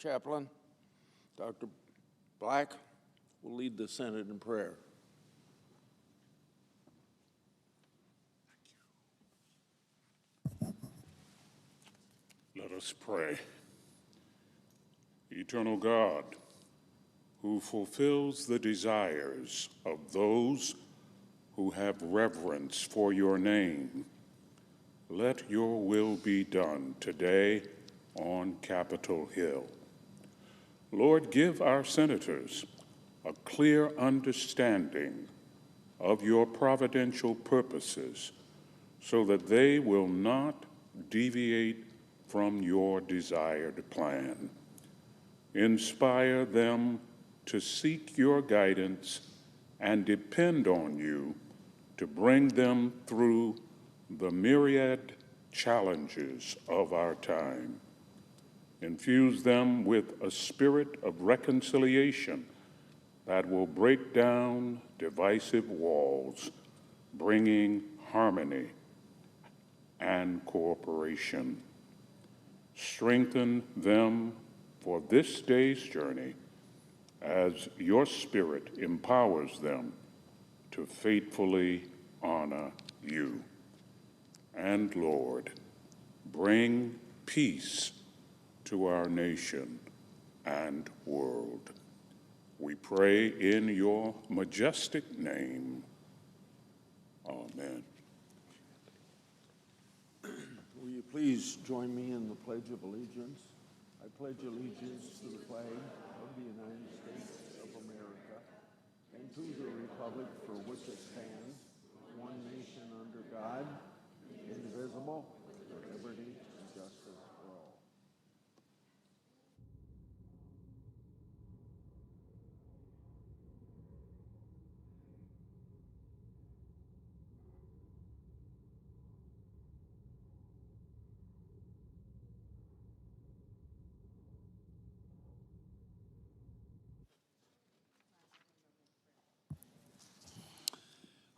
Chaplain, Dr. Black, will lead the Senate in prayer. Let us pray. Eternal God, who fulfills the desires of those who have reverence for your name, let your will be done today on Capitol Hill. Lord, give our senators a clear understanding of your providential purposes so that they will not deviate from your desired plan. Inspire them to seek your guidance and depend on you to bring them through the myriad challenges of our time. Infuse them with a spirit of reconciliation that will break down divisive walls, bringing harmony and cooperation. Strengthen them for this day's journey as your Spirit empowers them to faithfully honor you. And Lord, bring peace to our nation and world. We pray in your majestic name. Amen. Will you please join me in the Pledge of Allegiance? I pledge allegiance to the flag of the United States of America and to the republic for which it stands, one nation under God, indivisible, with liberty and justice for all.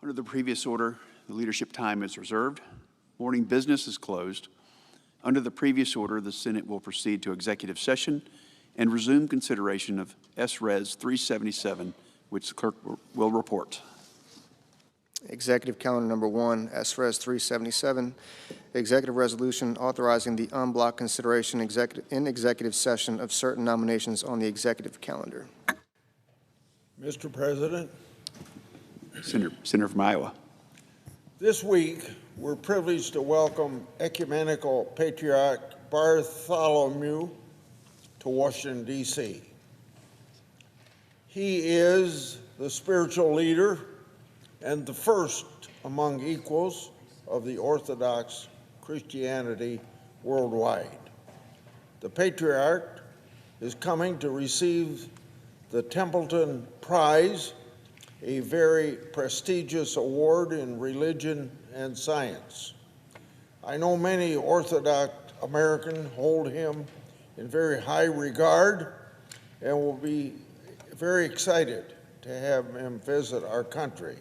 Under the previous order, the leadership time is reserved. Morning business is closed. Under the previous order, the Senate will proceed to executive session and resume consideration of S-Res 377, which the clerk will report. Executive calendar number 1, S-Res 377, executive resolution authorizing the en bloc consideration in executive session of certain nominations on the executive calendar. Mr. President, Senator from Iowa. this week we're privileged to welcome ecumenical patriarch Bartholomew to Washington, D.C. He is the spiritual leader and the first among equals of the Orthodox Christianity worldwide. The patriarch is coming to receive the Templeton Prize, a very prestigious award in religion and science. I know many Orthodox Americans hold him in very high regard and will be very excited to have him visit our country.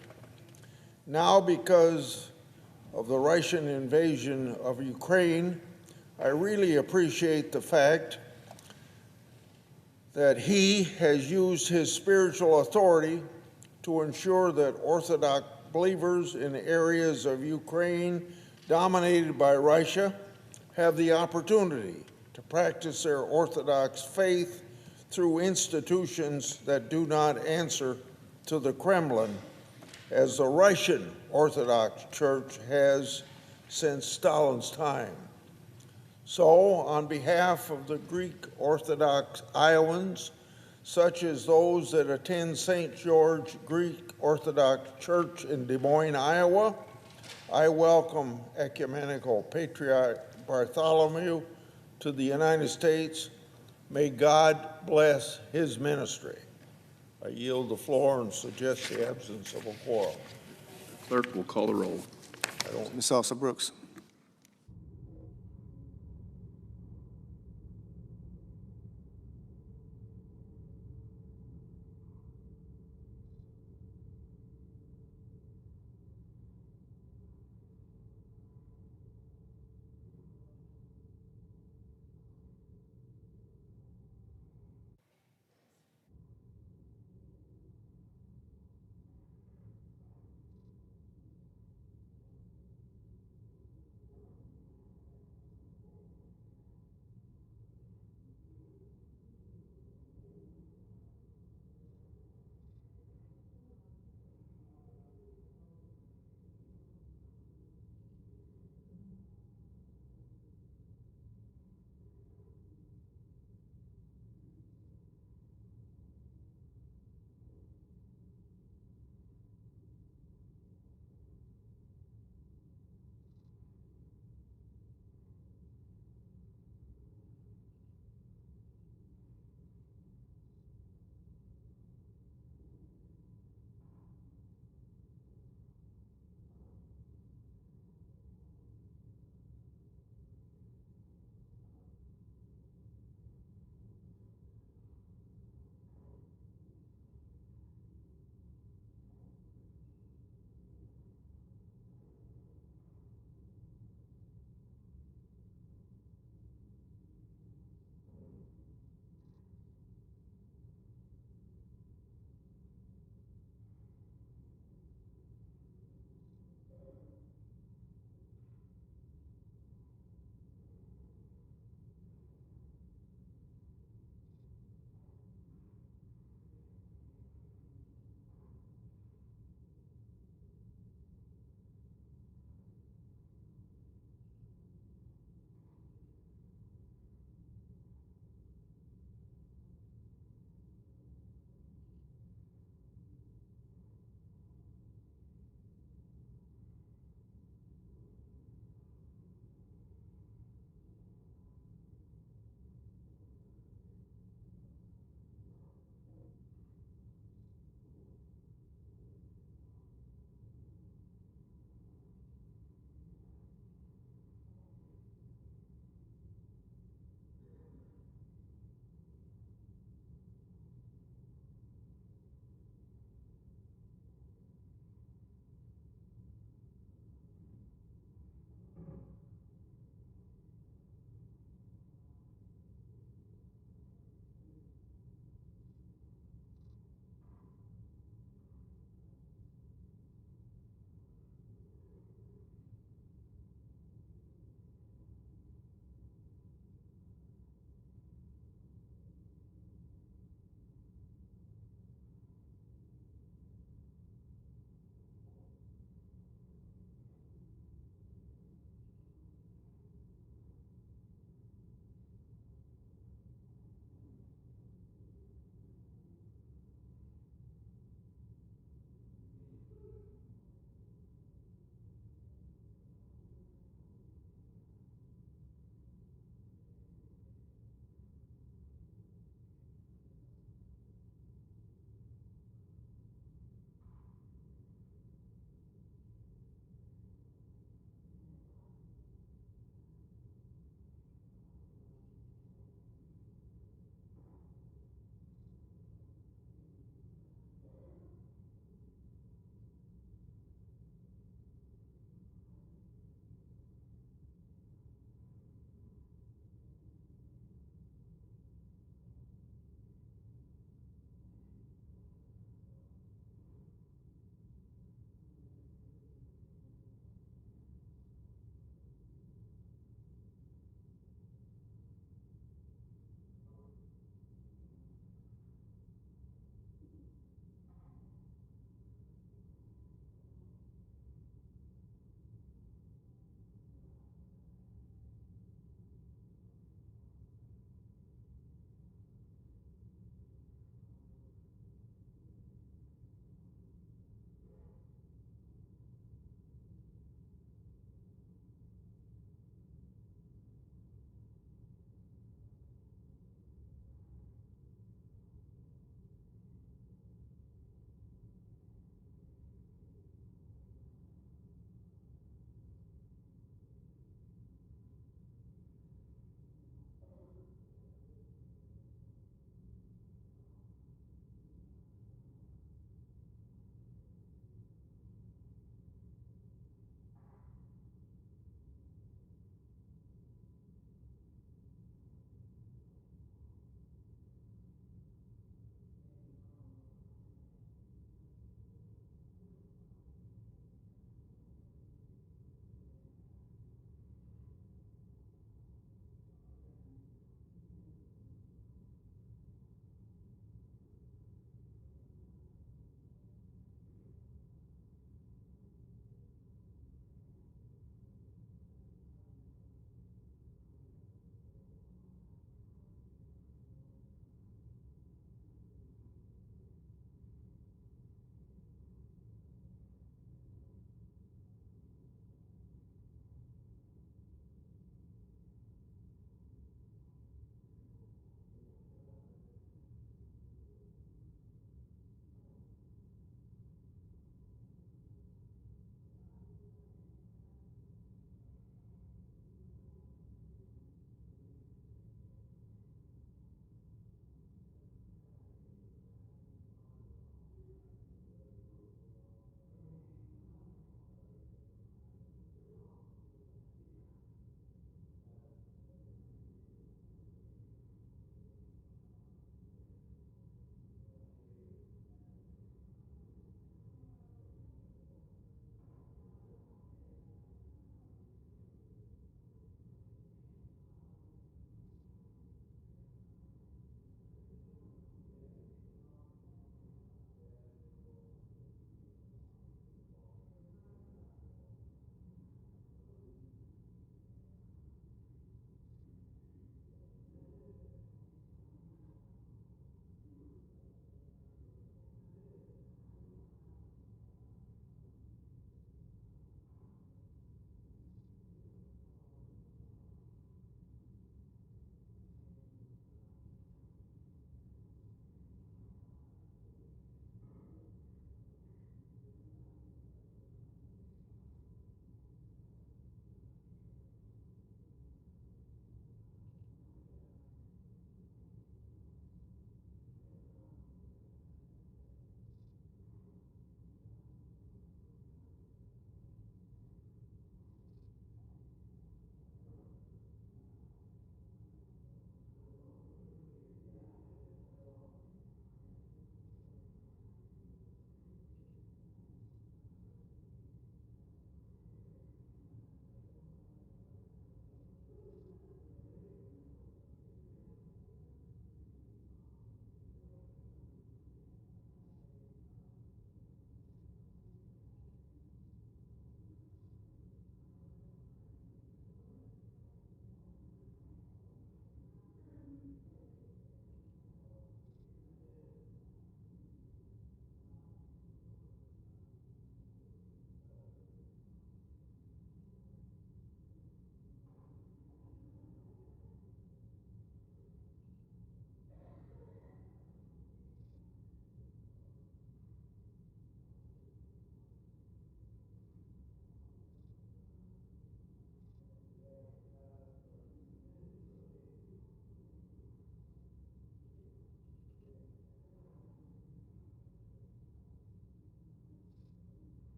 Now, because of the Russian invasion of Ukraine, I really appreciate the fact that he has used his spiritual authority to ensure that Orthodox believers in areas of Ukraine dominated by Russia have the opportunity to practice their Orthodox faith through institutions that do not answer to the Kremlin, as the Russian Orthodox Church has since Stalin's time. So, on behalf of the Greek Orthodox Iowans, such as those that attend St. George Greek Orthodox Church in Des Moines, Iowa, I welcome Ecumenical Patriarch Bartholomew to the United States. May God bless his ministry. I yield the floor and suggest the absence of a quorum. Clerk will call the roll. Ms. Elsa Brooks.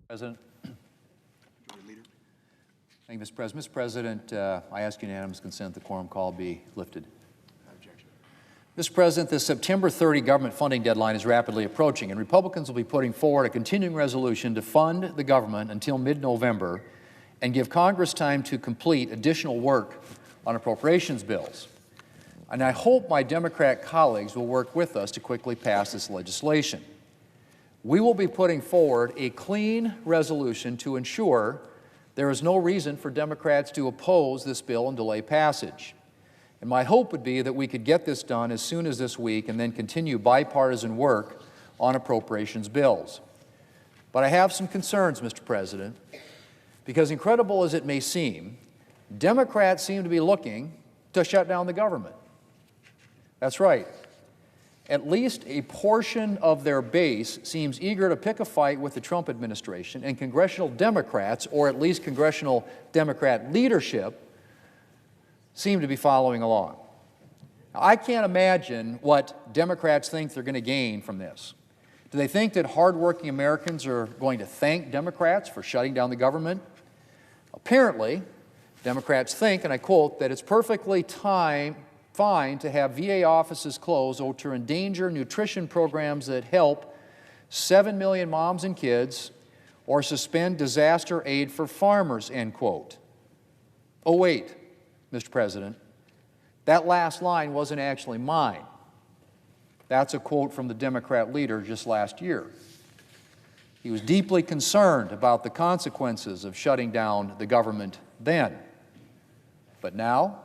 President. Thank you, Mr. President. Mr. President, I ask unanimous consent the quorum call be lifted. Mr. President, the September 30 government funding deadline is rapidly approaching, and Republicans will be putting forward a continuing resolution to fund the government until mid-November and give Congress time to complete additional work on appropriations bills. And I hope my Democrat colleagues will work with us to quickly pass this legislation. We will be putting forward a clean resolution to ensure there is no reason for Democrats to oppose this bill and delay passage. And my hope would be that we could get this done as soon as this week and then continue bipartisan work on appropriations bills. But I have some concerns, Mr. President, because incredible as it may seem, Democrats seem to be looking to shut down the government. That's right. At least a portion of their base seems eager to pick a fight with the Trump administration, and congressional Democrats, or at least congressional Democrat leadership, seem to be following along. Now, I can't imagine what Democrats think they're going to gain from this. Do they think that hardworking Americans are going to thank Democrats for shutting down the government? Apparently, Democrats think, and I quote, that it's perfectly fine to have VA offices closed or to endanger nutrition programs that help 7 million moms and kids or suspend disaster aid for farmers, end quote. Oh, wait, Mr. President, that last line wasn't actually mine. That's a quote from the Democrat leader just last year. He was deeply concerned about the consequences of shutting down the government then. But now?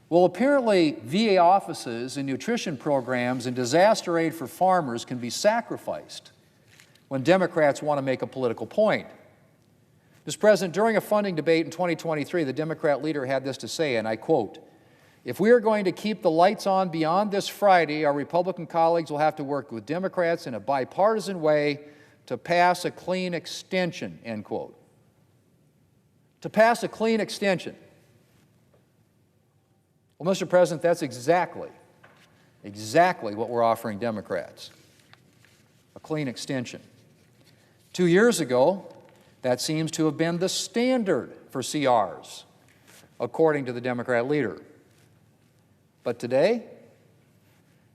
Well, apparently VA offices and nutrition programs and disaster aid for farmers can be sacrificed when Democrats want to make a political point. Mr. President, during a funding debate in 2023, the Democrat leader had this to say, and I quote, "If we are going to keep the lights on beyond this Friday, our Republican colleagues will have to work with Democrats in a bipartisan way to pass a clean extension," end quote. To pass a clean extension. Well, Mr. President, that's exactly what we're offering Democrats, a clean extension. 2 years ago, that seems to have been the standard for CRs, according to the Democrat leader. But today?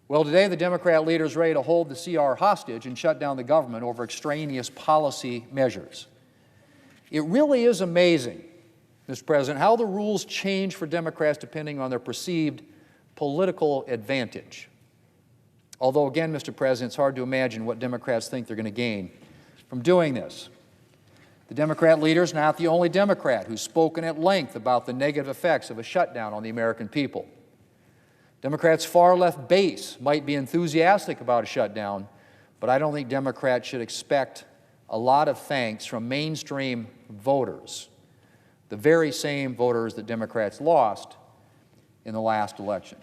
Well, today the Democrat leader is ready to hold the CR hostage and shut down the government over extraneous policy measures. It really is amazing, Mr. President, how the rules change for Democrats depending on their perceived political advantage. Although, again, Mr. President, it's hard to imagine what Democrats think they're going to gain from doing this. The Democrat leader is not the only Democrat who's spoken at length about the negative effects of a shutdown on the American people. Democrats' far-left base might be enthusiastic about a shutdown, but I don't think Democrats should expect a lot of thanks from mainstream voters, the very same voters that Democrats lost in the last election.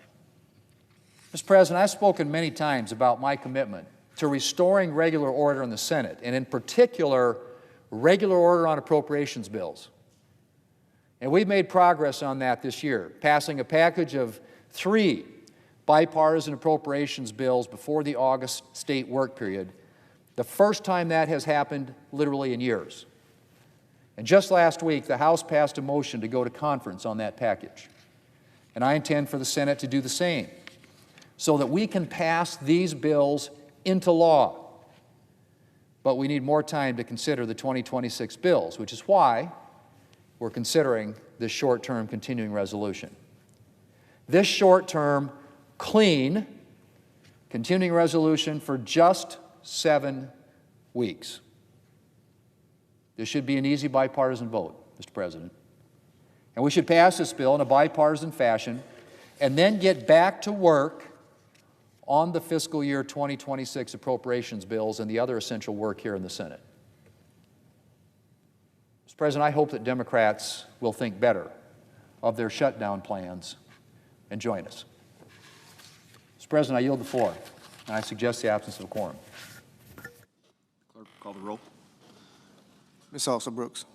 Mr. President, I've spoken many times about my commitment to restoring regular order in the Senate, and in particular, regular order on appropriations bills. And we've made progress on that this year, passing a package of 3 bipartisan appropriations bills before the August state work period, the first time that has happened literally in years. And just last week, the House passed a motion to go to conference on that package. And I intend for the Senate to do the same, so that we can pass these bills into law. But we need more time to consider the 2026 bills, which is why we're considering this short-term continuing resolution. This short-term, clean, continuing resolution for just 7 weeks. This should be an easy bipartisan vote, Mr. President. And we should pass this bill in a bipartisan fashion and then get back to work on the fiscal year 2026 appropriations bills and the other essential work here in the Senate. Mr. President, I hope that Democrats will think better of their shutdown plans and join us. Mr. President, I yield the floor, and I suggest the absence of a quorum. Clerk, call the roll. Ms. Alsop-Brooks.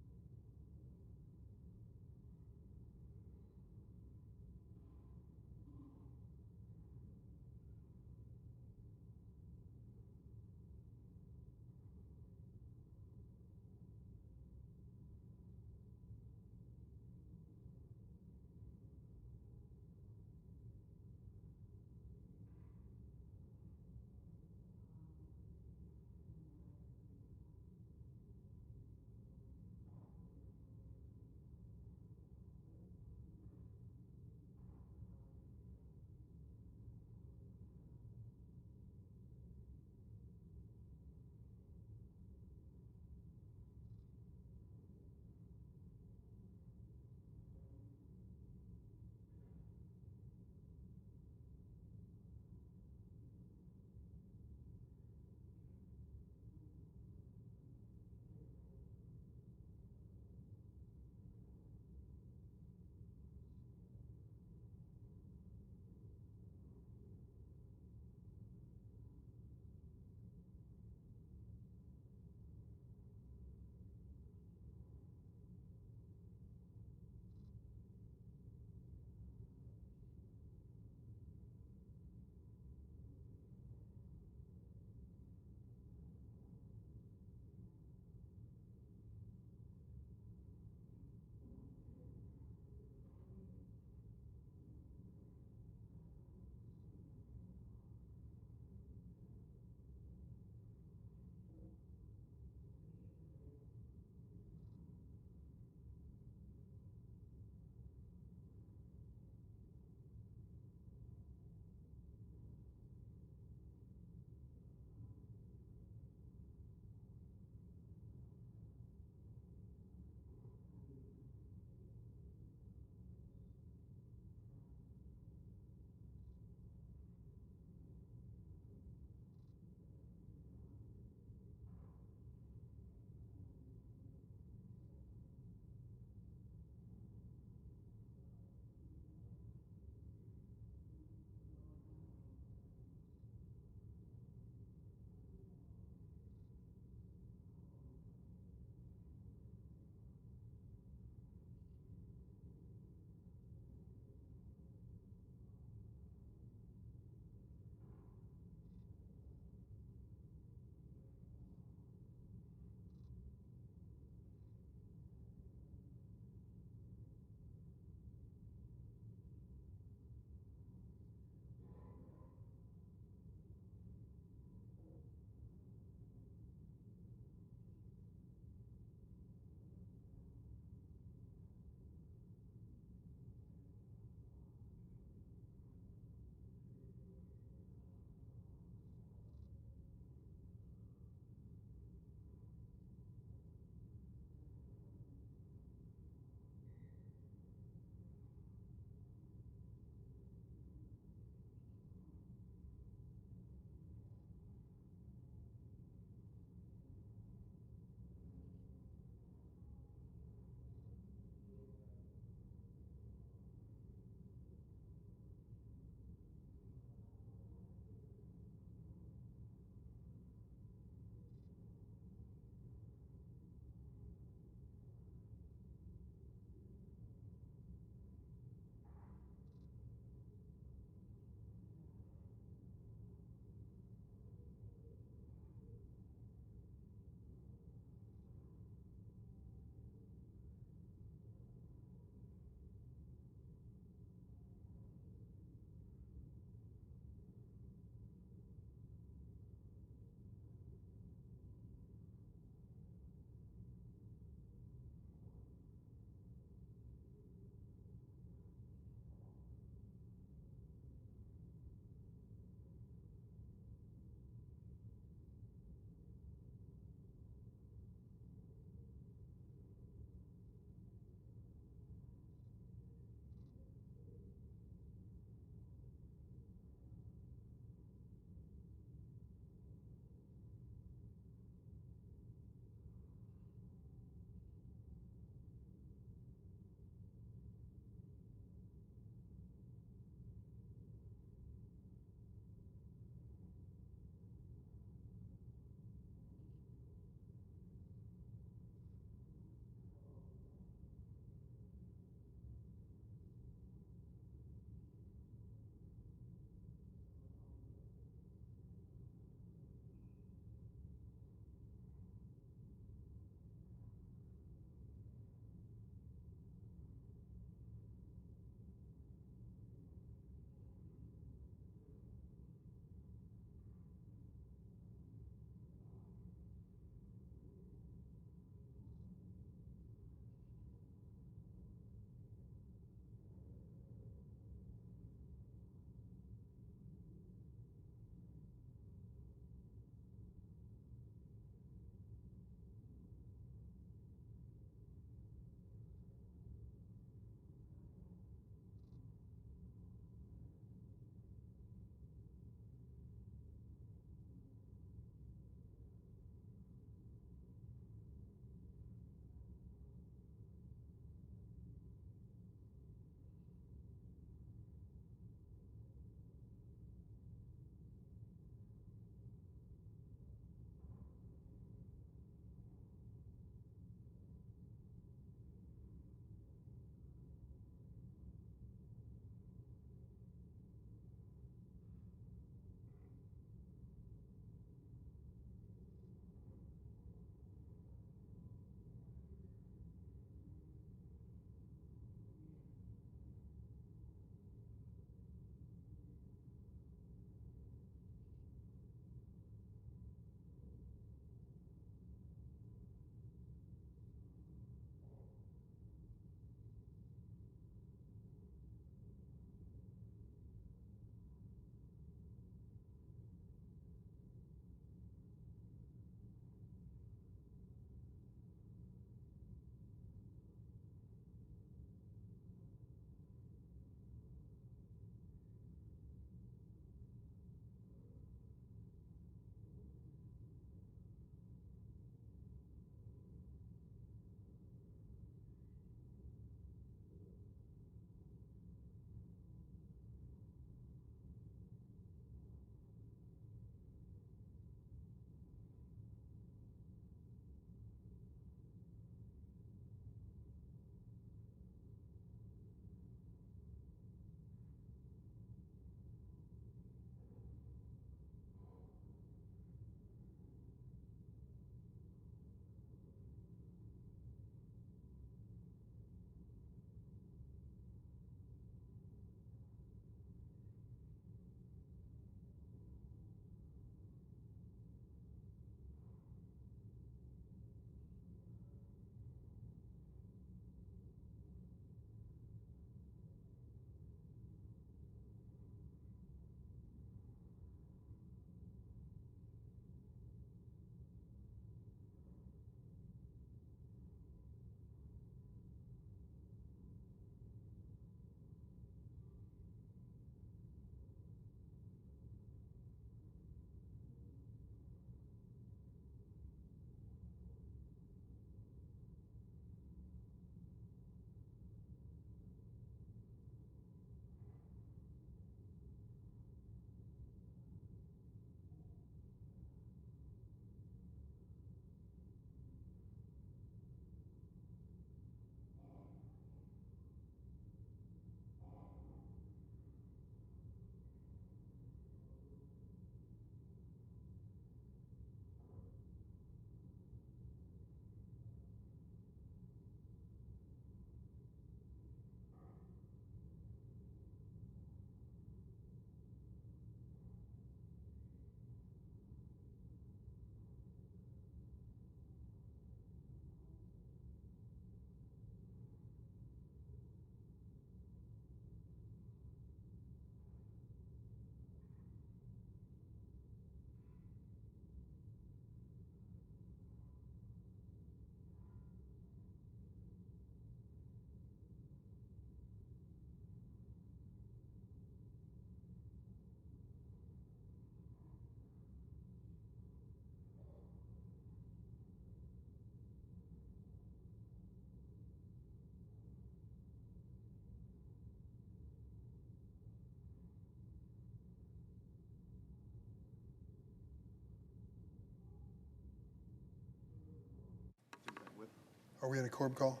Are we in a quorum call?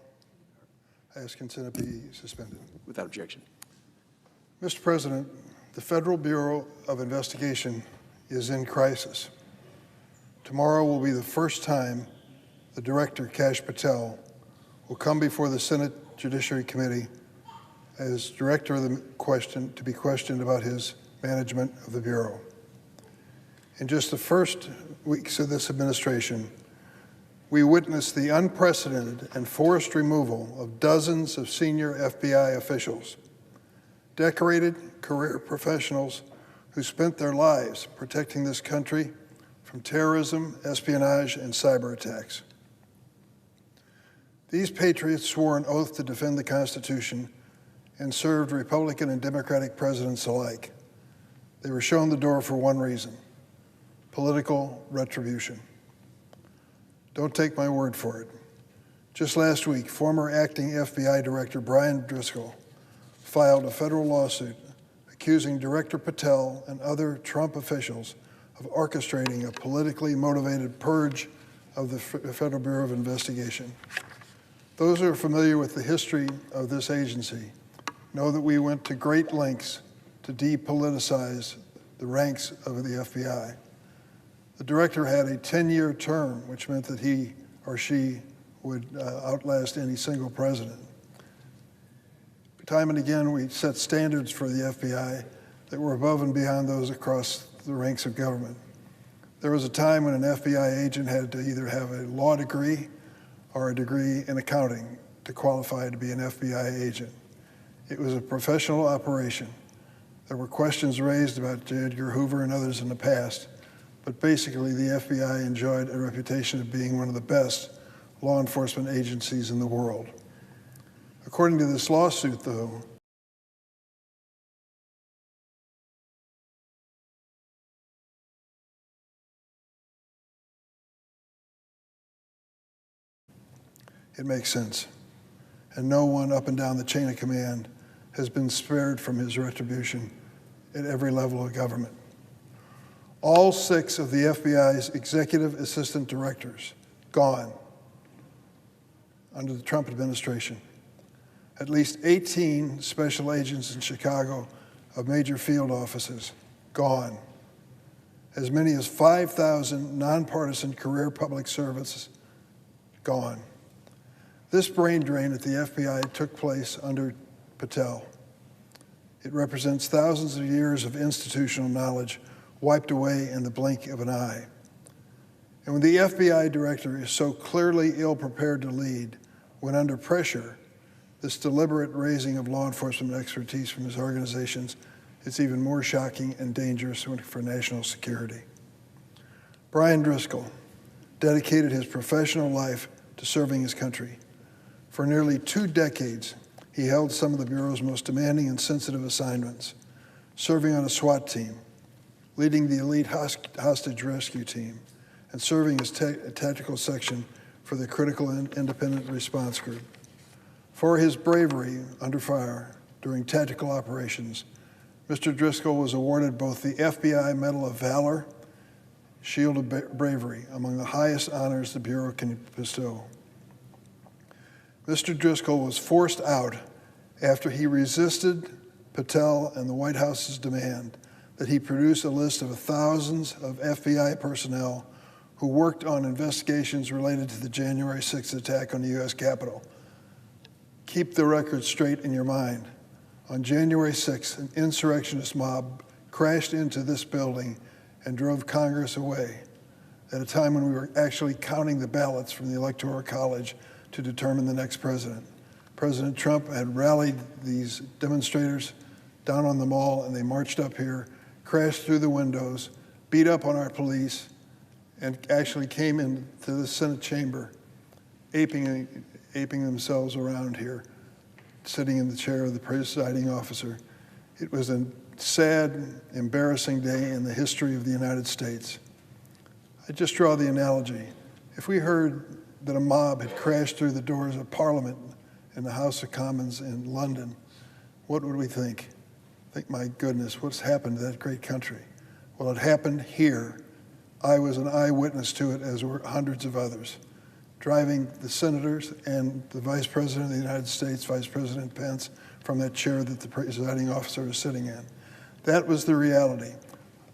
I ask consent to be suspended. Without objection. Mr. President, the Federal Bureau of Investigation is in crisis. Tomorrow will be the first time the director, Kash Patel, will come before the Senate Judiciary Committee as director of the to be questioned about his management of the Bureau. In just the first weeks of this administration, we witnessed the unprecedented and forced removal of dozens of senior FBI officials, decorated career professionals who spent their lives protecting this country from terrorism, espionage, and cyber attacks. These patriots swore an oath to defend the Constitution and served Republican and Democratic presidents alike. They were shown the door for one reason: political retribution. Don't take my word for it. Just last week, former acting FBI Director Brian Driscoll filed a federal lawsuit accusing Director Patel and other Trump officials of orchestrating a politically motivated purge of the Federal Bureau of Investigation. Those who are familiar with the history of this agency know that we went to great lengths to depoliticize the ranks of the FBI. The director had a 10-year term, which meant that he or she would outlast any single president. Time and again, we set standards for the FBI that were above and beyond those across the ranks of government. There was a time when an FBI agent had to either have a law degree or a degree in accounting to qualify to be an FBI agent. It was a professional operation. There were questions raised about J. Edgar Hoover and others in the past, but basically the FBI enjoyed a reputation of being one of the best law enforcement agencies in the world. According to this lawsuit, though, it makes sense. And no one up and down the chain of command has been spared from his retribution at every level of government. All 6 of the FBI's executive assistant directors gone under the Trump administration. At least 18 special agents in Chicago of major field offices gone. As many as 5,000 nonpartisan career public servants gone. This brain drain at the FBI took place under Patel. It represents thousands of years of institutional knowledge wiped away in the blink of an eye. And when the FBI director is so clearly ill-prepared to lead, when under pressure, this deliberate raising of law enforcement expertise from his organizations is even more shocking and dangerous for national security. Brian Driscoll dedicated his professional life to serving his country. For nearly 2 decades, he held some of the Bureau's most demanding and sensitive assignments, serving on a SWAT team, leading the elite hostage rescue team, and serving as tactical section for the critical and independent response group. For his bravery under fire during tactical operations, Mr. Driscoll was awarded both the FBI Medal of Valor, Shield of Bravery, among the highest honors the Bureau can bestow. Mr. Driscoll was forced out after he resisted Patel and the White House's demand that he produce a list of thousands of FBI personnel who worked on investigations related to the January 6th attack on the U.S. Capitol. Keep the record straight in your mind. On January 6th, an insurrectionist mob crashed into this building and drove Congress away at a time when we were actually counting the ballots from the Electoral College to determine the next president. President Trump had rallied these demonstrators down on the mall, and they marched up here, crashed through the windows, beat up on our police, and actually came into the Senate chamber, aping themselves around here, sitting in the chair of the presiding officer. It was a sad, embarrassing day in the history of the United States. I just draw the analogy. If we heard that a mob had crashed through the doors of Parliament in the House of Commons in London, what would we think? Think, my goodness, what's happened to that great country? Well, it happened here. I was an eyewitness to it, as were hundreds of others. driving the senators and the Vice President of the United States, Vice President Pence, from that chair that the presiding officer is sitting in. That was the reality.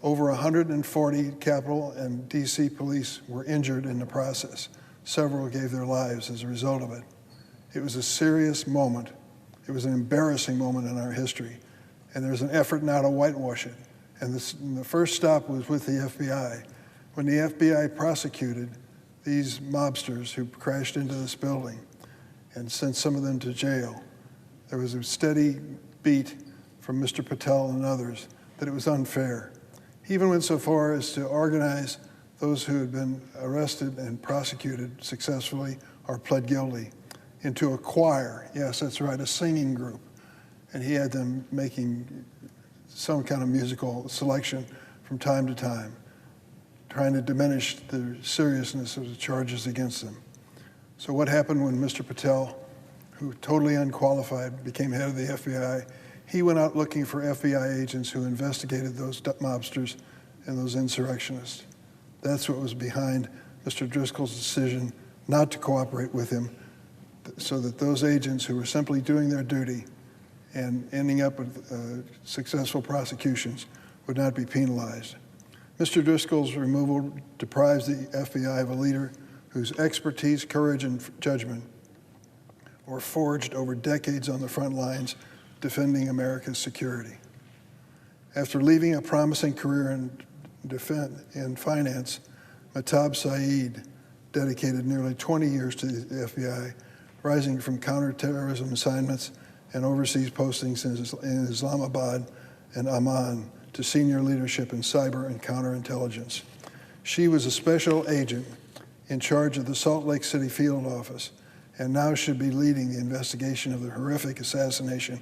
Over 140 Capitol and DC police were injured in the process. Several gave their lives as a result of it. It was a serious moment. It was an embarrassing moment in our history. And there's an effort now to whitewash it. And the first stop was with the FBI. When the FBI prosecuted these mobsters who crashed into this building and sent some of them to jail, there was a steady beat from Mr. Patel and others that it was unfair. He even went so far as to organize those who had been arrested and prosecuted successfully or pled guilty into a choir. Yes, that's right, a singing group. And he had them making some kind of musical selection from time to time, trying to diminish the seriousness of the charges against them. So what happened when Mr. Patel, who totally unqualified, became head of the FBI? He went out looking for FBI agents who investigated those mobsters and those insurrectionists. That's what was behind Mr. Driscoll's decision not to cooperate with him, so that those agents who were simply doing their duty and ending up with successful prosecutions would not be penalized. Mr. Driscoll's removal deprives the FBI of a leader whose expertise, courage, and judgment were forged over decades on the front lines defending America's security. After leaving a promising career in finance, Mahtab Saeed dedicated nearly 20 years to the FBI, rising from counterterrorism assignments and overseas postings in Islamabad and Amman to senior leadership in cyber and counterintelligence. She was a special agent in charge of the Salt Lake City field office, and now should be leading the investigation of the horrific assassination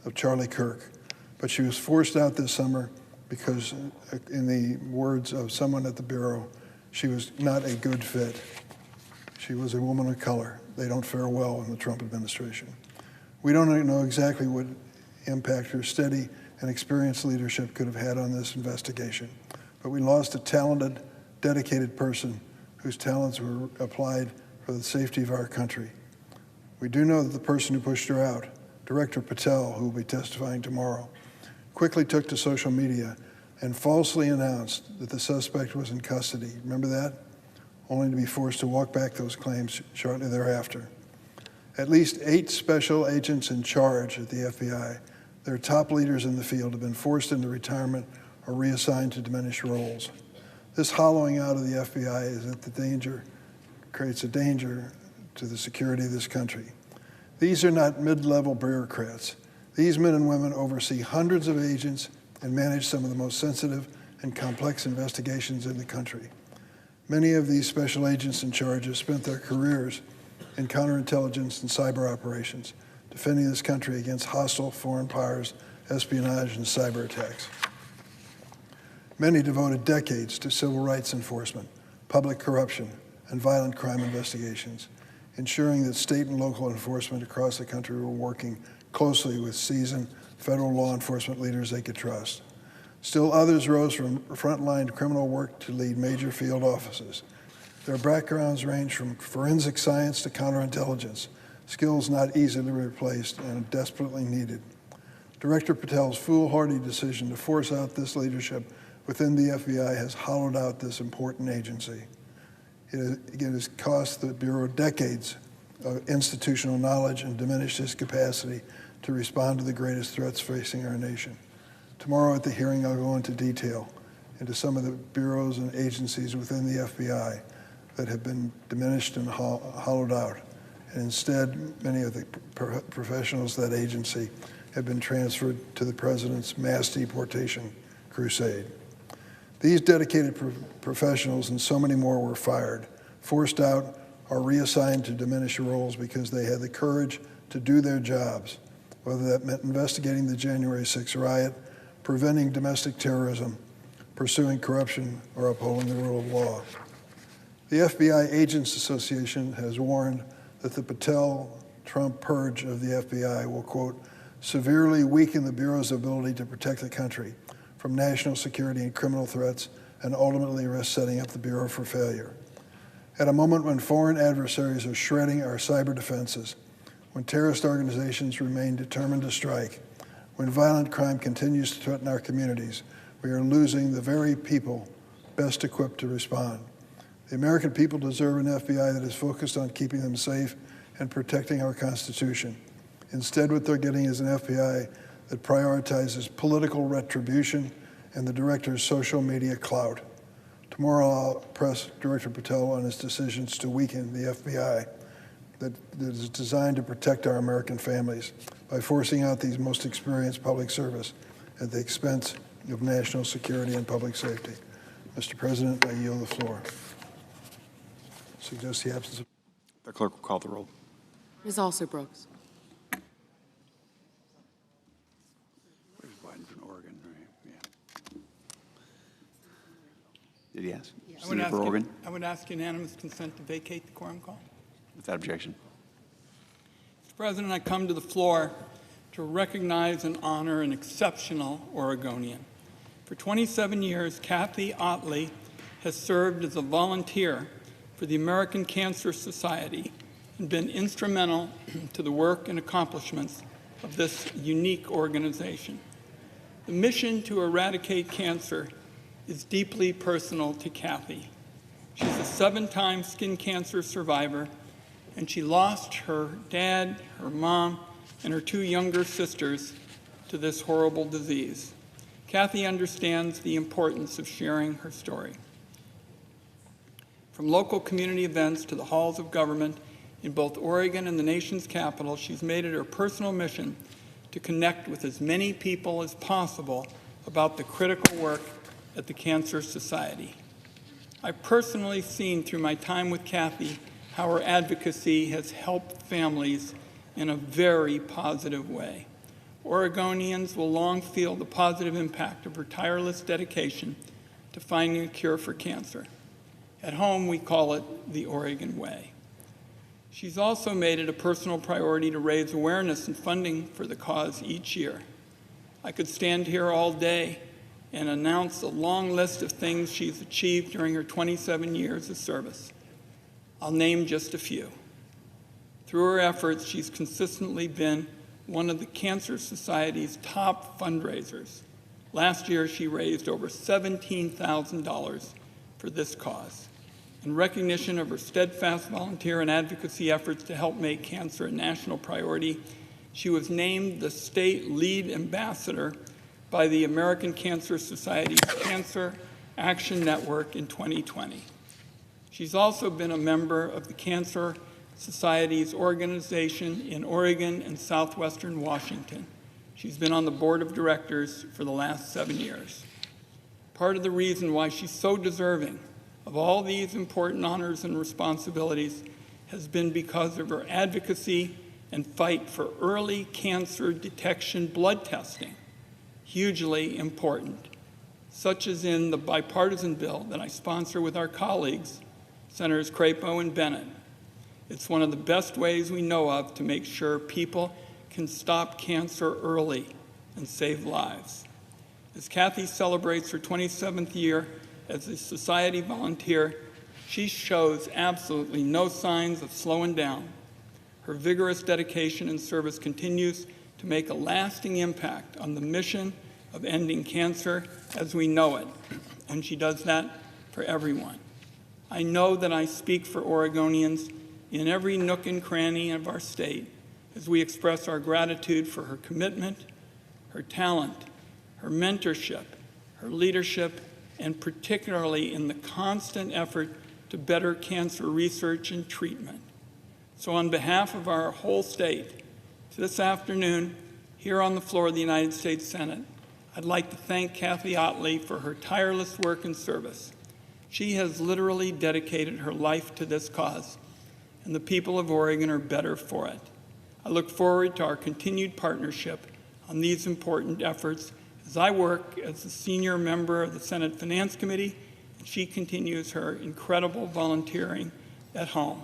of Charlie Kirk. But she was forced out this summer because, in the words of someone at the Bureau, she was not a good fit. She was a woman of color. They don't fare well in the Trump administration. We don't know exactly what impact her steady and experienced leadership could have had on this investigation, but we lost a talented, dedicated person whose talents were applied for the safety of our country. We do know that the person who pushed her out, Director Patel, who will be testifying tomorrow, quickly took to social media and falsely announced that the suspect was in custody. Remember that? Only to be forced to walk back those claims shortly thereafter. At least 8 special agents in charge at the FBI, their top leaders in the field, have been forced into retirement or reassigned to diminished roles. This hollowing out of the FBI is at the danger, creates a danger to the security of this country. These are not mid-level bureaucrats. These men and women oversee hundreds of agents and manage some of the most sensitive and complex investigations in the country. Many of these special agents in charge have spent their careers in counterintelligence and cyber operations, defending this country against hostile foreign powers, espionage, and cyber attacks. Many devoted decades to civil rights enforcement, public corruption, and violent crime investigations, ensuring that state and local enforcement across the country were working closely with seasoned federal law enforcement leaders they could trust. Still others rose from frontline criminal work to lead major field offices. Their backgrounds range from forensic science to counterintelligence, skills not easily replaced and desperately needed. Director Patel's foolhardy decision to force out this leadership within the FBI has hollowed out this important agency. It has cost the Bureau decades of institutional knowledge and diminished its capacity to respond to the greatest threats facing our nation. Tomorrow at the hearing, I'll go into detail into some of the bureaus and agencies within the FBI that have been diminished and hollowed out. And instead, many of the professionals of that agency have been transferred to the president's mass deportation crusade. These dedicated professionals and so many more were fired, forced out, or reassigned to diminished roles because they had the courage to do their jobs, whether that meant investigating the January 6th riot, preventing domestic terrorism, pursuing corruption, or upholding the rule of law. The FBI Agents Association has warned that the Patel-Trump purge of the FBI will, quote, severely weaken the Bureau's ability to protect the country from national security and criminal threats, and ultimately risk setting up the Bureau for failure. At a moment when foreign adversaries are shredding our cyber defenses, when terrorist organizations remain determined to strike, when violent crime continues to threaten our communities, we are losing the very people best equipped to respond. The American people deserve an FBI that is focused on keeping them safe and protecting our Constitution. Instead, what they're getting is an FBI that prioritizes political retribution and the director's social media clout. Tomorrow, I'll press Director Patel on his decisions to weaken the FBI that is designed to protect our American families by forcing out these most experienced public service at the expense of national security and public safety. Mr. President, I yield the floor. Suggest the absence of... The clerk will call the roll. Ms. Alsop-Brooks. Where's Biden from Oregon? Right. Yeah. Did he ask? Senator for Oregon? I would ask unanimous consent to vacate the quorum call. Without objection. Mr. President, I come to the floor to recognize and honor an exceptional Oregonian. For 27 years, Kathy Otley has served as a volunteer for the American Cancer Society and been instrumental to the work and accomplishments of this unique organization. The mission to eradicate cancer is deeply personal to Kathy. She's a 7-time skin cancer survivor, and she lost her dad, her mom, and her 2 younger sisters to this horrible disease. Kathy understands the importance of sharing her story. From local community events to the halls of government in both Oregon and the nation's capital, she's made it her personal mission to connect with as many people as possible about the critical work at the Cancer Society. I've personally seen through my time with Kathy how her advocacy has helped families in a very positive way. Oregonians will long feel the positive impact of her tireless dedication to finding a cure for cancer. At home, we call it the Oregon Way. She's also made it a personal priority to raise awareness and funding for the cause each year. I could stand here all day and announce a long list of things she's achieved during her 27 years of service. I'll name just a few. Through her efforts, she's consistently been one of the Cancer Society's top fundraisers. Last year, she raised over $17,000 for this cause. In recognition of her steadfast volunteer and advocacy efforts to help make cancer a national priority, she was named the state lead ambassador by the American Cancer Society's Cancer Action Network in 2020. She's also been a member of the Cancer Society's organization in Oregon and southwestern Washington. She's been on the board of directors for the last 7 years. Part of the reason why she's so deserving of all these important honors and responsibilities has been because of her advocacy and fight for early cancer detection blood testing, hugely important, such as in the bipartisan bill that I sponsor with our colleagues, Senators Crapo and Bennett. It's one of the best ways we know of to make sure people can stop cancer early and save lives. As Kathy celebrates her 27th year as a society volunteer, she shows absolutely no signs of slowing down. Her vigorous dedication and service continues to make a lasting impact on the mission of ending cancer as we know it, and she does that for everyone. I know that I speak for Oregonians in every nook and cranny of our state as we express our gratitude for her commitment, her talent, her mentorship, her leadership, and particularly in the constant effort to better cancer research and treatment. So on behalf of our whole state, this afternoon, here on the floor of the United States Senate, I'd like to thank Kathy Otley for her tireless work and service. She has literally dedicated her life to this cause, and the people of Oregon are better for it. I look forward to our continued partnership on these important efforts as I work as a senior member of the Senate Finance Committee, and she continues her incredible volunteering at home.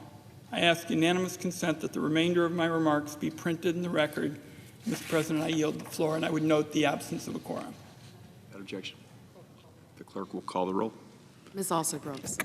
I ask unanimous consent that the remainder of my remarks be printed in the record. Mr. President, I yield the floor, and I would note the absence of a quorum. Without objection. The clerk will call the roll. Ms. Alsop-Brooks.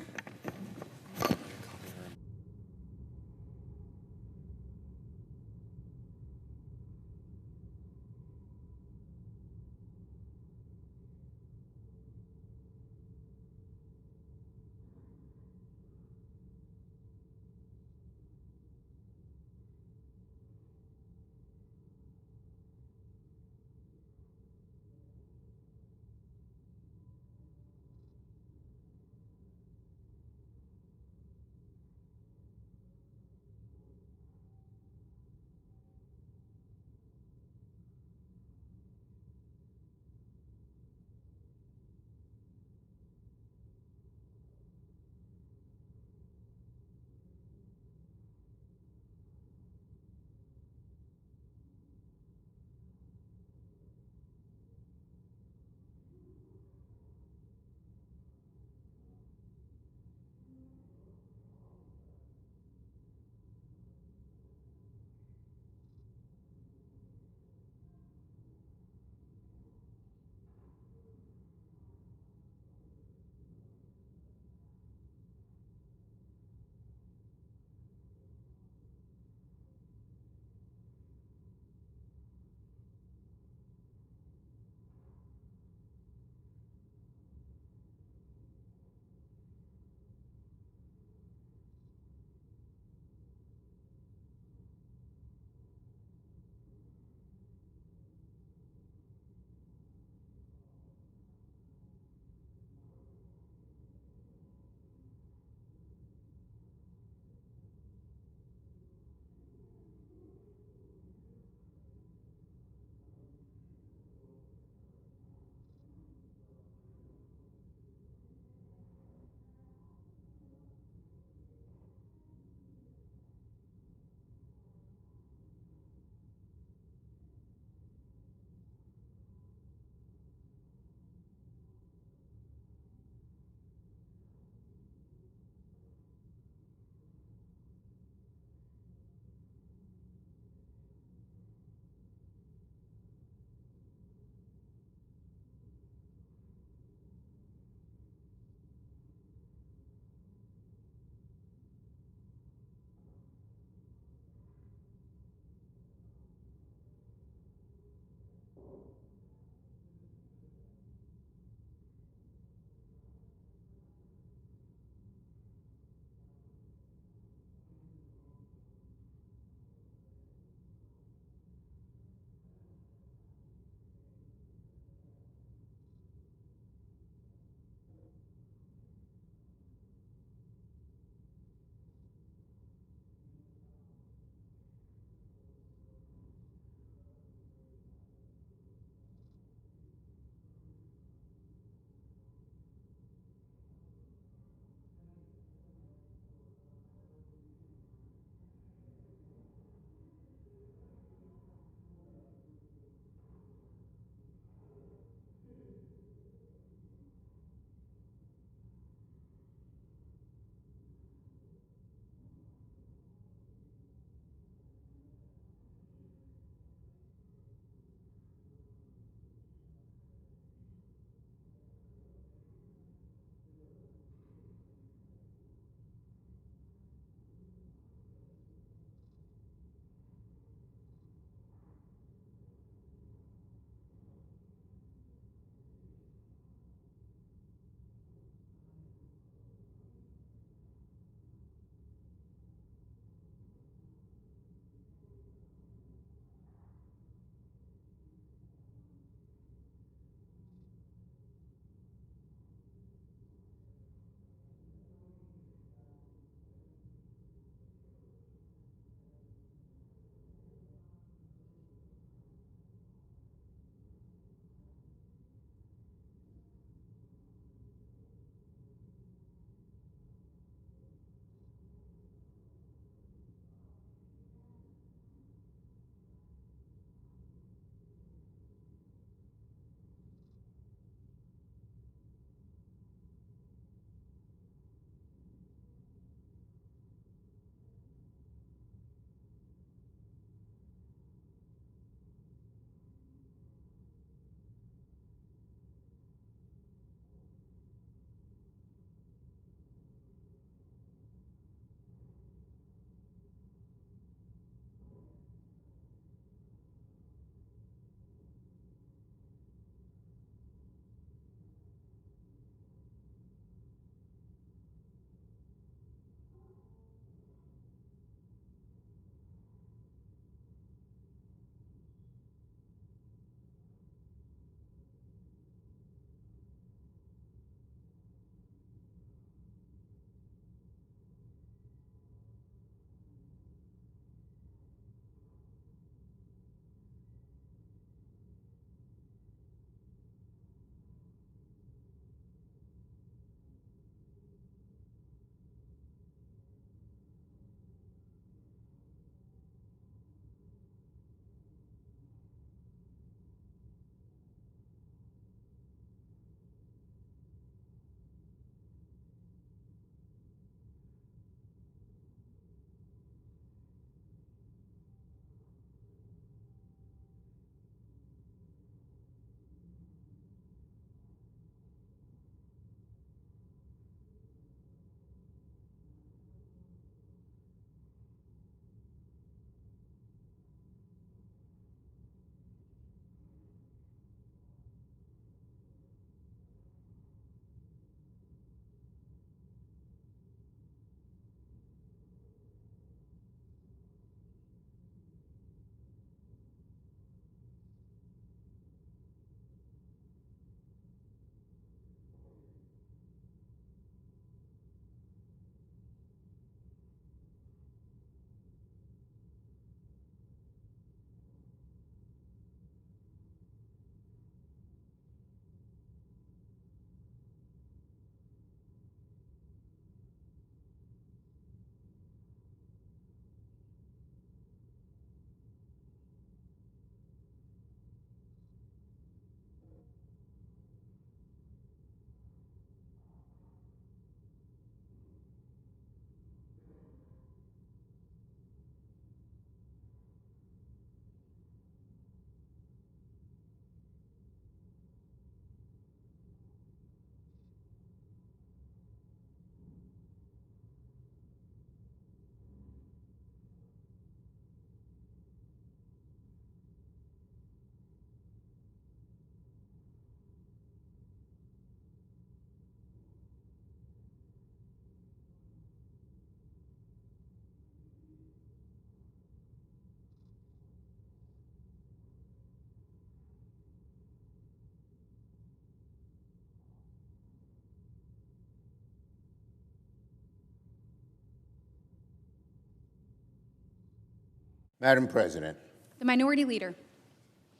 Madam President, The Minority Leader.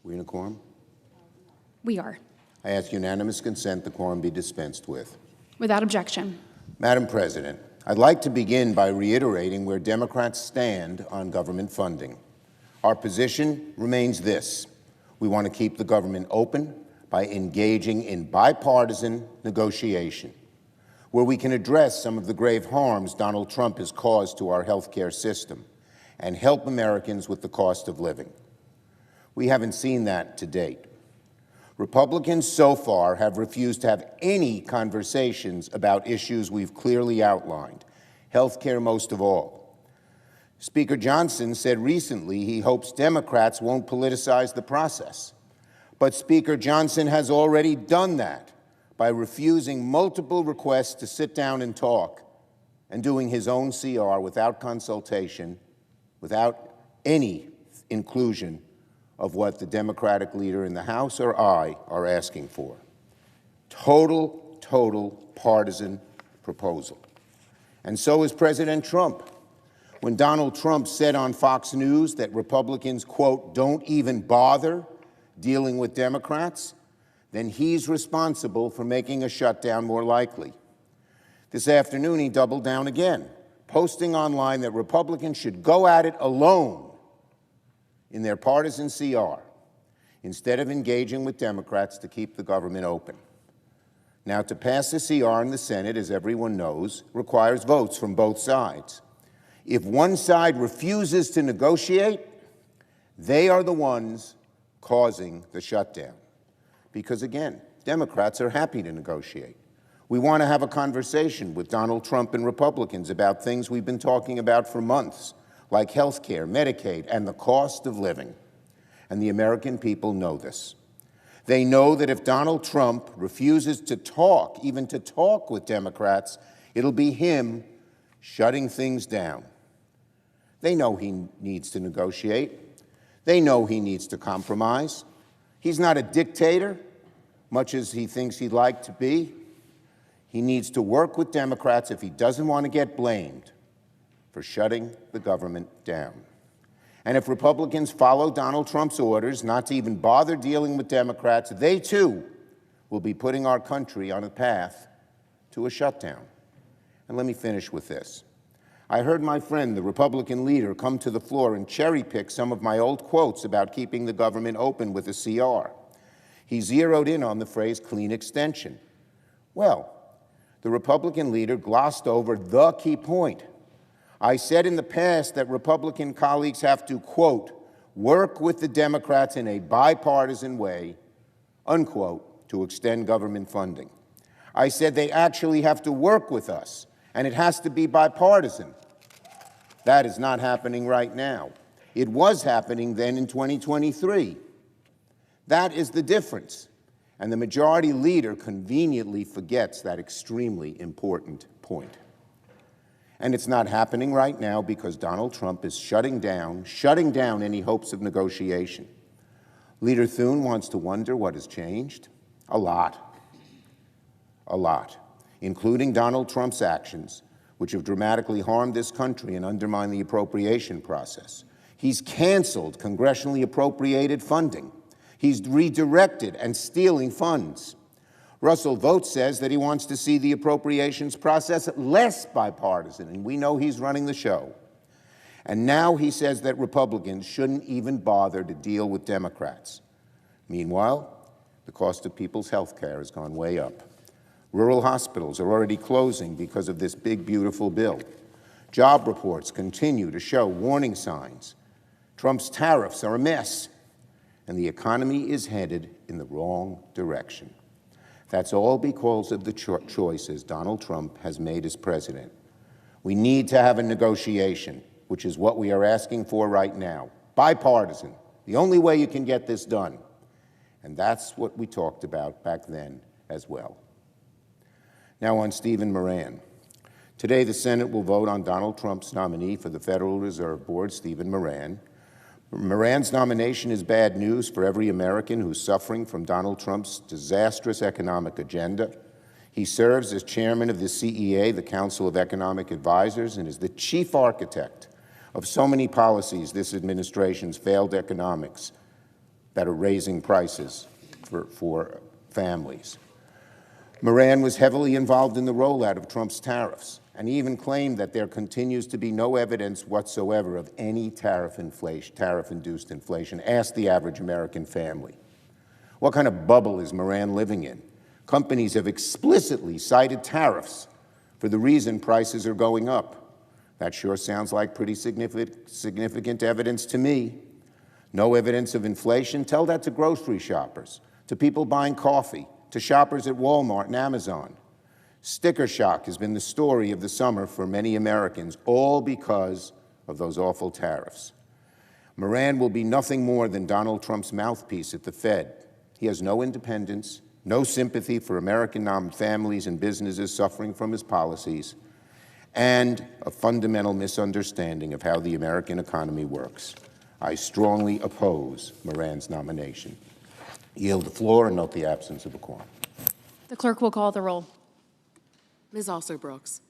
we in a quorum? We are. I ask unanimous consent the quorum be dispensed with. Without objection. Madam President, I'd like to begin by reiterating where Democrats stand on government funding. Our position remains this. We want to keep the government open by engaging in bipartisan negotiation, where we can address some of the grave harms Donald Trump has caused to our health care system and help Americans with the cost of living. We haven't seen that to date. Republicans so far have refused to have any conversations about issues we've clearly outlined, health care most of all. Speaker Johnson said recently he hopes Democrats won't politicize the process. But Speaker Johnson has already done that by refusing multiple requests to sit down and talk and doing his own CR without consultation, without any inclusion of what the Democratic leader in the House or I are asking for. Total partisan proposal. And so is President Trump. When Donald Trump said on Fox News that Republicans, quote, don't even bother dealing with Democrats, then he's responsible for making a shutdown more likely. This afternoon, he doubled down again, posting online that Republicans should go at it alone in their partisan CR, instead of engaging with Democrats to keep the government open. Now, to pass the CR in the Senate, as everyone knows, requires votes from both sides. If one side refuses to negotiate, they are the ones causing the shutdown. Because again, Democrats are happy to negotiate. We want to have a conversation with Donald Trump and Republicans about things we've been talking about for months, like health care, Medicaid, and the cost of living. And the American people know this. They know that if Donald Trump refuses to talk, even to talk with Democrats, it'll be him shutting things down. They know he needs to negotiate. They know he needs to compromise. He's not a dictator, much as he thinks he'd like to be. He needs to work with Democrats if he doesn't want to get blamed for shutting the government down. And if Republicans follow Donald Trump's orders not to even bother dealing with Democrats, they too will be putting our country on a path to a shutdown. And let me finish with this. I heard my friend, the Republican leader, come to the floor and cherry-pick some of my old quotes about keeping the government open with a CR. He zeroed in on the phrase clean extension. Well, the Republican leader glossed over the key point. I said in the past that Republican colleagues have to, quote, work with the Democrats in a bipartisan way, unquote, to extend government funding. I said they actually have to work with us, and it has to be bipartisan. That is not happening right now. It was happening then in 2023. That is the difference. And the majority leader conveniently forgets that extremely important point. And it's not happening right now because Donald Trump is shutting down any hopes of negotiation. Leader Thune wants to wonder what has changed. A lot, including Donald Trump's actions, which have dramatically harmed this country and undermined the appropriation process. He's canceled congressionally appropriated funding. He's redirected and stealing funds. Russell Vought says that he wants to see the appropriations process less bipartisan, and we know he's running the show. And now he says that Republicans shouldn't even bother to deal with Democrats. Meanwhile, the cost of people's health care has gone way up. Rural hospitals are already closing because of this big, beautiful bill. Job reports continue to show warning signs. Trump's tariffs are a mess, and the economy is headed in the wrong direction. That's all because of the choices Donald Trump has made as president. We need to have a negotiation, which is what we are asking for right now. Bipartisan, the only way you can get this done. And that's what we talked about back then as well. Now on Stephen Miran. Today, the Senate will vote on Donald Trump's nominee for the Federal Reserve Board, Stephen Miran. Miran's nomination is bad news for every American who's suffering from Donald Trump's disastrous economic agenda. He serves as chairman of the CEA, the Council of Economic Advisors, and is the chief architect of so many policies this administration's failed economics that are raising prices for families. Miran was heavily involved in the rollout of Trump's tariffs, and he even claimed that there continues to be no evidence whatsoever of any tariff-induced inflation. Ask the average American family. What kind of bubble is Miran living in? Companies have explicitly cited tariffs for the reason prices are going up. That sure sounds like pretty significant evidence to me. No evidence of inflation? Tell that to grocery shoppers, to people buying coffee, to shoppers at Walmart and Amazon. Sticker shock has been the story of the summer for many Americans, all because of those awful tariffs. Miran will be nothing more than Donald Trump's mouthpiece at the Fed. He has no independence, no sympathy for American families and businesses suffering from his policies, and a fundamental misunderstanding of how the American economy works. I strongly oppose Miran's nomination. Yield the floor and note the absence of a quorum. The clerk will call the roll. Ms. Also Brooks.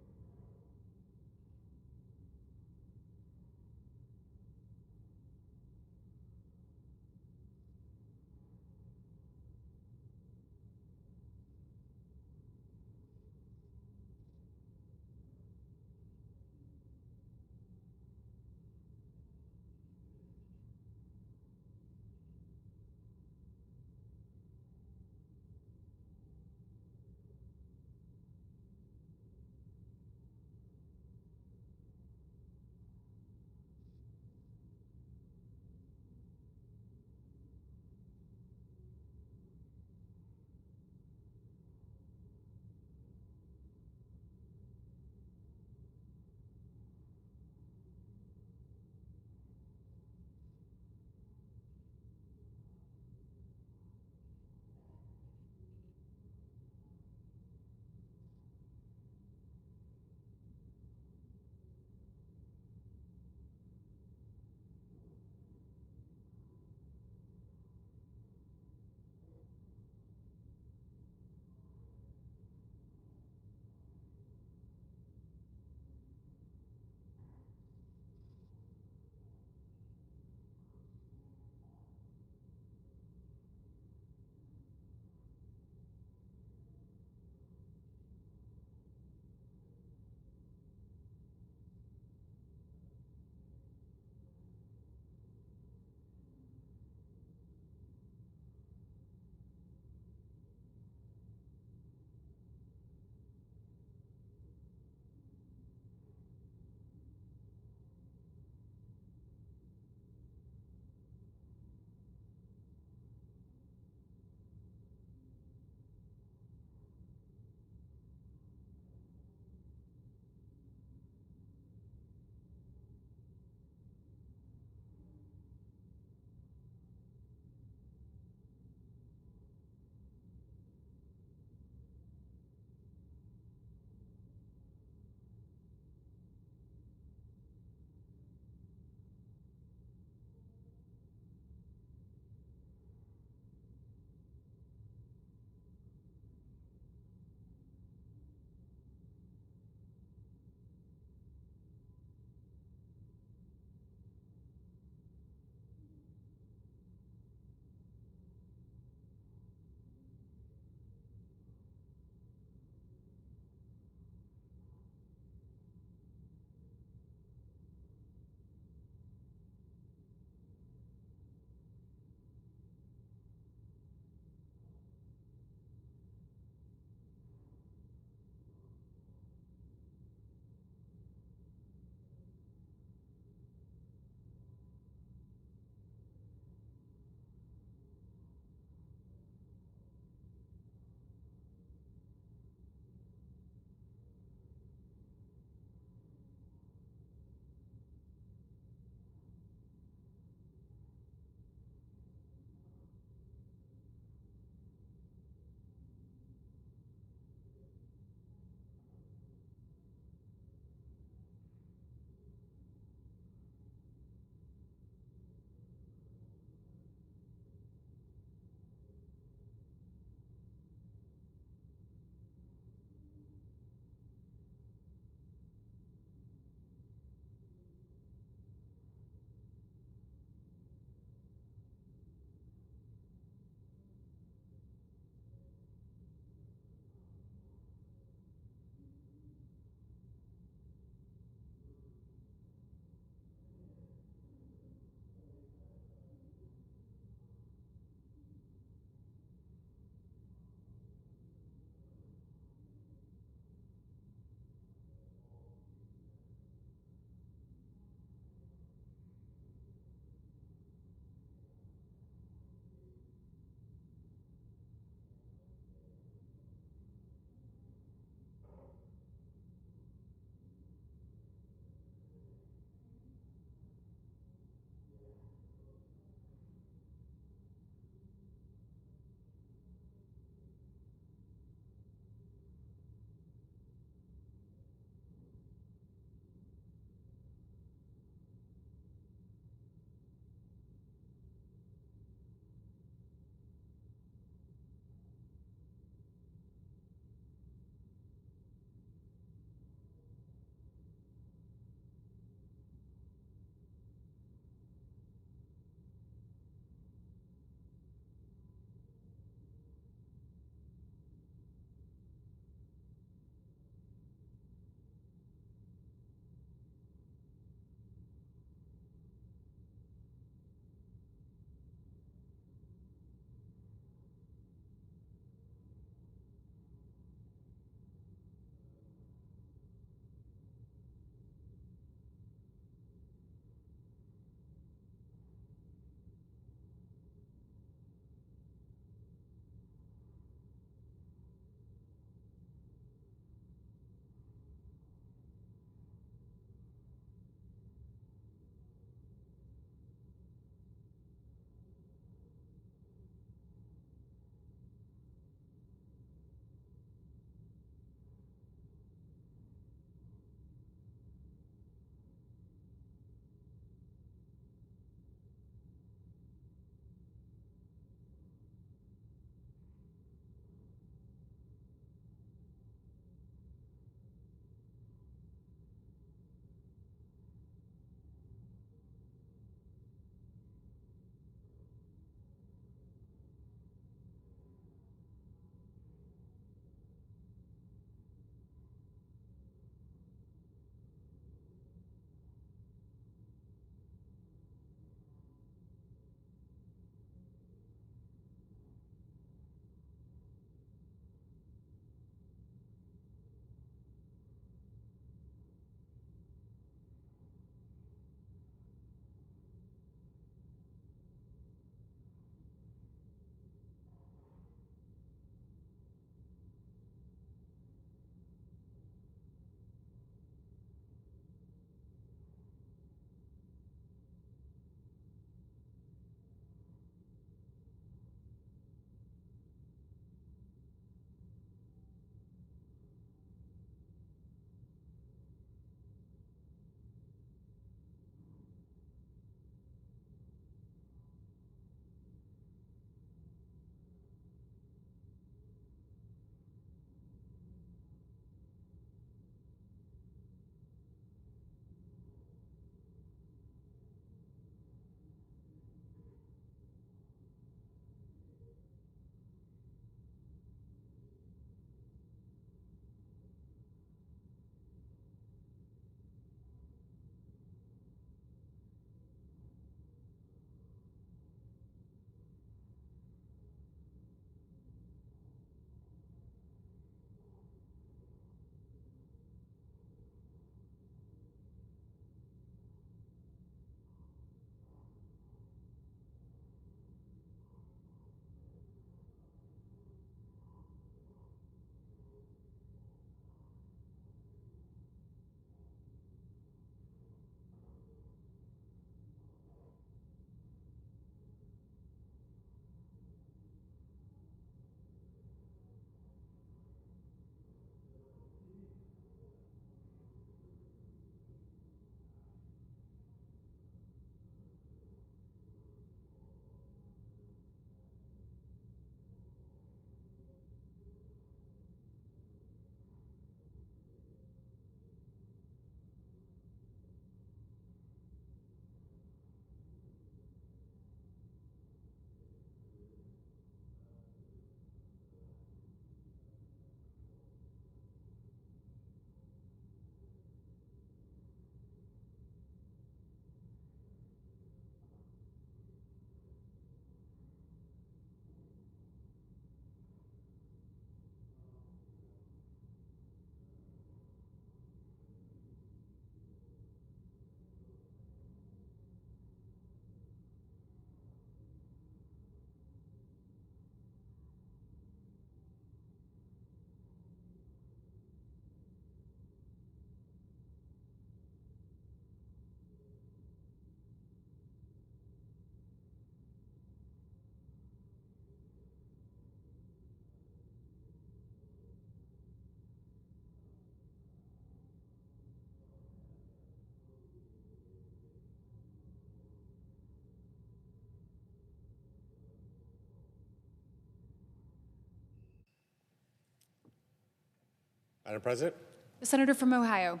Madam President, The senator from Ohio.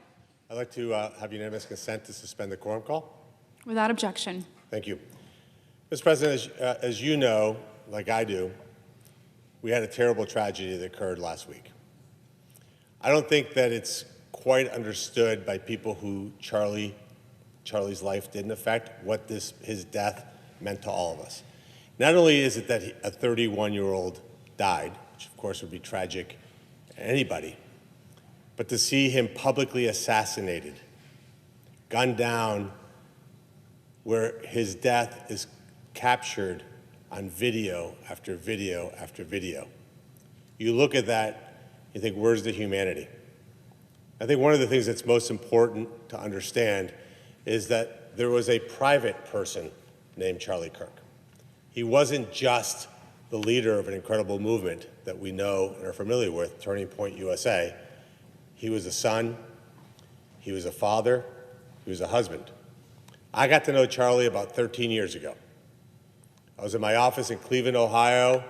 I'd like to have unanimous consent to suspend the quorum call. Without objection. Thank you. Mr. President, as you know, like I do, we had a terrible tragedy that occurred last week. I don't think that it's quite understood by people who Charlie's life didn't affect what his death meant to all of us. Not only is it that a 31-year-old died, which of course would be tragic to anybody, but to see him publicly assassinated, gunned down, where his death is captured on video after video after video. You look at that, you think, where's the humanity? I think one of the things that's most important to understand is that there was a private person named Charlie Kirk. He wasn't just the leader of an incredible movement that we know and are familiar with, Turning Point USA. He was a son, he was a father, he was a husband. I got to know Charlie about 13 years ago. I was in my office in Cleveland, Ohio,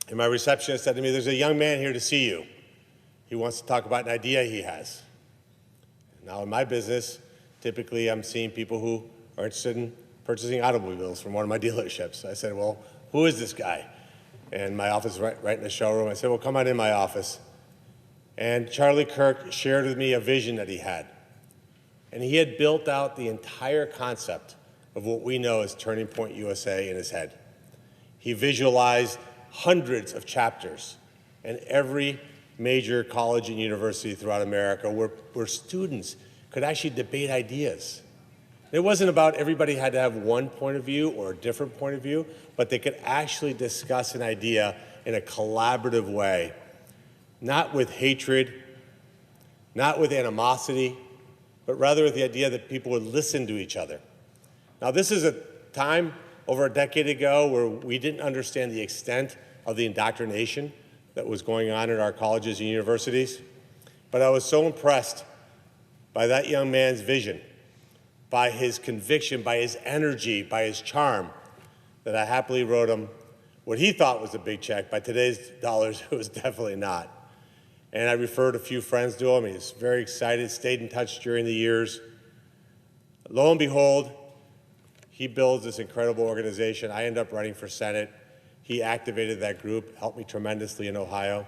and my receptionist said to me, "There's a young man here to see you. He wants to talk about an idea he has." Now in my business, typically I'm seeing people who are interested in purchasing automobiles from one of my dealerships. I said, "Well, who is this guy?" And my office is right in the showroom. I said, "Well, come on in my office." And Charlie Kirk shared with me a vision that he had. And he had built out the entire concept of what we know as Turning Point USA in his head. He visualized hundreds of chapters in every major college and university throughout America where students could actually debate ideas. It wasn't about everybody had to have one point of view or a different point of view, but they could actually discuss an idea in a collaborative way, not with hatred, not with animosity, but rather with the idea that people would listen to each other. Now, this is a time over a decade ago where we didn't understand the extent of the indoctrination that was going on in our colleges and universities, but I was so impressed by that young man's vision, by his conviction, by his energy, by his charm, that I happily wrote him what he thought was a big check. By today's dollars, it was definitely not. And I referred a few friends to him. He was very excited, stayed in touch during the years. Lo and behold, he builds this incredible organization. I ended up running for Senate. He activated that group, helped me tremendously in Ohio.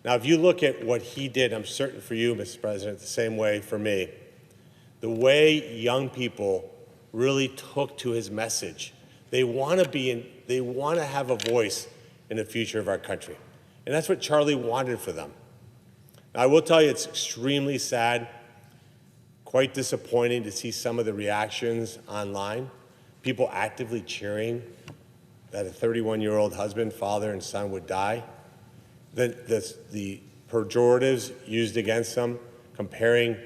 Now, if you look at what he did, I'm certain for you, Mr. President, the same way for me, the way young people really took to his message. They want to have a voice in the future of our country. And that's what Charlie wanted for them. Now, I will tell you, it's extremely sad, quite disappointing to see some of the reactions online, people actively cheering that a 31-year-old husband, father, and son would die. The pejoratives used against them, comparing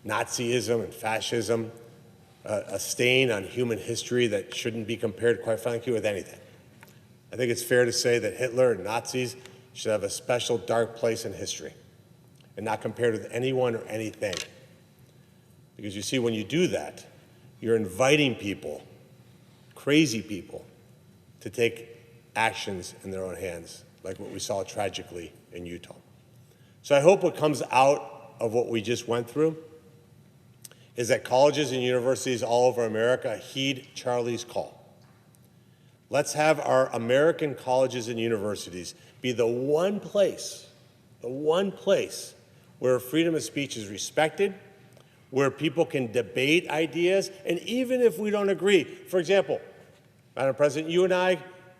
Nazism and fascism, a stain on human history that shouldn't be compared, quite frankly, with anything. I think it's fair to say that Hitler and Nazis should have a special dark place in history and not compared with anyone or anything. Because you see, when you do that, you're inviting people, crazy people, to take actions in their own hands, like what we saw tragically in Utah. So I hope what comes out of what we just went through is that colleges and universities all over America heed Charlie's call. Let's have our American colleges and universities be the one place where freedom of speech is respected, where people can debate ideas, and even if we don't agree. For example, Madam President, you and I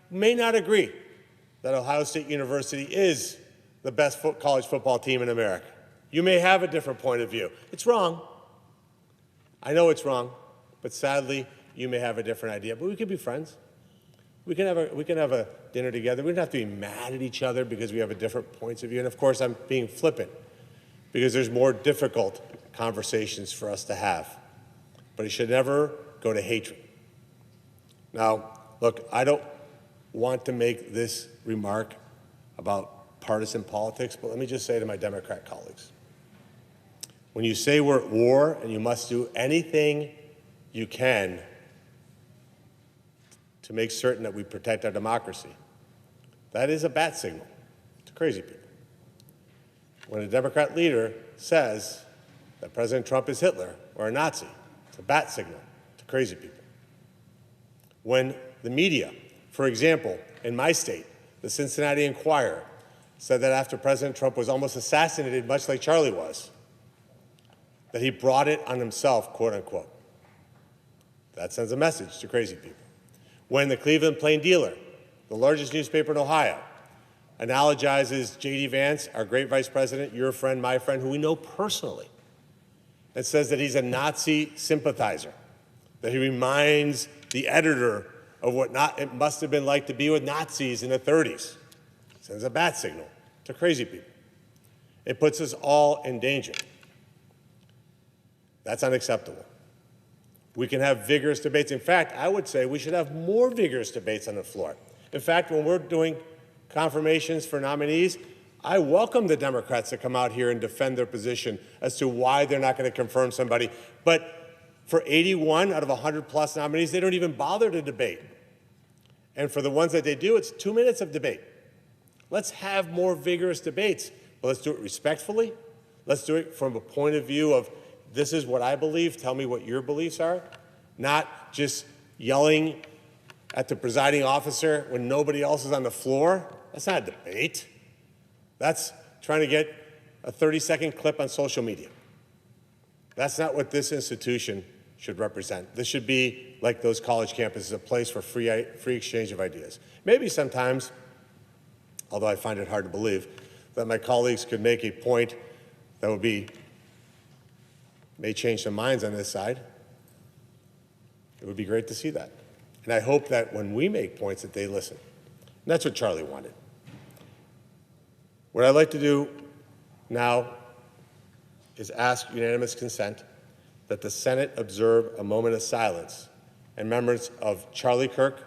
may not agree that Ohio State University is the best college football team in America. You may have a different point of view. It's wrong. I know it's wrong, but sadly, you may have a different idea. But we can be friends. We can have a dinner together. We don't have to be mad at each other because we have a different points of view. And of course, I'm being flippant because there's more difficult conversations for us to have. But it should never go to hatred. Now, look, I don't want to make this remark about partisan politics, but let me just say to my Democrat colleagues, when you say we're at war and you must do anything you can to make certain that we protect our democracy, that is a bat signal to crazy people. when a Democrat leader says that President Trump is Hitler or a Nazi. It's a bat signal to crazy people. When the media, for example, in my state, the Cincinnati Enquirer, said that after President Trump was almost assassinated, much like Charlie was, that he brought it on himself, quote unquote. That sends a message to crazy people. When the Cleveland Plain Dealer, the largest newspaper in Ohio, analogizes J.D. Vance, our great vice president, your friend, my friend, who we know personally, and says that he's a Nazi sympathizer, that he reminds the editor of what it must have been like to be with Nazis in the 30s. Sends a bat signal to crazy people. It puts us all in danger. That's unacceptable. We can have vigorous debates. In fact, I would say we should have more vigorous debates on the floor. In fact, when we're doing confirmations for nominees, I welcome the Democrats to come out here and defend their position as to why they're not going to confirm somebody. But for 81 out of 100+ nominees, they don't even bother to debate. And for the ones that they do, it's 2 minutes of debate. Let's have more vigorous debates, but let's do it respectfully. Let's do it from a point of view of, this is what I believe, tell me what your beliefs are, not just yelling at the presiding officer when nobody else is on the floor. That's not a debate. That's trying to get a 30-second clip on social media. That's not what this institution should represent. This should be like those college campuses, a place for free exchange of ideas. Maybe sometimes, although I find it hard to believe, that my colleagues could make a point that would be, may change some minds on this side. It would be great to see that. And I hope that when we make points that they listen. And that's what Charlie wanted. What I'd like to do now is ask unanimous consent that the Senate observe a moment of silence in remembrance of Charlie Kirk,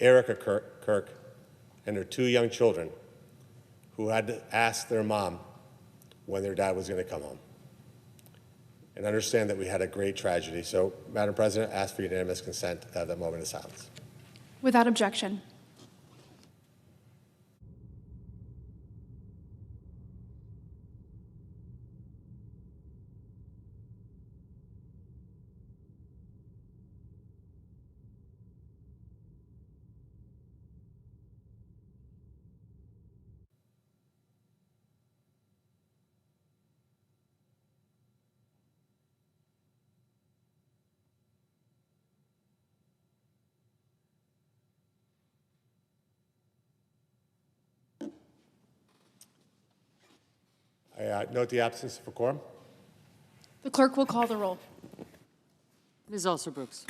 Erica Kirk, and their 2 young children who had to ask their mom when their dad was going to come home. And understand that we had a great tragedy. So, Madam President, ask for unanimous consent to have that moment of silence. Without objection. I note the absence of a quorum. The clerk will call the roll. Ms. Alsobrooks.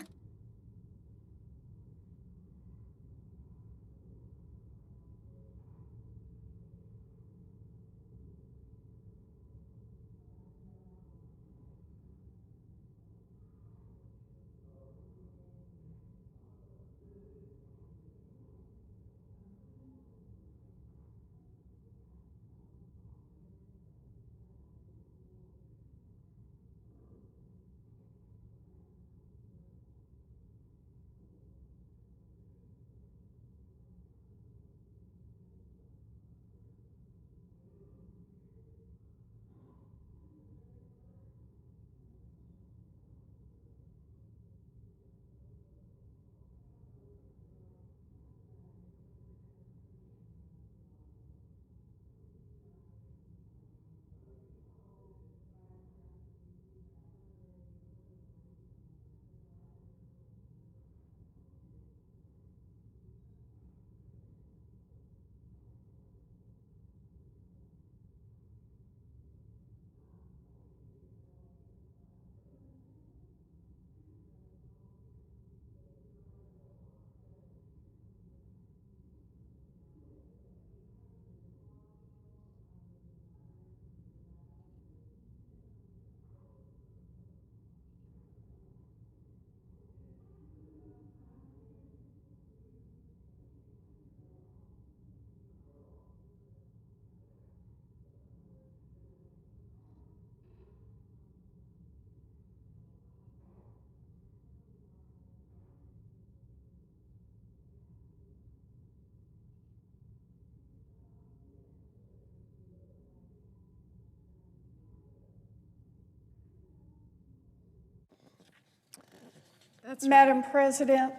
That's right. Madam President,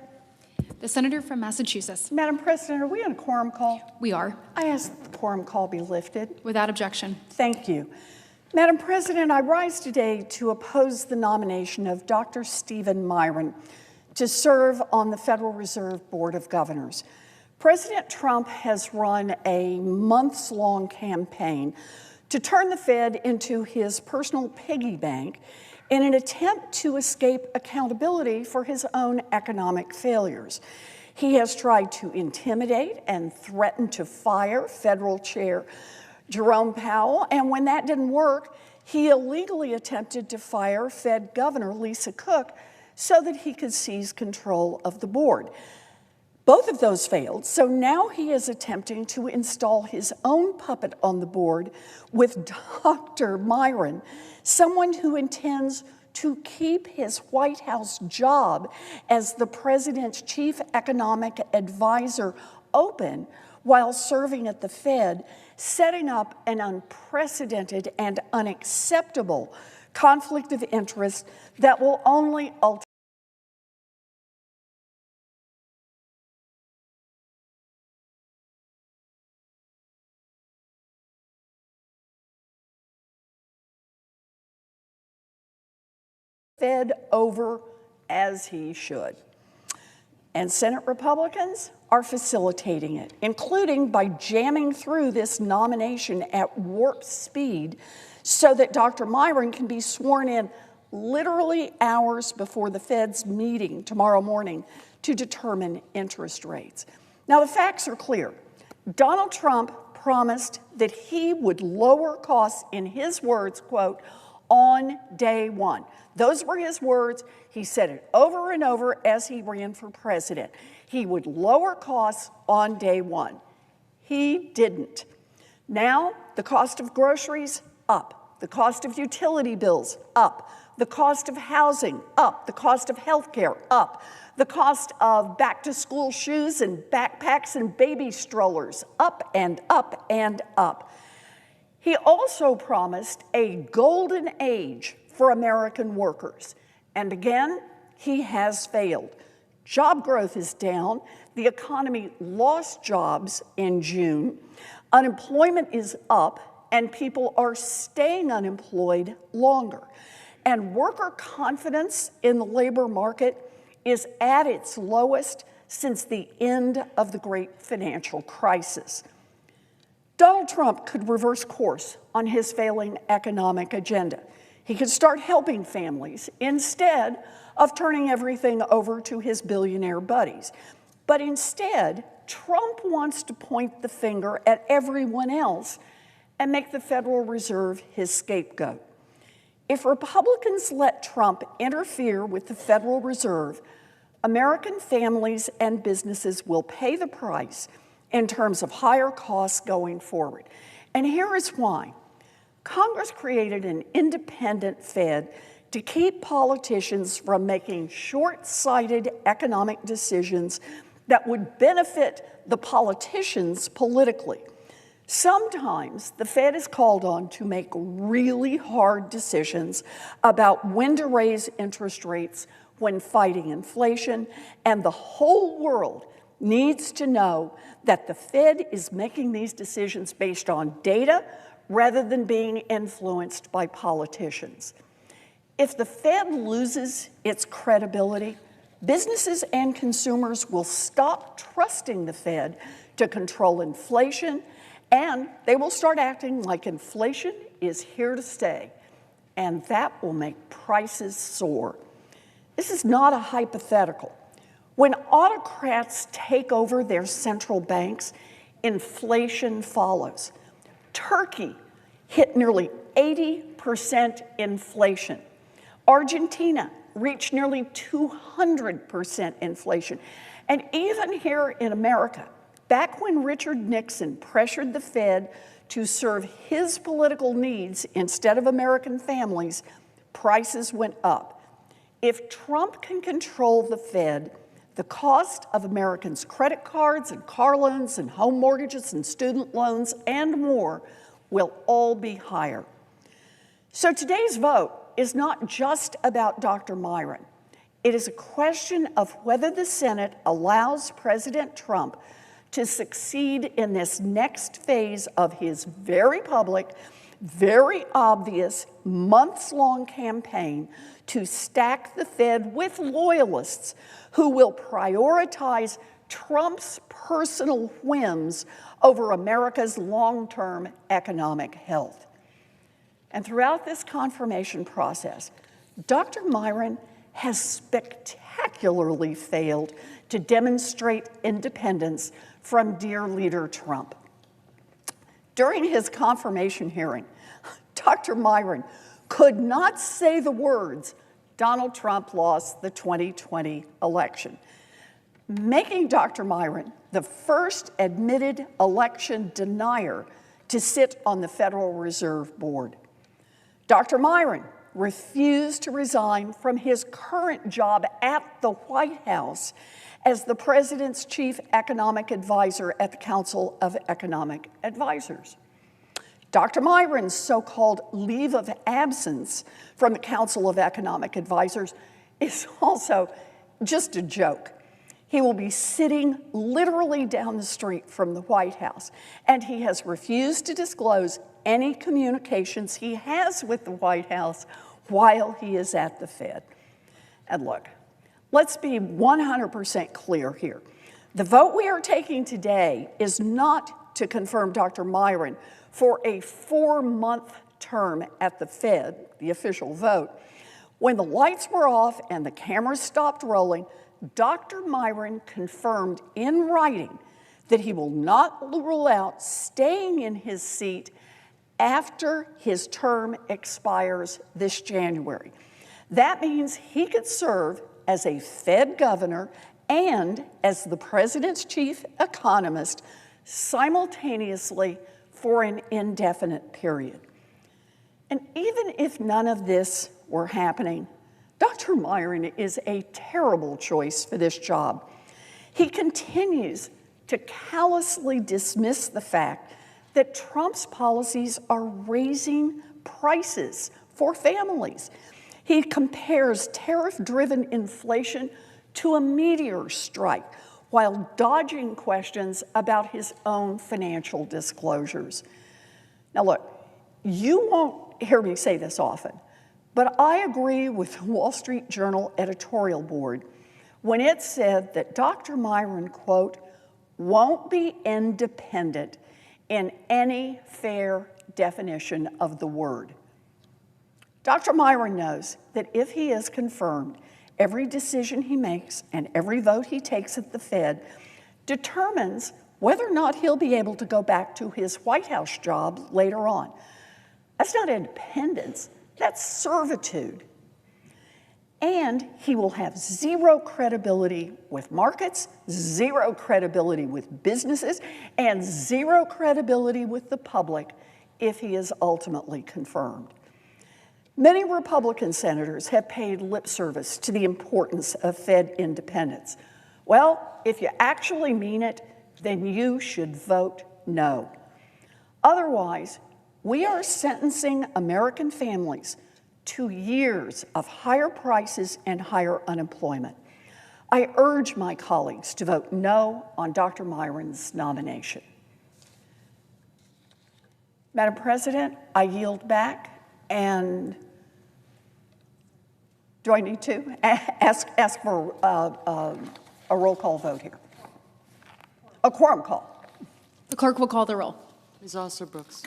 The senator from Massachusetts. Madam President, are we on a quorum call? We are. I ask that the quorum call be lifted. Without objection. Thank you. Madam President, I rise today to oppose the nomination of Dr. Stephen Miran to serve on the Federal Reserve Board of Governors. President Trump has run a months-long campaign to turn the Fed into his personal piggy bank in an attempt to escape accountability for his own economic failures. He has tried to intimidate and threaten to fire Federal Chair Jerome Powell, and when that didn't work, he illegally attempted to fire Fed Governor Lisa Cook so that he could seize control of the board. Both of those failed, so now he is attempting to install his own puppet on the board with Dr. Miran, someone who intends to keep his White House job as the president's chief economic advisor open while serving at the Fed, setting up an unprecedented and unacceptable conflict of interest that will only ultimately Fed over as he should. And Senate Republicans are facilitating it, including by jamming through this nomination at warp speed so that Dr. Miran can be sworn in literally hours before the Fed's meeting tomorrow morning to determine interest rates. Now, the facts are clear. Donald Trump promised that he would lower costs, in his words, quote, on day one. Those were his words. He said it over and over as he ran for president. He would lower costs on day one. He didn't. Now, the cost of groceries, up. The cost of utility bills, up. The cost of housing, up. The cost of healthcare, up. The cost of back-to-school shoes and backpacks and baby strollers, up and up and up. He also promised a golden age for American workers. And again, he has failed. Job growth is down. The economy lost jobs in June. Unemployment is up, and people are staying unemployed longer. And worker confidence in the labor market is at its lowest since the end of the great financial crisis. Donald Trump could reverse course on his failing economic agenda. He could start helping families instead of turning everything over to his billionaire buddies. But instead, Trump wants to point the finger at everyone else and make the Federal Reserve his scapegoat. If Republicans let Trump interfere with the Federal Reserve, American families and businesses will pay the price in terms of higher costs going forward. And here is why. Congress created an independent Fed to keep politicians from making short-sighted economic decisions that would benefit the politicians politically. Sometimes the Fed is called on to make really hard decisions about when to raise interest rates when fighting inflation, and the whole world needs to know that the Fed is making these decisions based on data rather than being influenced by politicians. If the Fed loses its credibility, businesses and consumers will stop trusting the Fed to control inflation, and they will start acting like inflation is here to stay, and that will make prices soar. This is not a hypothetical. When autocrats take over their central banks, inflation follows. Turkey hit nearly 80% inflation. Argentina reached nearly 200% inflation. And even here in America, back when Richard Nixon pressured the Fed to serve his political needs instead of American families, prices went up. If Trump can control the Fed, the cost of Americans' credit cards and car loans and home mortgages and student loans and more will all be higher. So today's vote is not just about Dr. Miran. It is a question of whether the Senate allows President Trump to succeed in this next phase of his very public, very obvious, months-long campaign to stack the Fed with loyalists who will prioritize Trump's personal whims over America's long-term economic health. And throughout this confirmation process, Dr. Miran has spectacularly failed to demonstrate independence from dear leader Trump. During his confirmation hearing, Dr. Miran could not say the words, "Donald Trump lost the 2020 election," making Dr. Miran the first admitted election denier to sit on the Federal Reserve Board. Dr. Miran refused to resign from his current job at the White House as the president's chief economic advisor at the Council of Economic Advisors. Dr. Miran's so-called leave of absence from the Council of Economic Advisors is also just a joke. He will be sitting literally down the street from the White House, and he has refused to disclose any communications he has with the White House while he is at the Fed. And look, let's be 100% clear here. The vote we are taking today is not to confirm Dr. Miran for a 4-month term at the Fed, the official vote. When the lights were off and the cameras stopped rolling, Dr. Miran confirmed in writing that he will not rule out staying in his seat after his term expires this January. That means he could serve as a Fed governor and as the president's chief economist simultaneously for an indefinite period. And even if none of this were happening, Dr. Miran is a terrible choice for this job. He continues to callously dismiss the fact that Trump's policies are raising prices for families. He compares tariff-driven inflation to a meteor strike while dodging questions about his own financial disclosures. Now look, you won't hear me say this often, but I agree with the Wall Street Journal editorial board when it said that Dr. Miran, quote, won't be independent in any fair definition of the word. Dr. Miran knows that if he is confirmed, every decision he makes and every vote he takes at the Fed determines whether or not he'll be able to go back to his White House job later on. That's not independence, that's servitude. And he will have zero credibility with markets, zero credibility with businesses, and zero credibility with the public if he is ultimately confirmed. Many Republican senators have paid lip service to the importance of Fed independence. Well, if you actually mean it, then you should vote no. Otherwise, we are sentencing American families to years of higher prices and higher unemployment. I urge my colleagues to vote no on Dr. Miran's nomination. Madam President, I yield back, and do I need to ask for a roll call vote here? A quorum call. The clerk will call the roll. Ms. Alston-Brooks.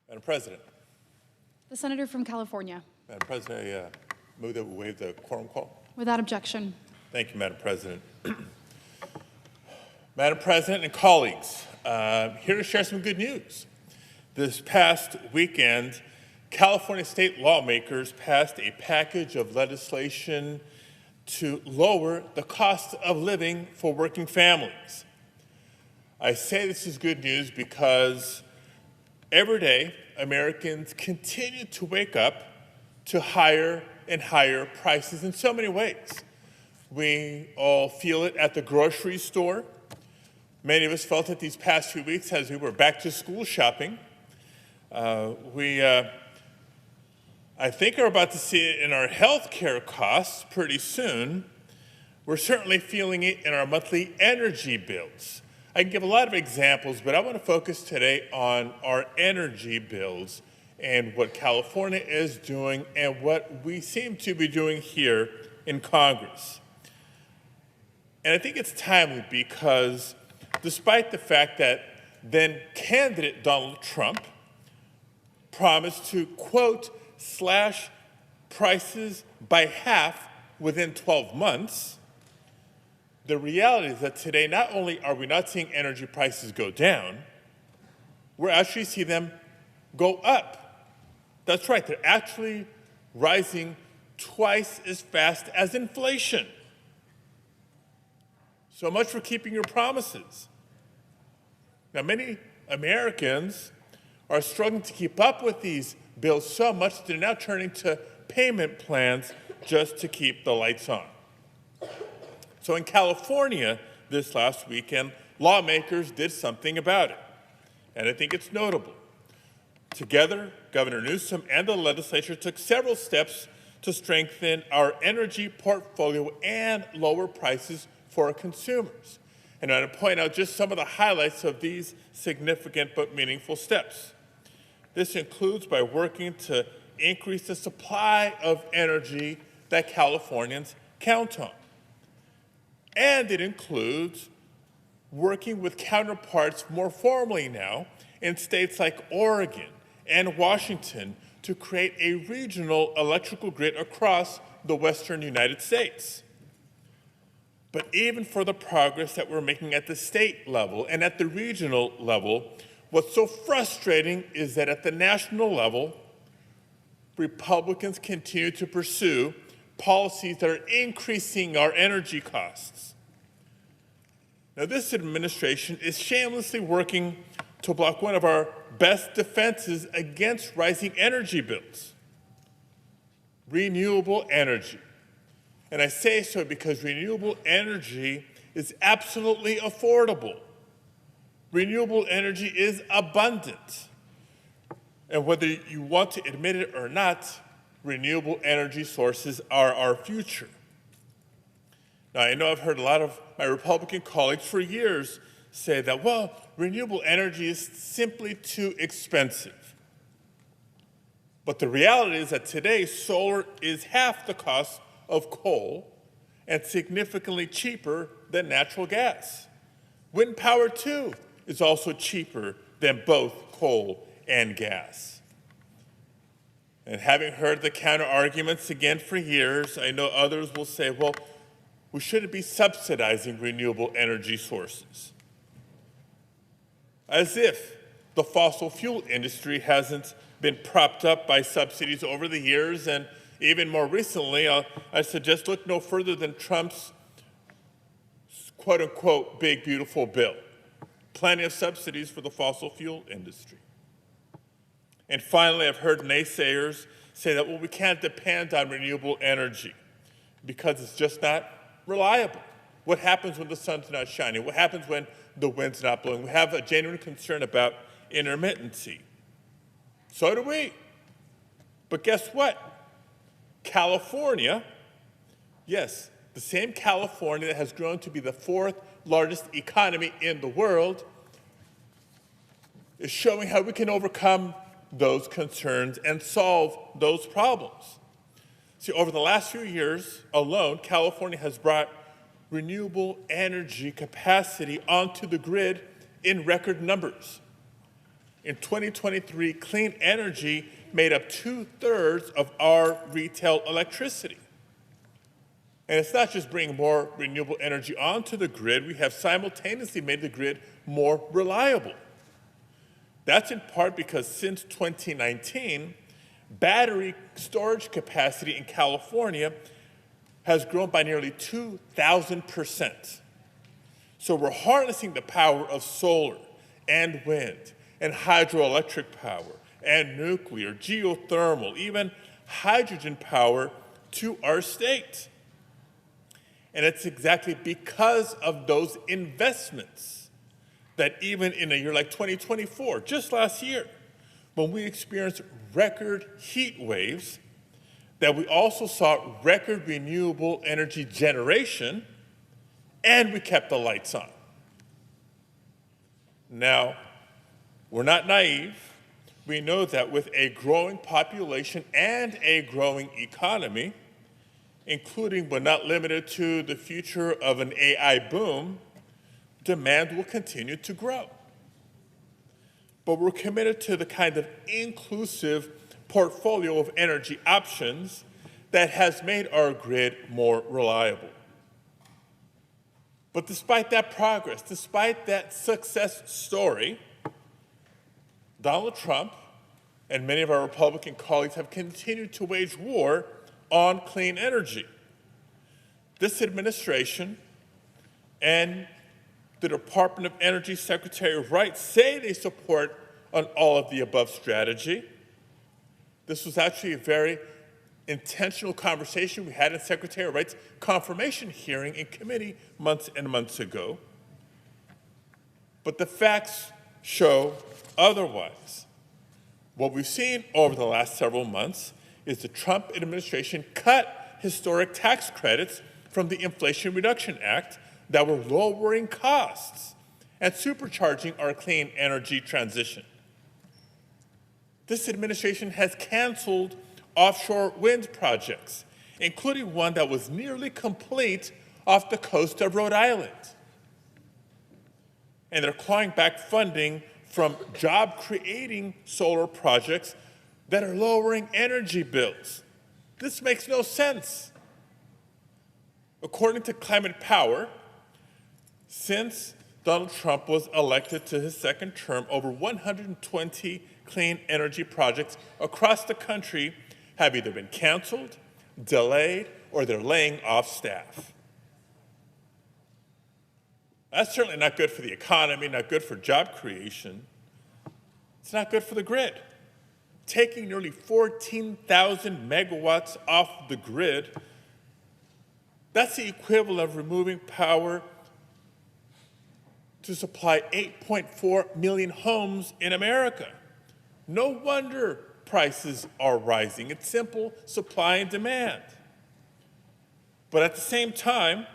Madam President. The senator from California. Madam President, I move that we waive the quorum call. Without objection. Thank you, Madam President. Madam President and colleagues, here to share some good news. This past weekend, California state lawmakers passed a package of legislation to lower the cost of living for working families. I say this is good news because every day Americans continue to wake up to higher and higher prices in so many ways. We all feel it at the grocery store. Many of us felt it these past few weeks as we were back to school shopping. I think are about to see it in our health care costs pretty soon. We're certainly feeling it in our monthly energy bills. I can give a lot of examples, but I want to focus today on our energy bills and what California is doing and what we seem to be doing here in Congress. And I think it's timely because despite the fact that then candidate Donald Trump promised to, quote, slash prices by half within 12 months, the reality is that today not only are we not seeing energy prices go down, we're actually seeing them go up. That's right, they're actually rising twice as fast as inflation. So much for keeping your promises. Now, many Americans are struggling to keep up with these bills so much that they're now turning to payment plans just to keep the lights on. So in California this last weekend, lawmakers did something about it, and I think it's notable. Together, Governor Newsom and the legislature took several steps to strengthen our energy portfolio and lower prices for our consumers. And I want to point out just some of the highlights of these significant but meaningful steps. This includes by working to increase the supply of energy that Californians count on. And it includes working with counterparts more formally now in states like Oregon and Washington to create a regional electrical grid across the western United States. But even for the progress that we're making at the state level and at the regional level, what's so frustrating is that at the national level, Republicans continue to pursue policies that are increasing our energy costs. Now, this administration is shamelessly working to block one of our best defenses against rising energy bills: renewable energy. And I say so because renewable energy is absolutely affordable. Renewable energy is abundant. And whether you want to admit it or not, renewable energy sources are our future. Now, I know I've heard a lot of my Republican colleagues for years say that, well, renewable energy is simply too expensive. But the reality is that today, solar is half the cost of coal and significantly cheaper than natural gas. Wind power, too, is also cheaper than both coal and gas. And having heard the counter arguments again for years, I know others will say, well, we shouldn't be subsidizing renewable energy sources. As if the fossil fuel industry hasn't been propped up by subsidies over the years, and even more recently, I suggest look no further than Trump's quote-unquote big, beautiful bill. Plenty of subsidies for the fossil fuel industry. And finally, I've heard naysayers say that, well, we can't depend on renewable energy because it's just not reliable. What happens when the sun's not shining? What happens when the wind's not blowing? We have a genuine concern about intermittency. So do we. But guess what? California, yes, the same California that has grown to be the fourth largest economy in the world, is showing how we can overcome those concerns and solve those problems. See, over the last few years alone, California has brought renewable energy capacity onto the grid in record numbers. in 2023, clean energy made up 2/3 of our retail electricity. And it's not just bringing more renewable energy onto the grid, we have simultaneously made the grid more reliable. That's in part because since 2019, battery storage capacity in California has grown by nearly 2,000%. So we're harnessing the power of solar and wind and hydroelectric power and nuclear, geothermal, even hydrogen power to our state. And it's exactly because of those investments that even in a year like 2024, just last year, when we experienced record heat waves, that we also saw record renewable energy generation, and we kept the lights on. Now, we're not naive. We know that with a growing population and a growing economy, including but not limited to the future of an AI boom, demand will continue to grow. But we're committed to the kind of inclusive portfolio of energy options that has made our grid more reliable. But despite that progress, despite that success story, Donald Trump and many of our Republican colleagues have continued to wage war on clean energy. This administration and the Department of Energy Secretary Wright say they support an all-of-the-above strategy. This was actually a very intentional conversation we had in Secretary Wright's confirmation hearing in committee months and months ago. But the facts show otherwise. What we've seen over the last several months is the Trump administration cut historic tax credits from the Inflation Reduction Act that were lowering costs and supercharging our clean energy transition. This administration has canceled offshore wind projects, including one that was nearly complete off the coast of Rhode Island. And they're clawing back funding from job-creating solar projects that are lowering energy bills. This makes no sense. According to Climate Power, since Donald Trump was elected to his second term, over 120 clean energy projects across the country have either been canceled, delayed, or they're laying off staff. That's certainly not good for the economy, not good for job creation. It's not good for the grid. Taking nearly 14,000 megawatts off the grid, that's the equivalent of removing power to supply 8.4 million homes in America. No wonder prices are rising. It's simple supply and demand. But at the same time,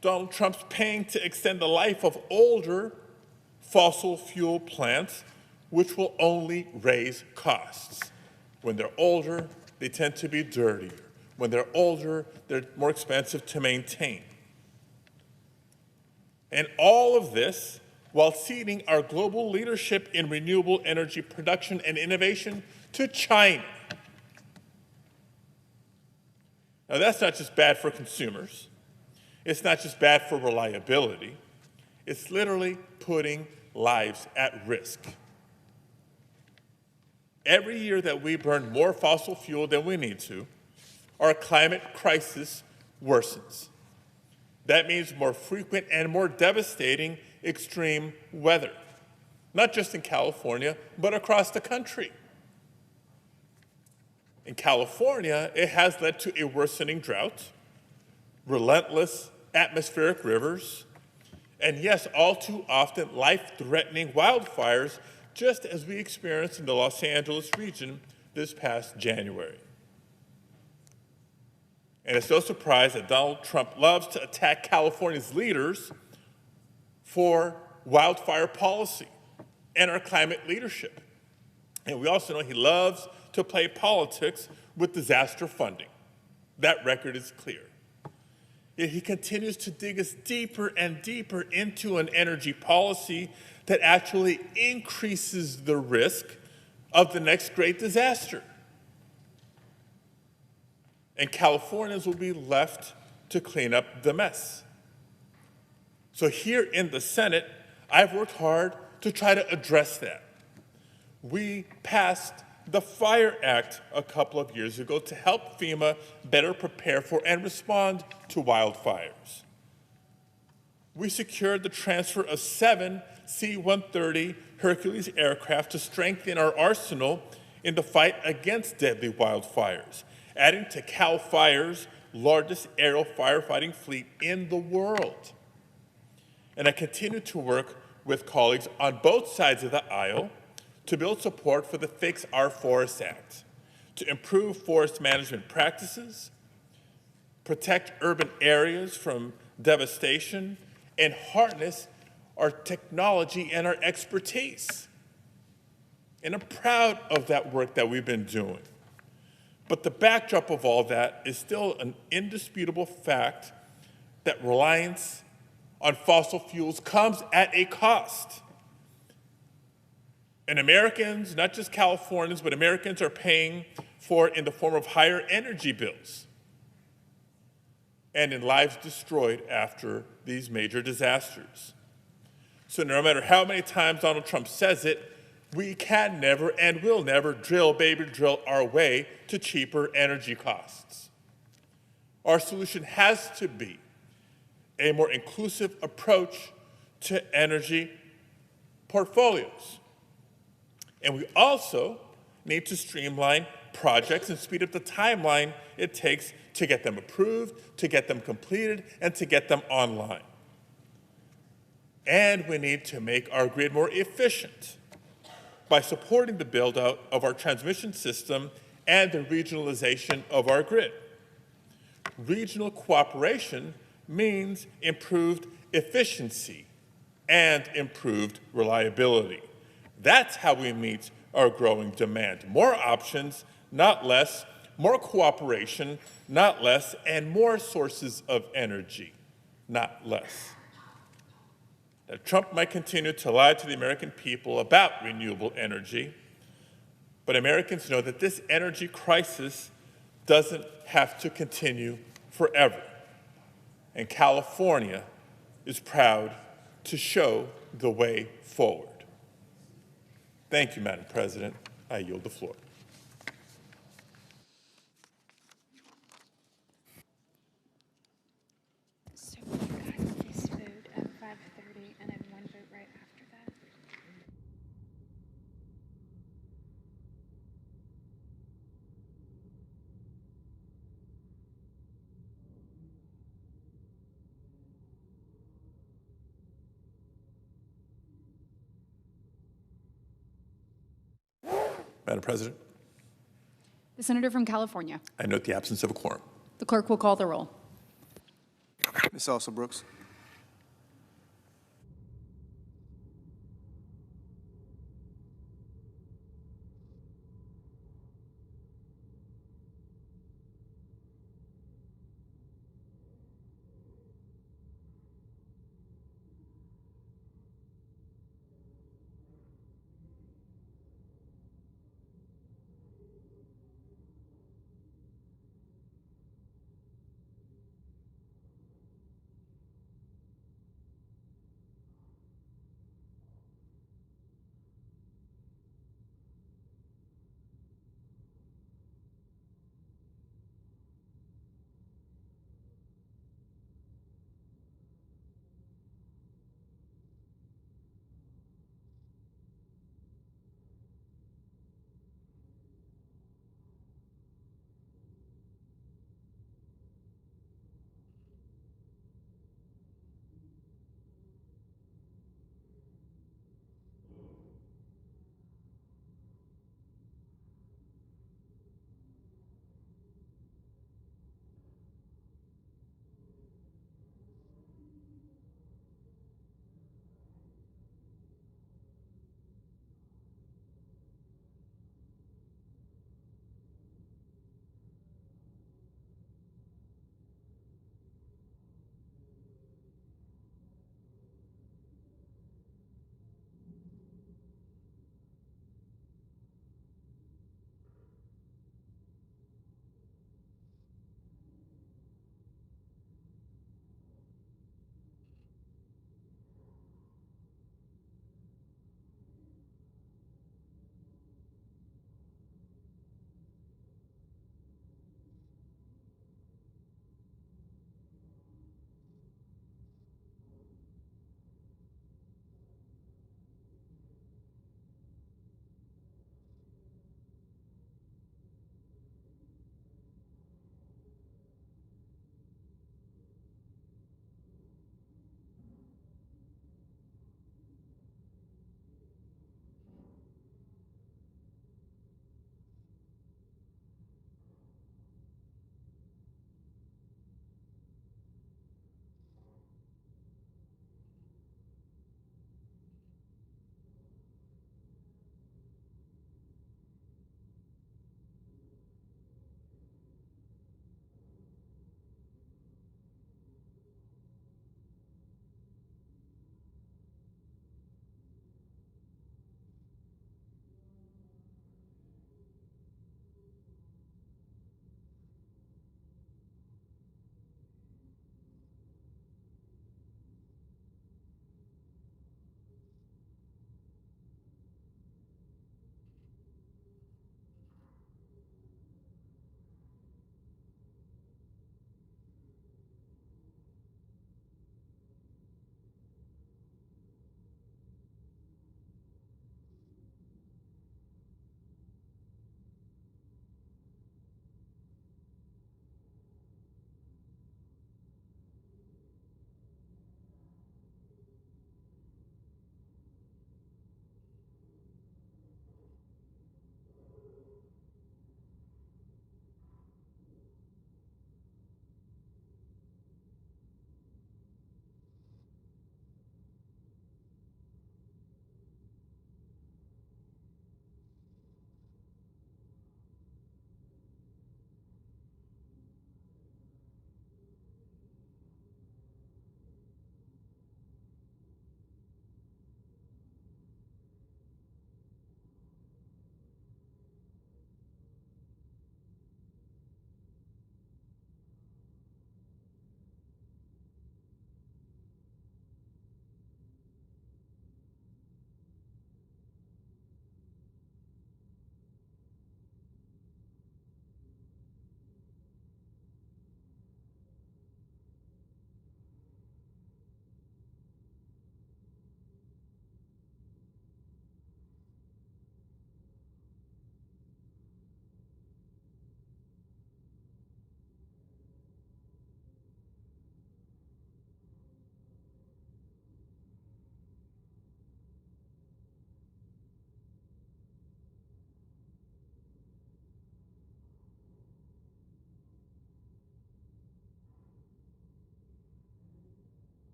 Donald Trump's paying to extend the life of older fossil fuel plants, which will only raise costs. When they're older, they tend to be dirtier. When they're older, they're more expensive to maintain. And all of this while ceding our global leadership in renewable energy production and innovation to China. Now, that's not just bad for consumers. It's not just bad for reliability. It's literally putting lives at risk. Every year that we burn more fossil fuel than we need to, our climate crisis worsens. That means more frequent and more devastating extreme weather, not just in California, but across the country. In California, it has led to a worsening drought, relentless atmospheric rivers, and yes, all too often, life-threatening wildfires, just as we experienced in the Los Angeles region this past January. And it's no surprise that Donald Trump loves to attack California's leaders for wildfire policy and our climate leadership. And we also know he loves to play politics with disaster funding. That record is clear. Yet he continues to dig us deeper and deeper into an energy policy that actually increases the risk of the next great disaster. And Californians will be left to clean up the mess. So here in the Senate, I've worked hard to try to address that. We passed the Fire Act a couple of years ago to help FEMA better prepare for and respond to wildfires. We secured the transfer of 7 C-130 Hercules aircraft to strengthen our arsenal in the fight against deadly wildfires, adding to CAL FIRE's largest aerial firefighting fleet in the world. And I continue to work with colleagues on both sides of the aisle to build support for the Fix Our Forests Act, to improve forest management practices, protect urban areas from devastation, and harness our technology and our expertise. And I'm proud of that work that we've been doing. But the backdrop of all that is still an indisputable fact that reliance on fossil fuels comes at a cost. And Americans, not just Californians, but Americans are paying for it in the form of higher energy bills and in lives destroyed after these major disasters. So no matter how many times Donald Trump says it, we can never and will never drill, baby, drill our way to cheaper energy costs. Our solution has to be a more inclusive approach to energy portfolios. And we also need to streamline projects and speed up the timeline it takes to get them approved, to get them completed, and to get them online. And we need to make our grid more efficient by supporting the build-out of our transmission system and the regionalization of our grid. Regional cooperation means improved efficiency and improved reliability. That's how we meet our growing demand. More options, not less, more cooperation, not less, and more sources of energy, not less. Now, Trump might continue to lie to the American people about renewable energy, but Americans know that this energy crisis doesn't have to continue forever. And California is proud to show the way forward. Thank you, Madam President. I yield the floor. So you got this vote at 5:30 and then one vote right after that? Madam President, The senator from California. I note the absence of a quorum. The clerk will call the roll. Ms. Elsa Brooks.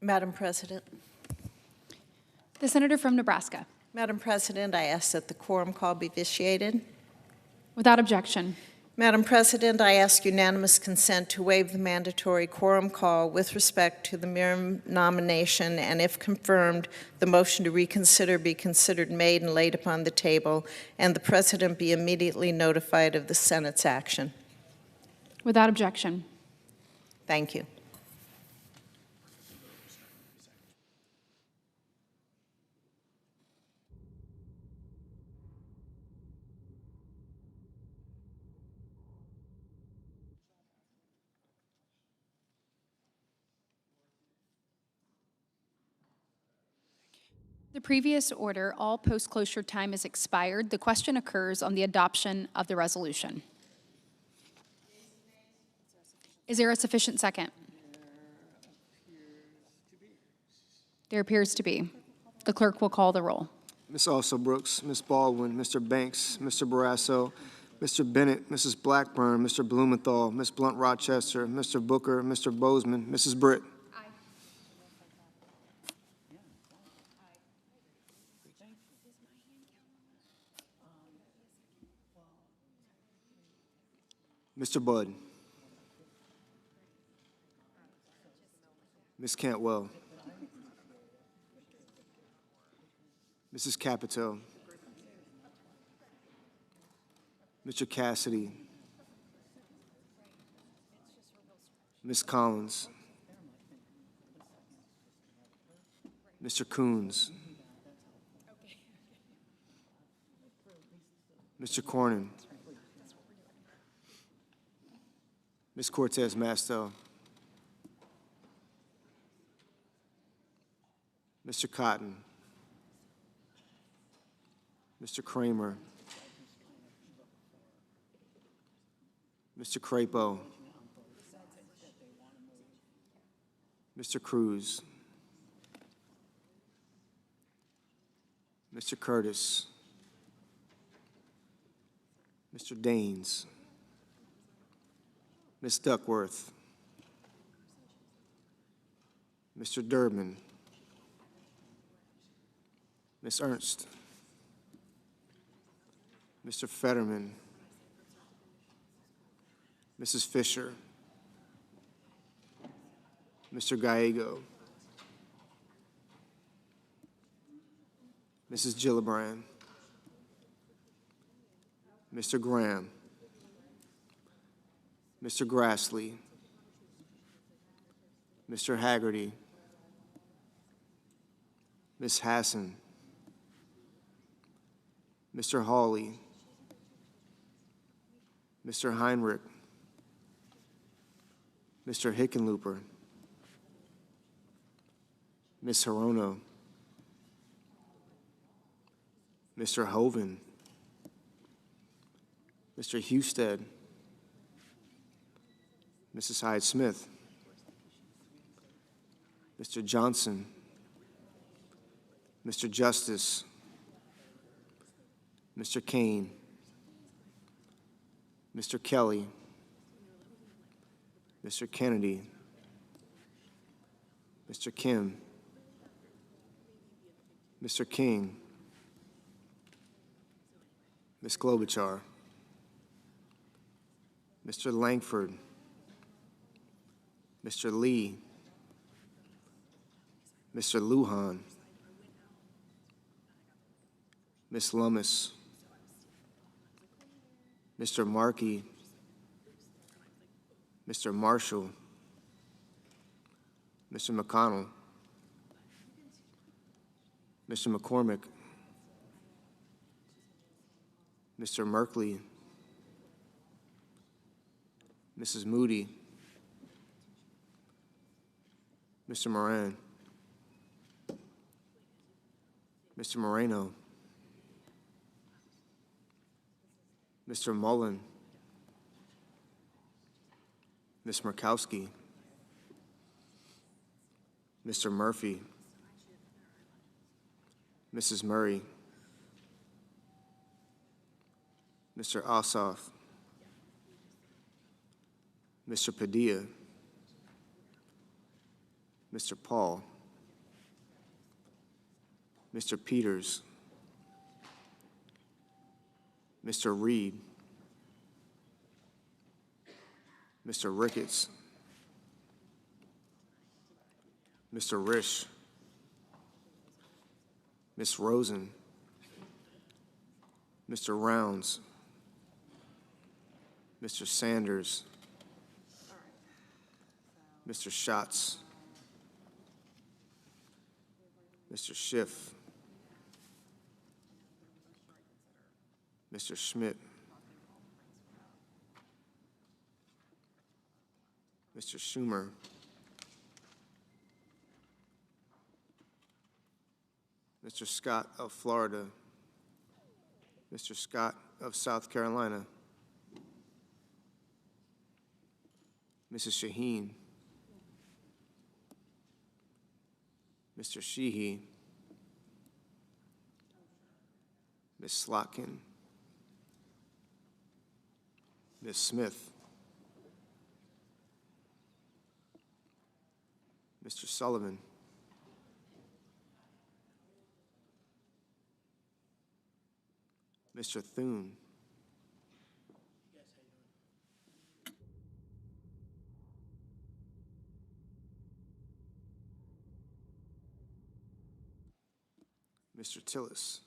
Madam President. The senator from Nebraska. Madam President, I ask that the quorum call be vitiated. Without objection. Madam President, I ask unanimous consent to waive the mandatory quorum call with respect to the Miran nomination, and if confirmed, the motion to reconsider be considered made and laid upon the table, and the President be immediately notified of the Senate's action. Without objection. Thank you. The previous order, all post-cloture time is expired. The question occurs on the adoption of the resolution. Is there a sufficient second? There appears to be. The clerk will call the roll. Ms. Alsobrooks, Ms. Baldwin, Mr. Banks, Mr. Barrasso, Mr. Bennett, Mrs. Blackburn, Mr. Blumenthal, Ms. Blunt Rochester, Mr. Booker, Mr. Bozeman, Mrs. Britt. Mr. Budd. Ms. Cantwell. Mrs. Capito. Mr. Cassidy. Ms. Collins. Mr. Coons. Mr. Cornyn. Ms. Cortez Masto. Mr. Cotton. Mr. Kramer. Mr. Crapo. Mr. Cruz. Mr. Curtis. Mr. Daines. Ms. Duckworth. Mr. Durbin. Ms. Ernst. Mr. Fetterman. Mrs. Fisher. Mr. Gallego. Mrs. Gillibrand. Mr. Graham. Mr. Grassley. Mr. Haggerty. Ms. Hassan. Mr. Hawley. Mr. Heinrich. Mr. Hickenlooper. Ms. Hirono. Mr. Hoven. Mr. Husted. Mrs. Hyde-Smith. Mr. Johnson. Mr. Justice. Mr. Kane. Mr. Kelly. Mr. Kennedy. Mr. Kim. Mr. King. Ms. Klobuchar. Mr. Langford. Mr. Lee. Mr. Lujan. Ms. Lummis. Mr. Markey. Mr. Marshall. Mr. McConnell. Mr. McCormick. Mr. Merkley. Mrs. Moody. Mr. Moran. Mr. Moreno. Mr. Mullen. Ms. Murkowski. Mr. Murphy. Mrs. Murray. Mr. Ossoff. Mr. Padilla. Mr. Paul. Mr. Peters, Mr. Reed, Mr. Ricketts, Mr. Risch, Ms. Rosen, Mr. Rounds, Mr. Sanders, Mr. Schatz, Mr. Schiff, Mr. Schmidt, Mr. Schumer, Mr. Scott of Florida, Mr. Scott of South Carolina, Mrs. Shaheen, Mr. Sheehy, Ms. Slotkin, Ms. Smith, Mr. Sullivan, Mr. Thune, Mr. Tillis,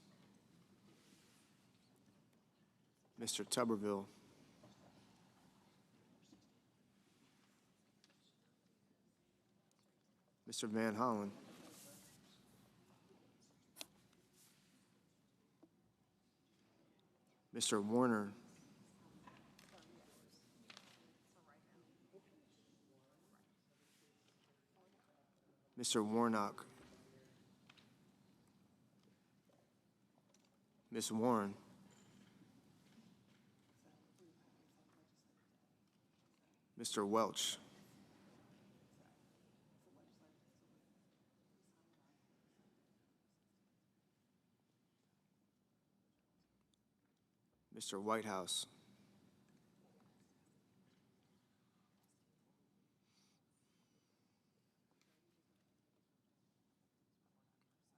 Mr. Tuberville, Mr. Van Hollen, Mr. Warner, Mr. Warnock, Ms. Warren, Mr. Welch, Mr. Whitehouse,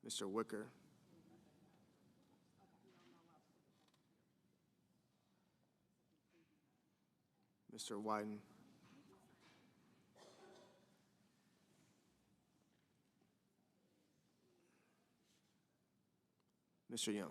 Mr. Wicker, Mr. Wyden, Mr. Young.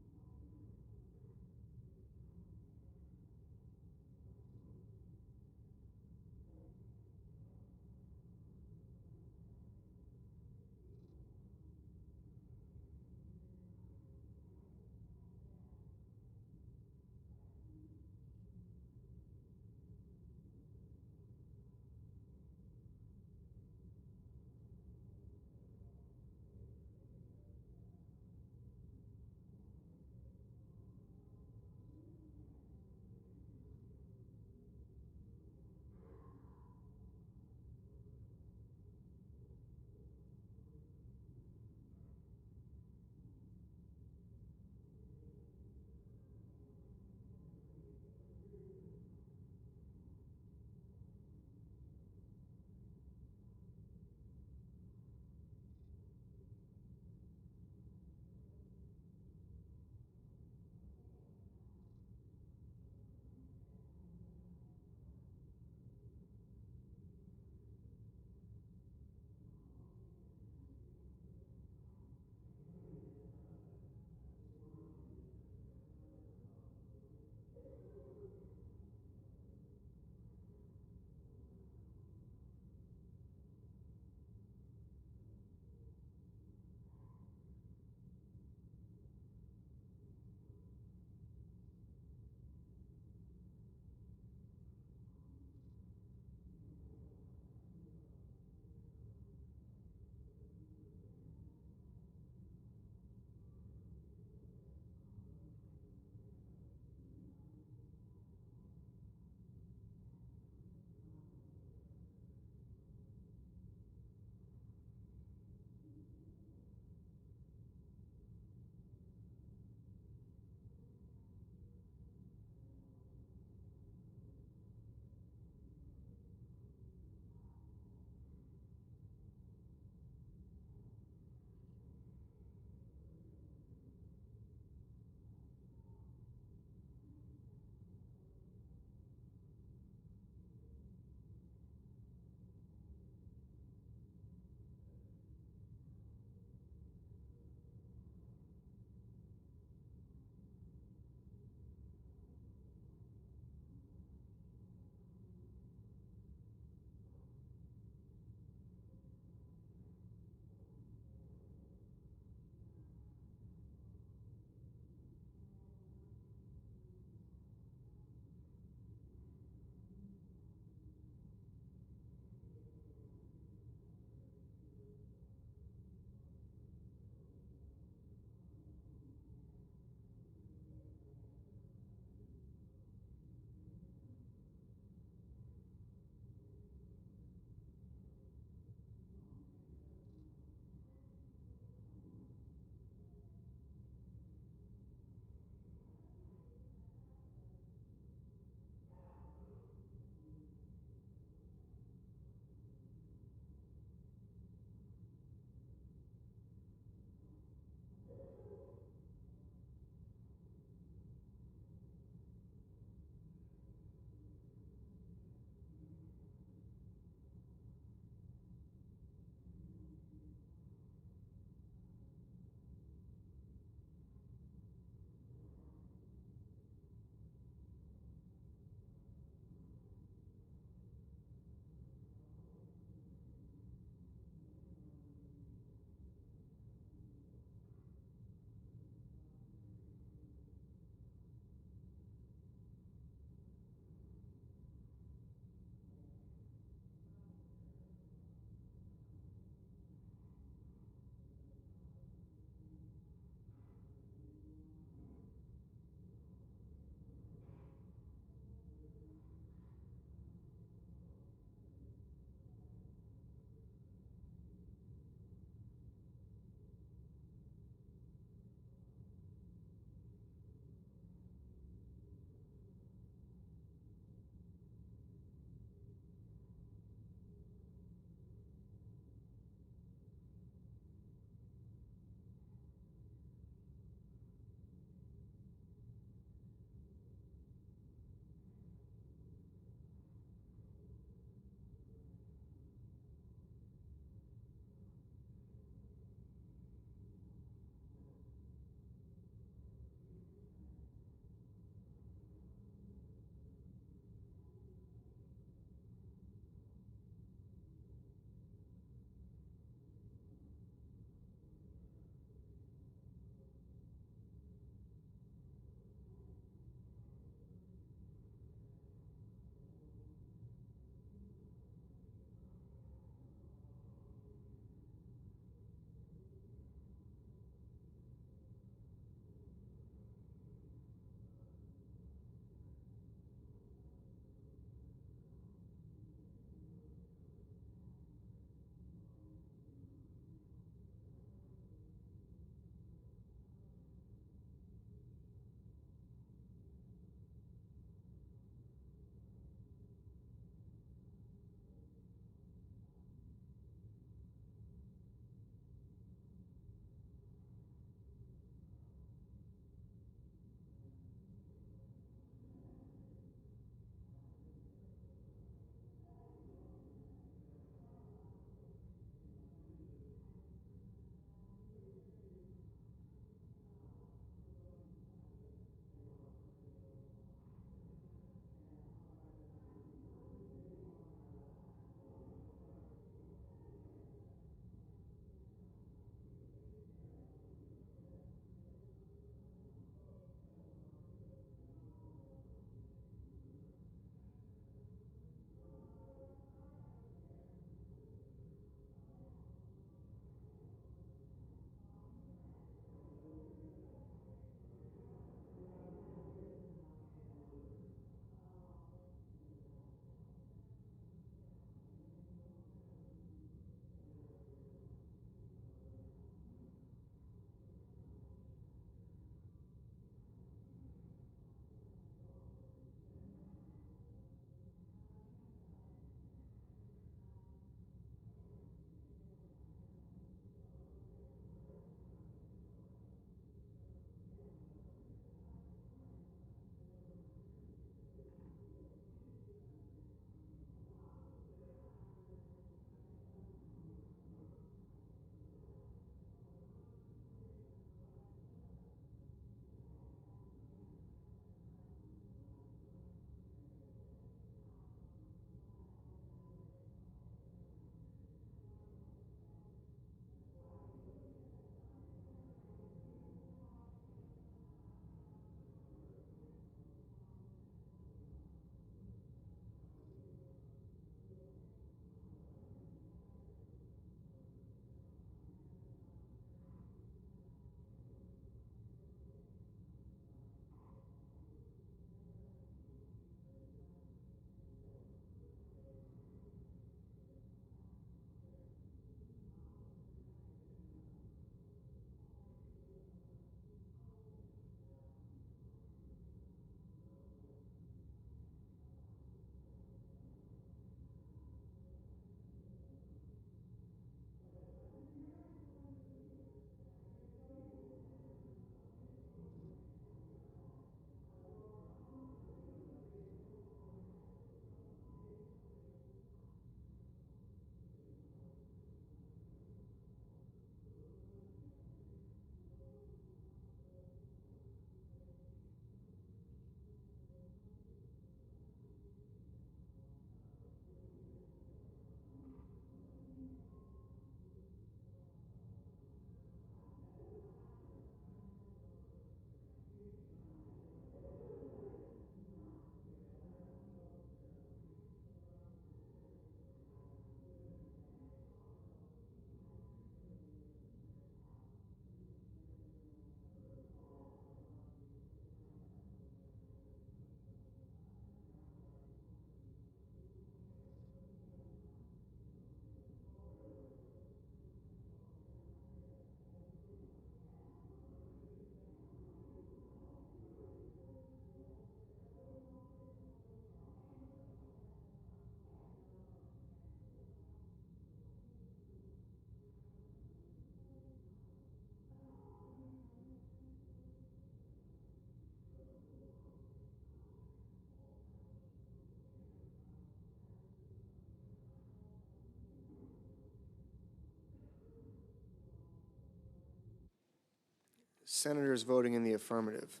Senators voting in the affirmative: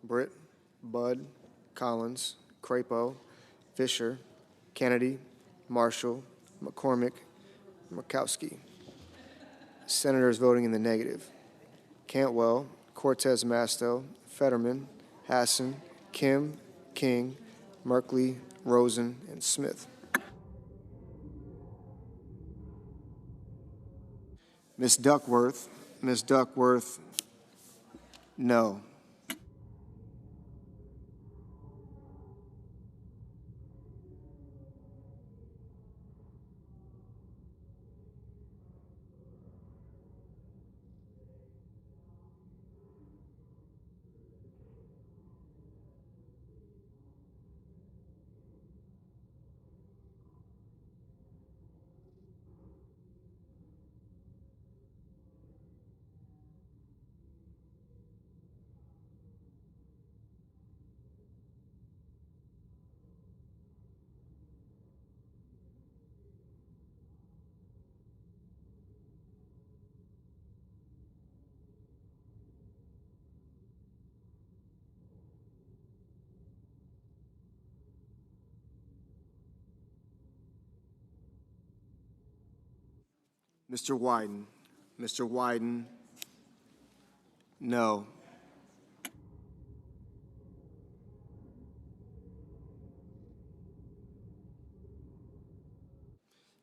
Britt, Budd, Collins, Crapo, Fisher, Kennedy, Marshall, McCormick, Murkowski. Senators voting in the negative: Cantwell, Cortez Masto, Fetterman, Hassan, Kim, King, Merkley, Rosen, and Smith. Ms. Duckworth, no. Mr. Wyden, no.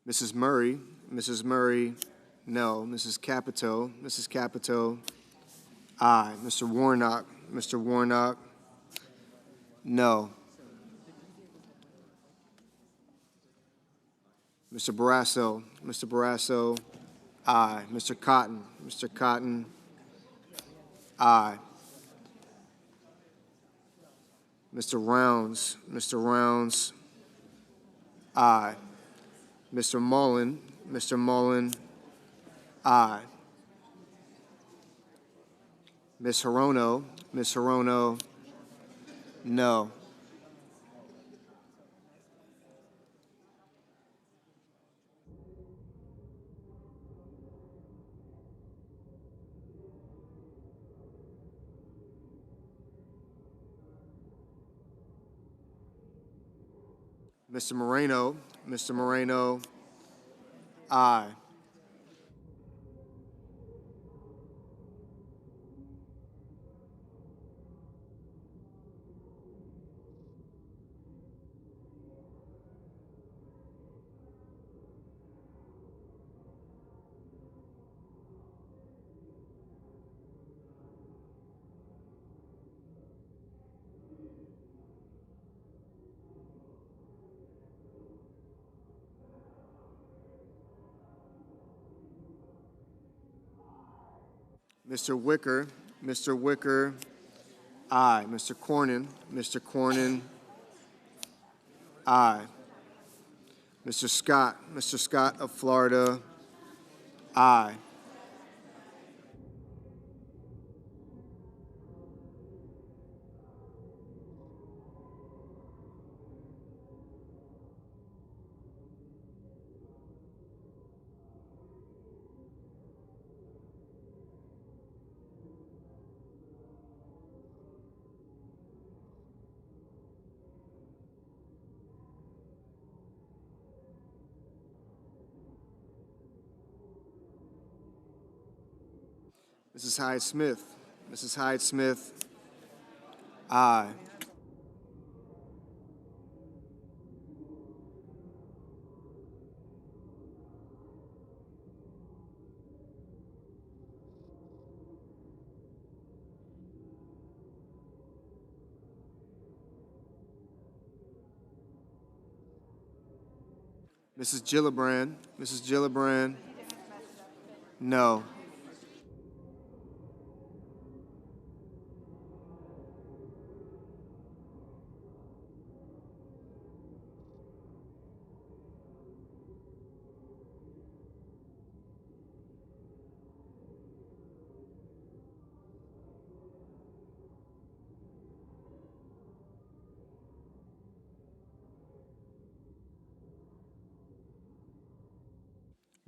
Mrs. Murray, no. Mrs. Capito, aye. Mr. Warnock, no. Mr. Barrasso, aye. Mr. Cotton, aye. Mr. Rounds, aye. Mr. Mullen, aye. Ms. Hirono, no. Mr. Moreno, aye. Mr. Wicker, aye. Mr. Cornyn, aye. Mr. Scott of Florida, aye. Mrs. Hyde Smith, aye. Mrs. Gillibrand, no.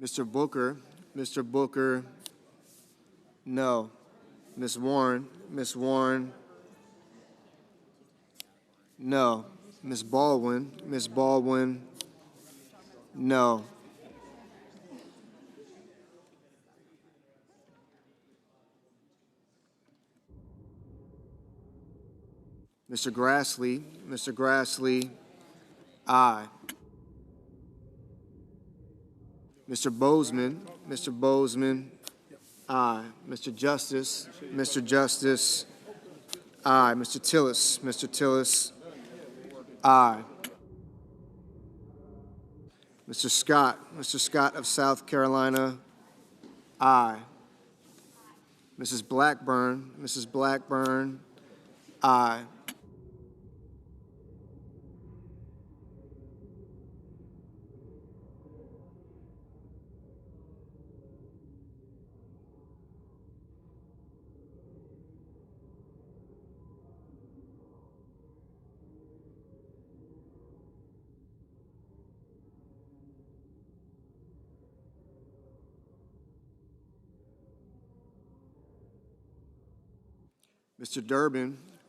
Mr. Booker, no. Ms. Warren, no. Ms. Baldwin, no. Mr. Grassley, aye. Mr. Bozeman, aye. Mr. Justice, aye. Mr. Tillis, aye. Mr. Scott of South Carolina, aye. Mrs. Blackburn, aye.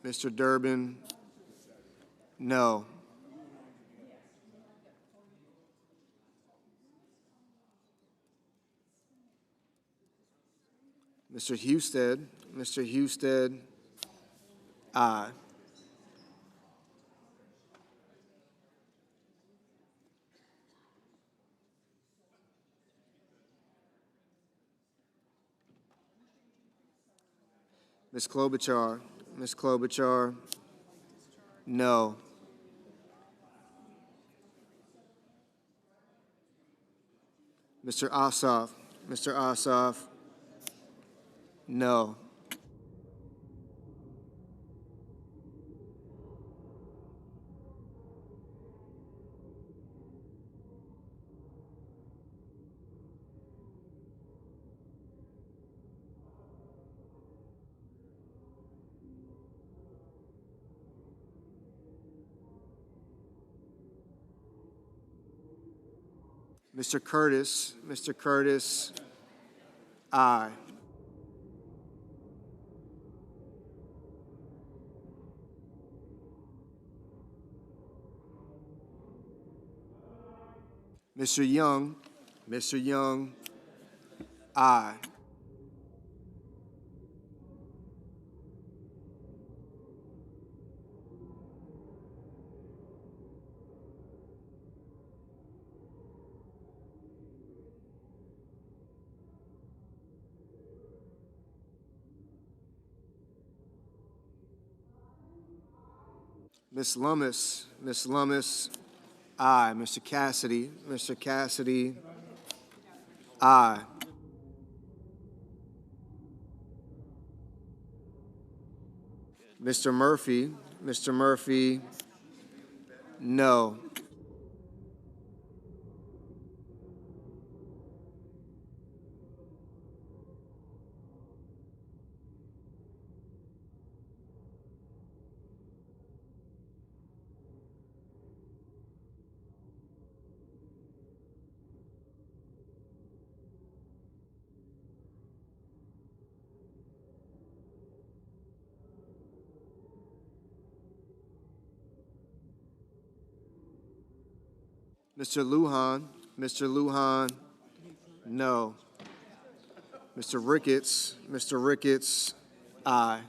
Mr. Durbin, no. Mr. Husted, aye. Ms. Klobuchar, no. Mr. Ossoff, no. Mr. Curtis, aye. Mr. Young, aye. Ms. Lummis, aye. Mr. Cassidy, aye. Mr. Murphy, no. Mr. Lujan, no. Mr. Ricketts, aye.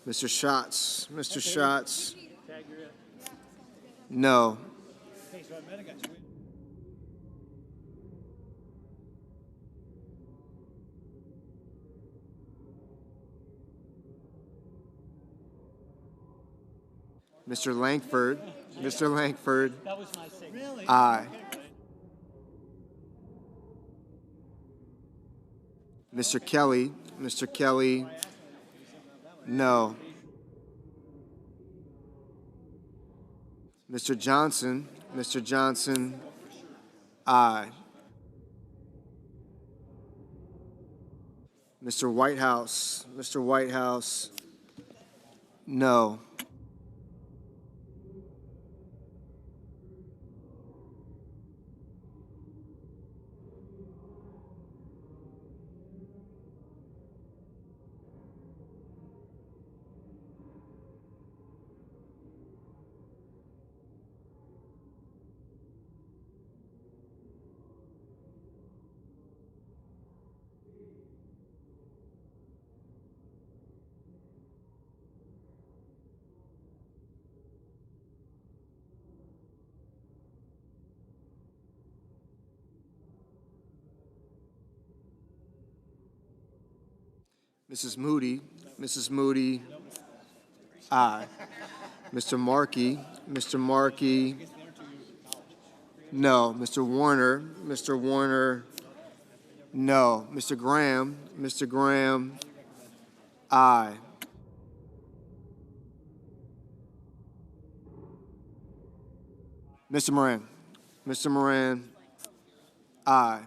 Mr. Schatz, no. Mr. Langford, aye. Mr. Kelly, no. Mr. Johnson, aye. Mr. Whitehouse, no. Mrs. Moody, aye. Mr. Markey, no. Mr. Warner, no. Mr. Graham, aye. Mr. Moran, aye.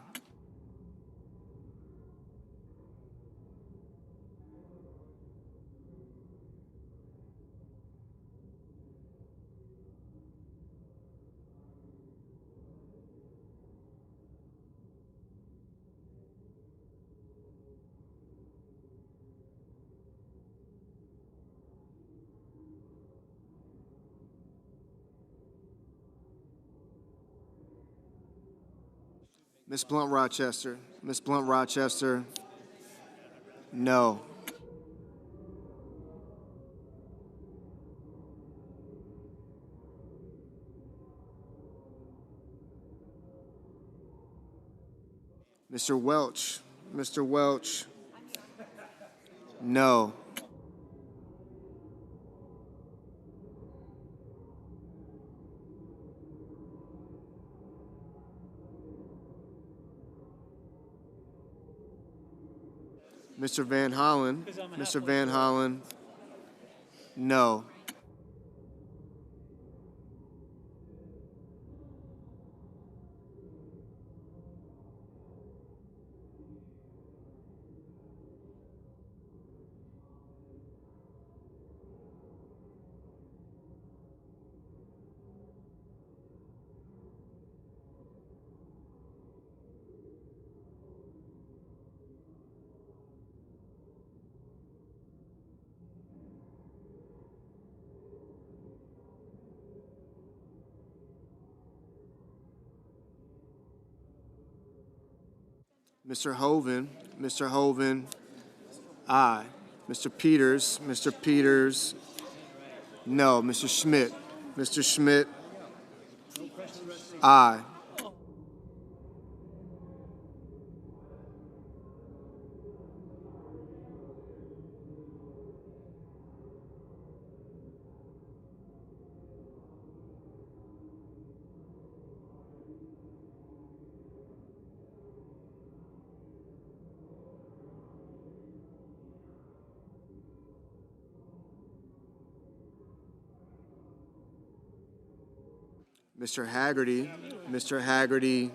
Miss Blunt Rochester, no. Mr. Welch, no. Mr. Van Hollen, no. Mr. Hoven, aye. Mr. Peters, no. Mr. Schmidt, aye. Mr. Haggerty,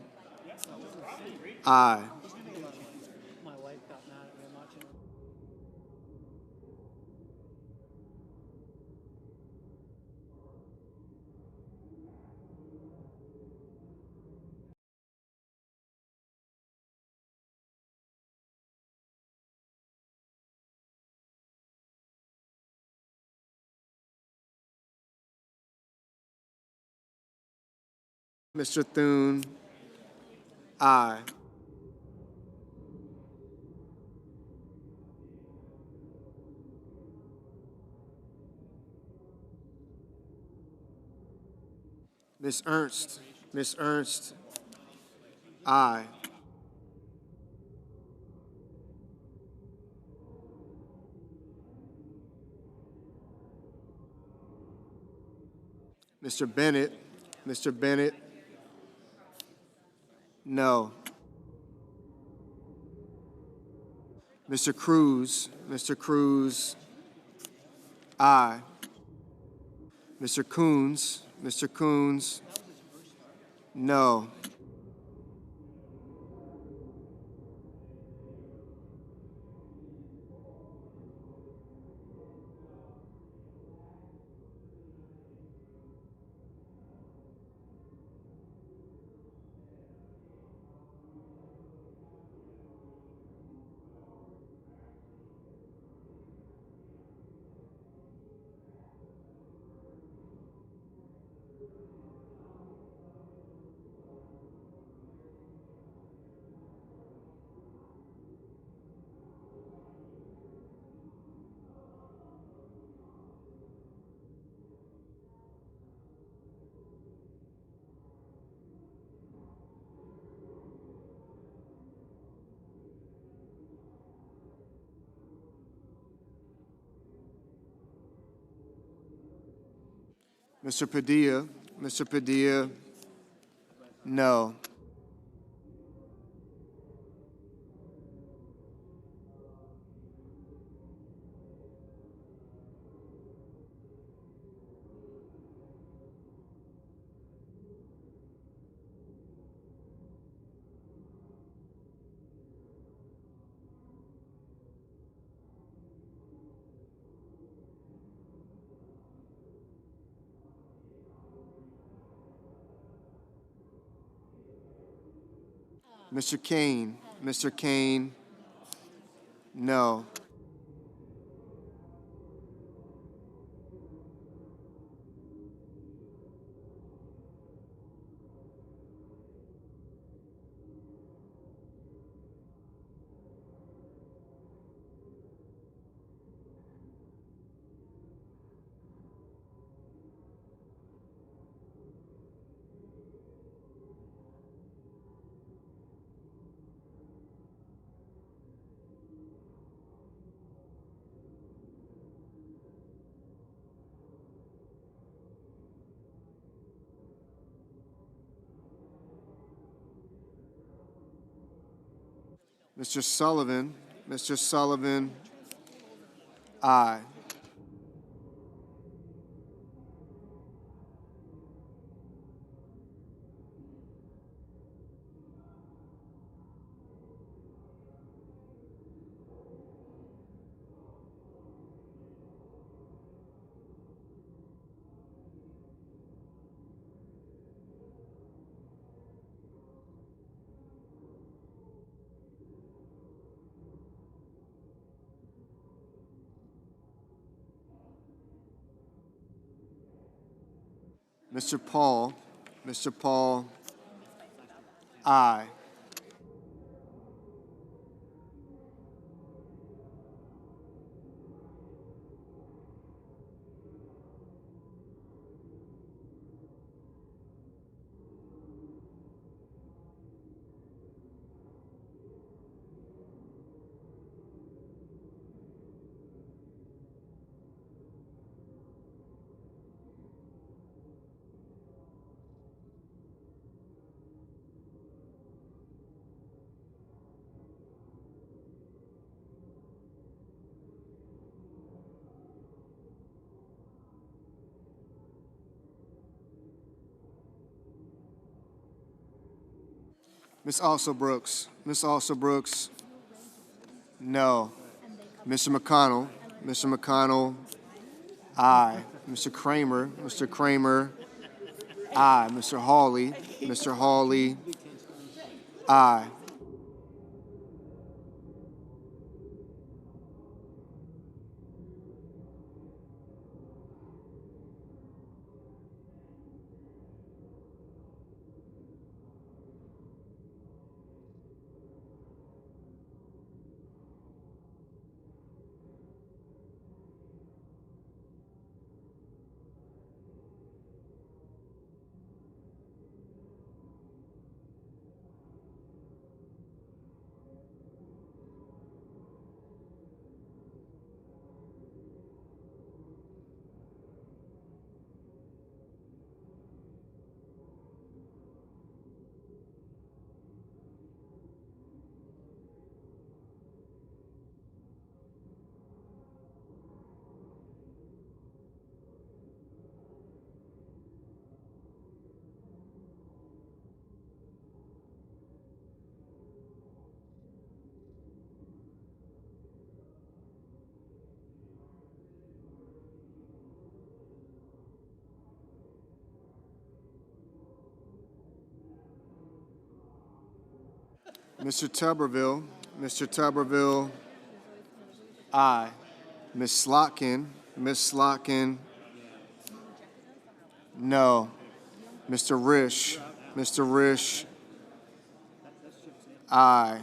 aye. Mr. Thune, aye. Miss Ernst, aye. Mr. Bennett, no. Mr. Cruz, aye. Mr. Coons, no. Mr. Padilla, no. Mr. Kane, no. Mr. Sullivan, aye. Mr. Paul, aye. Miss Brooks, no. Mr. McConnell, aye. Mr. Kramer, aye. Mr. Hawley, aye. Mr. Tuberville, aye. Miss Slotkin, no. Mr. Risch, aye.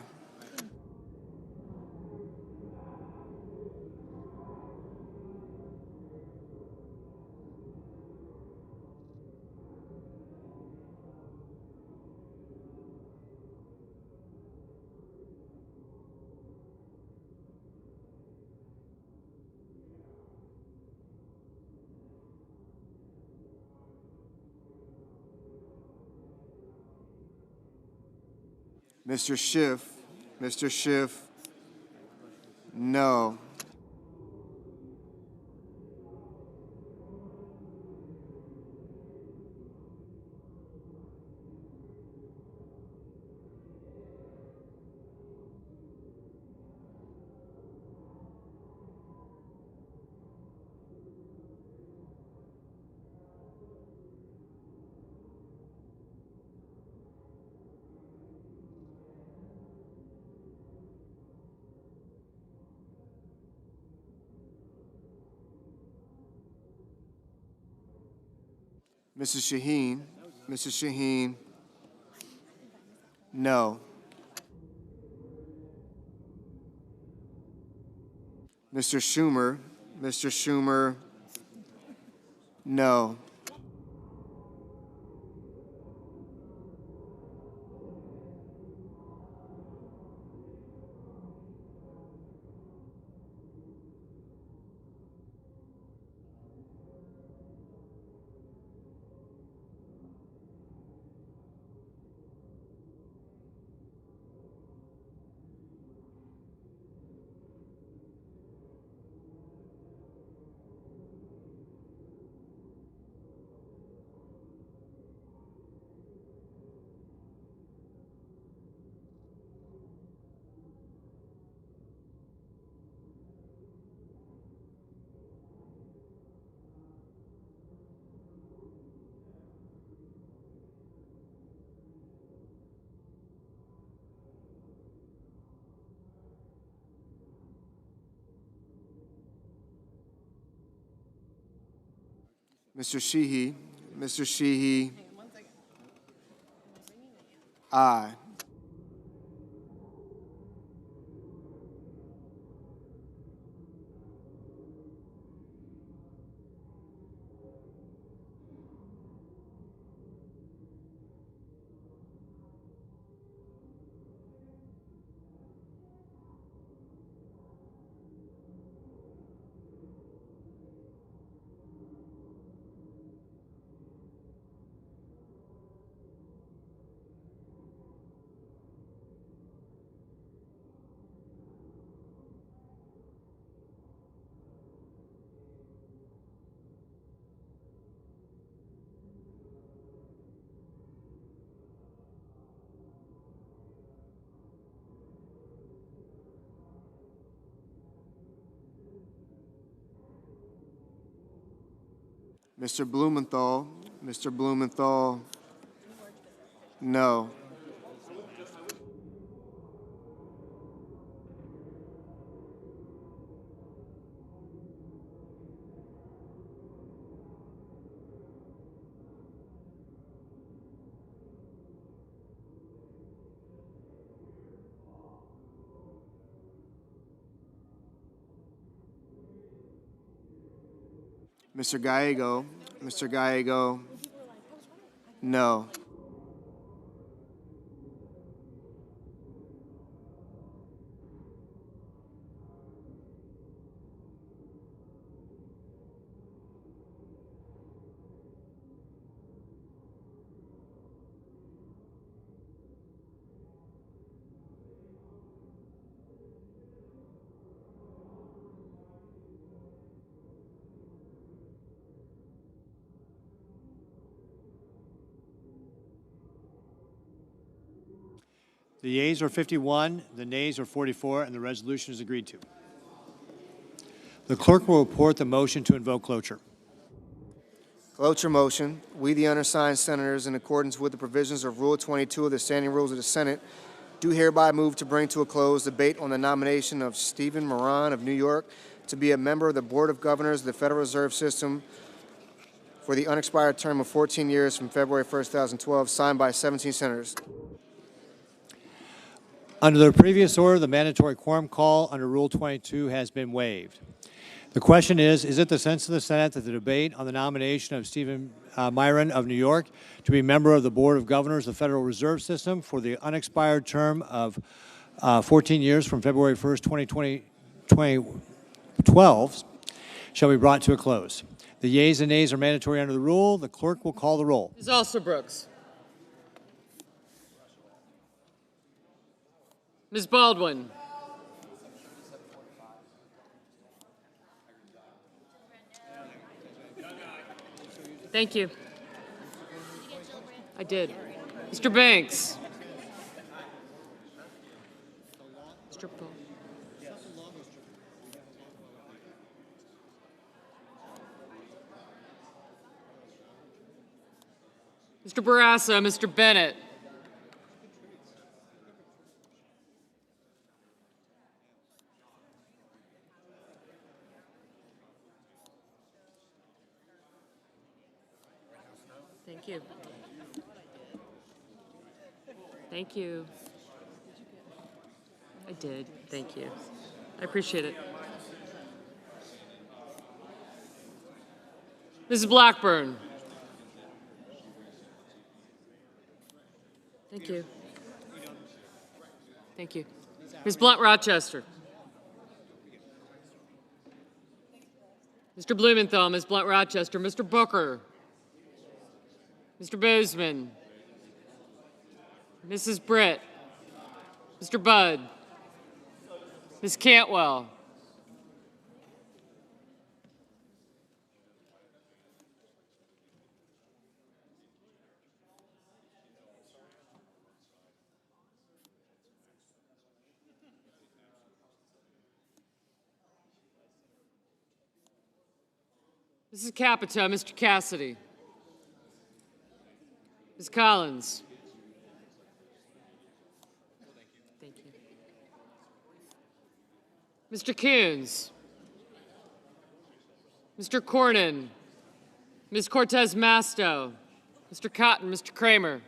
Mr. Schiff. Mr. Schiff, no. Mrs. Shaheen. Mrs. Shaheen, no. Mr. Schumer. Mr. Schumer, no. Mr. Sheehy. Mr. Sheehy, aye. Mr. Blumenthal. Mr. Blumenthal, no. Mr. Gallego. Mr. Gallego, no. The yeas are 51, the nays are 44, and the resolution is agreed to. The clerk will report the motion to invoke cloture. Cloture motion. We, the undersigned senators, in accordance with the provisions of Rule 22 of the Standing Rules of the Senate, do hereby move to bring to a close debate on the nomination of Stephen Miran of New York to be a member of the Board of Governors of the Federal Reserve System for the unexpired term of 14 years from February 1st, 2012, signed by 17 senators. Under the previous order, the mandatory quorum call under Rule 22 has been waived. The question is it the sense of the Senate that the debate on the nomination of Stephen Miran of New York to be member of the Board of Governors of the Federal Reserve System for the unexpired term of 14 years from February 1st, 2012 shall be brought to a close? The yeas and nays are mandatory under the rule. The clerk will call the roll. Ms. Alsobrooks. Ms. Baldwin. Thank you. I did. Mr. Banks. Mr. Paul. Mr. Barrasso, Mr. Bennett. Thank you. Thank you. I did. Thank you. I appreciate it. Mrs. Blackburn. Thank you. Thank you. Ms. Blunt Rochester. Mr. Blumenthal, Ms. Blunt Rochester, Mr. Booker, Mr. Bozeman, Mrs. Britt, Mr. Budd, Ms. Cantwell, Mrs. Capito, Mr. Cassidy, Ms. Collins. Thank you. Mr. Coons, Mr. Cornyn, Ms. Cortez Masto, Mr. Cotton, Mr. Kramer,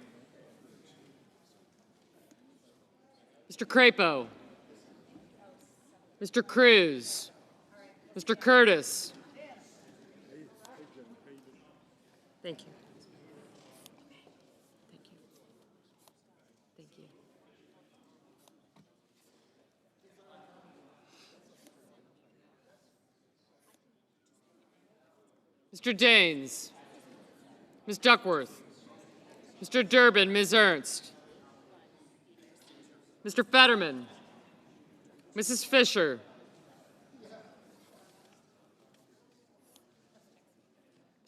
Mr. Crapo, Mr. Cruz, Mr. Curtis. Thank you. Thank you. Thank you. Mr. Daines, Ms. Duckworth, Mr. Durbin, Ms. Ernst, Mr. Fetterman, Mrs. Fisher,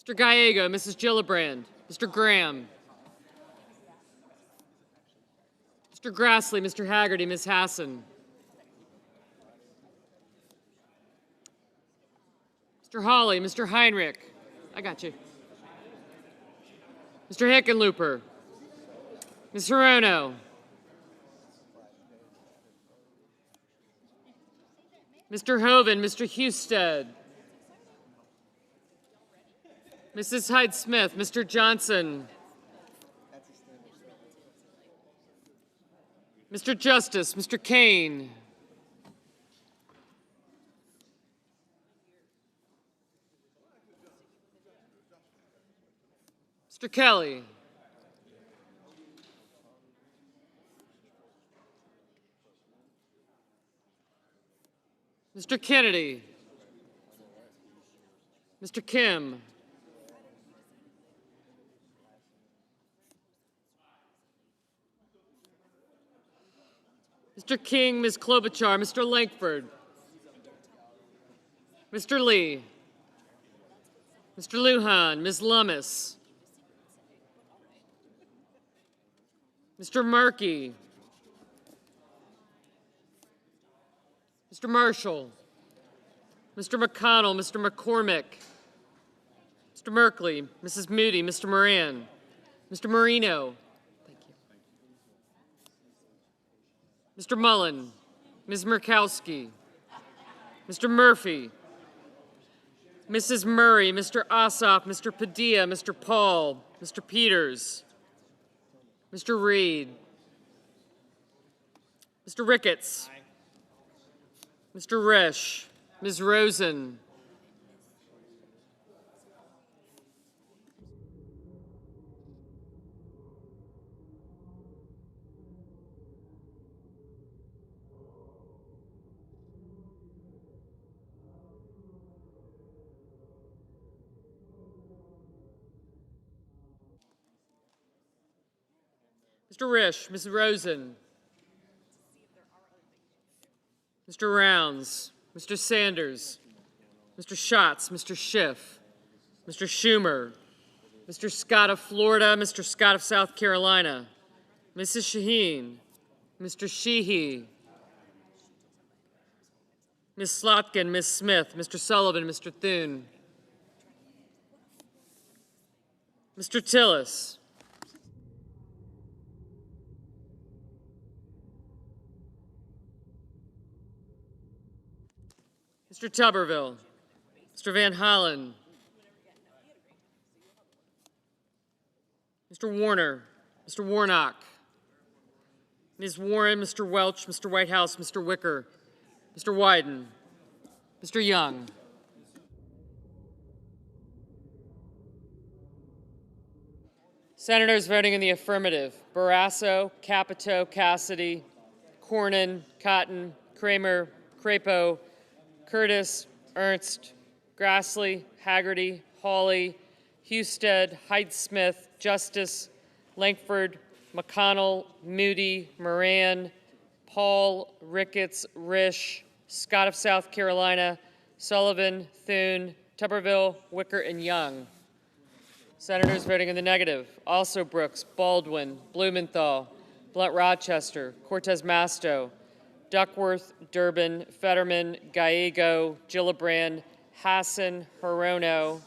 Mr. Gallego, Mrs. Gillibrand, Mr. Graham, Mr. Grassley, Mr. Haggerty, Ms. Hassan, Mr. Hawley, Mr. Heinrich, I got you, Mr. Hickenlooper, Ms. Hirono, Mr. Hoven, Mr. Husted, Mrs. Hyde-Smith, Mr. Johnson, Mr. Justice, Mr. Kane, Mr. Kelly, Mr. Kennedy, Mr. Kim, Mr. King, Ms. Klobuchar, Mr. Lankford, Mr. Lee, Mr. Lujan, Ms. Lummis, Mr. Markey, Mr. Marshall, Mr. McConnell, Mr. McCormick, Mr. Merkley, Mrs. Moody, Mr. Moran, Mr. Marino, thank you, Mr. Mullen, Ms. Murkowski, Mr. Murphy, Mrs. Murray, Mr. Ossoff, Mr. Padilla, Mr. Paul, Mr. Peters, Mr. Reed, Mr. Ricketts, Mr. Risch, Ms. Rosen, Mr. Risch, Ms. Rosen, Mr. Rounds, Mr. Sanders, Mr. Schatz, Mr. Schiff, Mr. Schumer, Mr. Scott of Florida, Mr. Scott of South Carolina, Mrs. Shaheen, Mr. Sheehy, Ms. Slotkin, Ms. Smith, Mr. Sullivan, Mr. Thune, Mr. Tillis, Mr. Tuberville, Mr. Van Hollen, Mr. Warner, Mr. Warnock, Ms. Warren, Mr. Welch, Mr. Whitehouse, Mr. Wicker, Mr. Wyden, Mr. Young. Senators voting in the affirmative: Barrasso, Capito, Cassidy, Cornyn, Cotton, Kramer, Crapo, Curtis, Ernst, Grassley, Haggerty, Hawley, Husted, Hyde-Smith, Justice, Lankford, McConnell, Moody, Moran, Paul, Ricketts, Risch, Scott of South Carolina, Sullivan, Thune, Tuberville, Wicker, and Young. Senators voting in the negative: also Brooks, Baldwin, Blumenthal, Blunt Rochester, Cortez Masto, Duckworth, Durbin, Fetterman, Gallego, Gillibrand, Hassan, Hirono,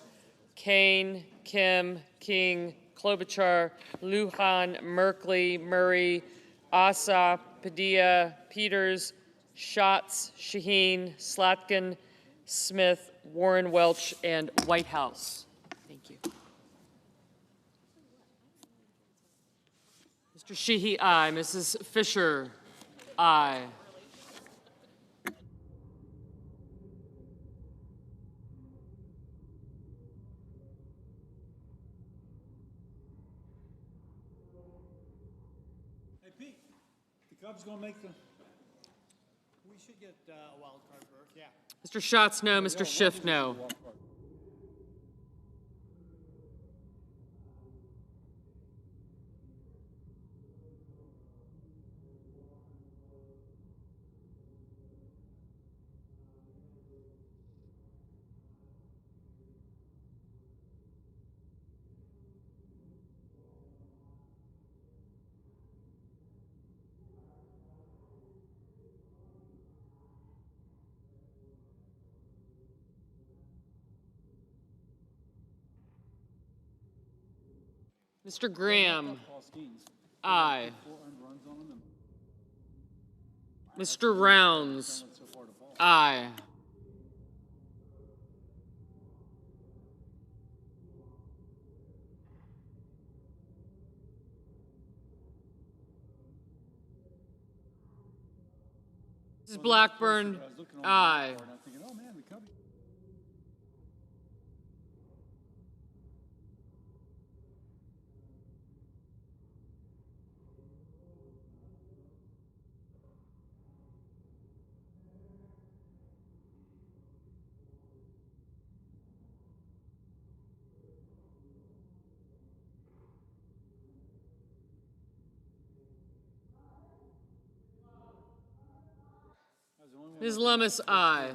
Kane, Kim, King, Klobuchar, Lujan, Merkley, Murray, Asa, Padilla, Peters, Schatz, Shaheen, Slatkin, Smith, Warren, Welch, and Whitehouse. Thank you. Mr. Sheehy, aye. Mrs. Fisher, aye. Hey, Pete, the Cubs gonna make the. We should get a wild card berth. Yeah. Mr. Schatz, no. Mr. Schiff, no. Mr. Graham, aye. Mr. Rounds, aye. Mrs. Blackburn, aye. Ms. Lummis, aye.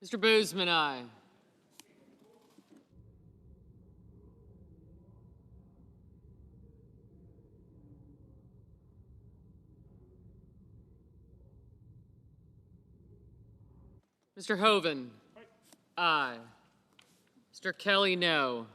Mr. Boozman, aye. Mr. Hoven, aye. Mr. Kelly, no.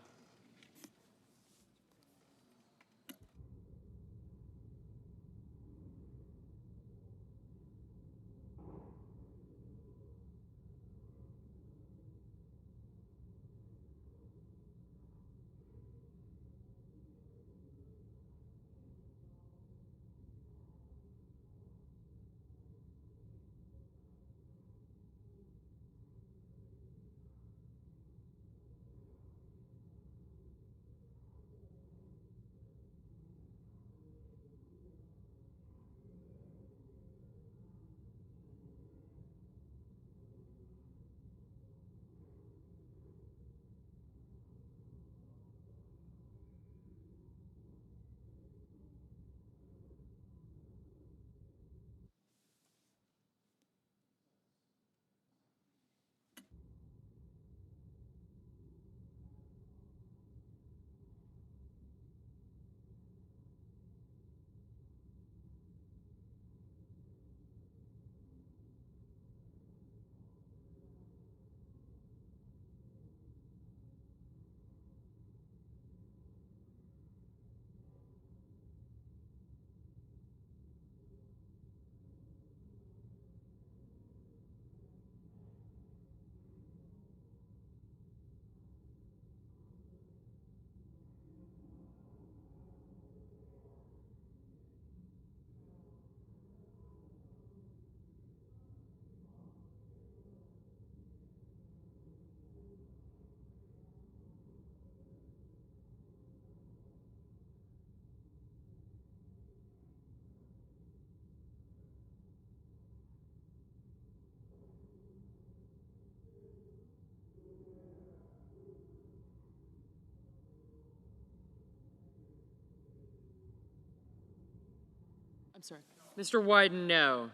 I'm sorry. Mr. Wyden, no.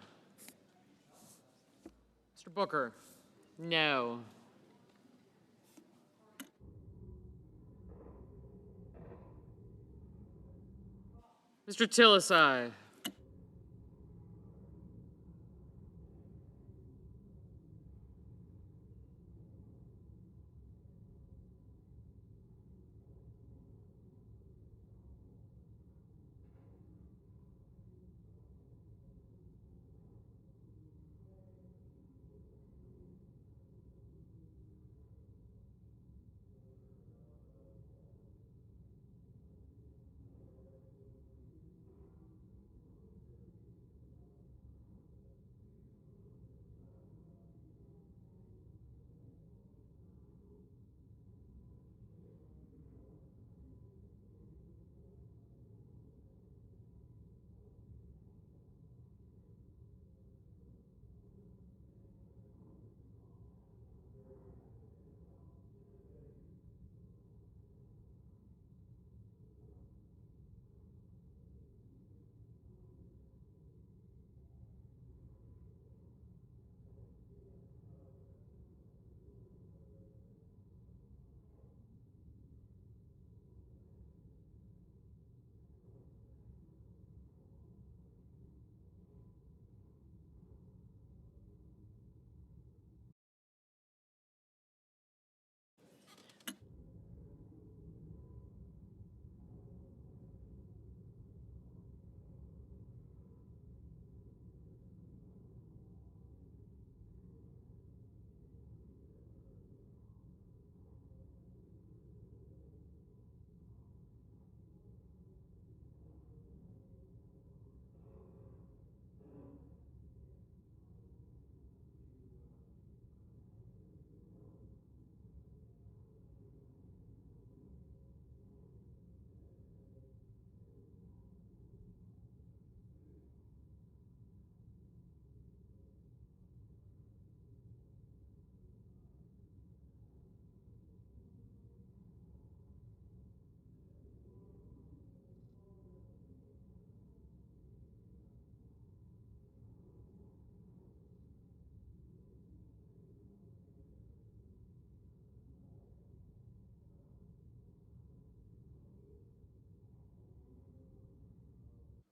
Mr. Booker, no. Mr. Tillis, aye.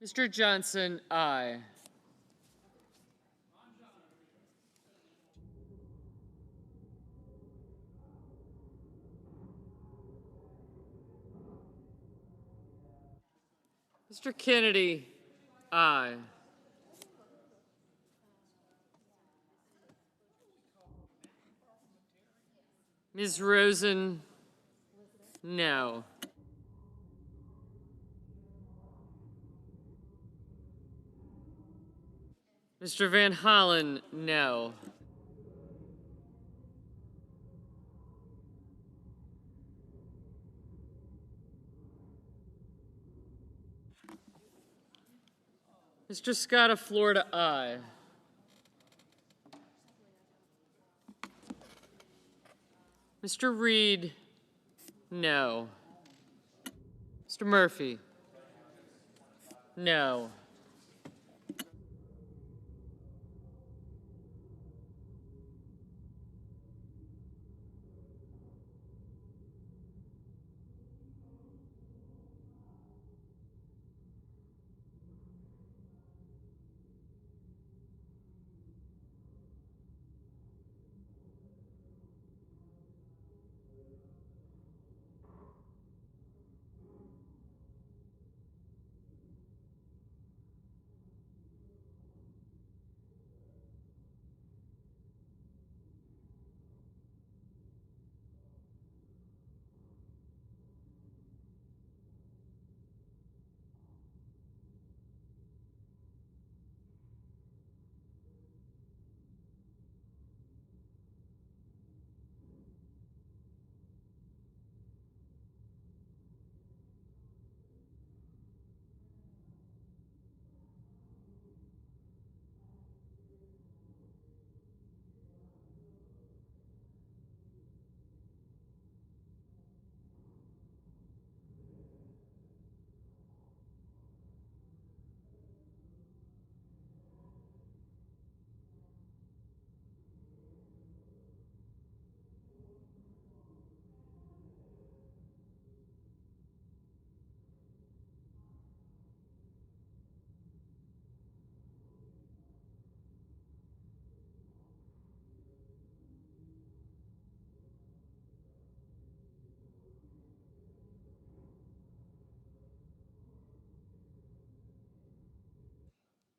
Mr. Johnson, aye. Mr. Kennedy, aye. Ms. Rosen, no. Mr. Van Hollen, no. Mr. Scott of Florida, aye. Mr. Reed, no. Mr. Murphy, no.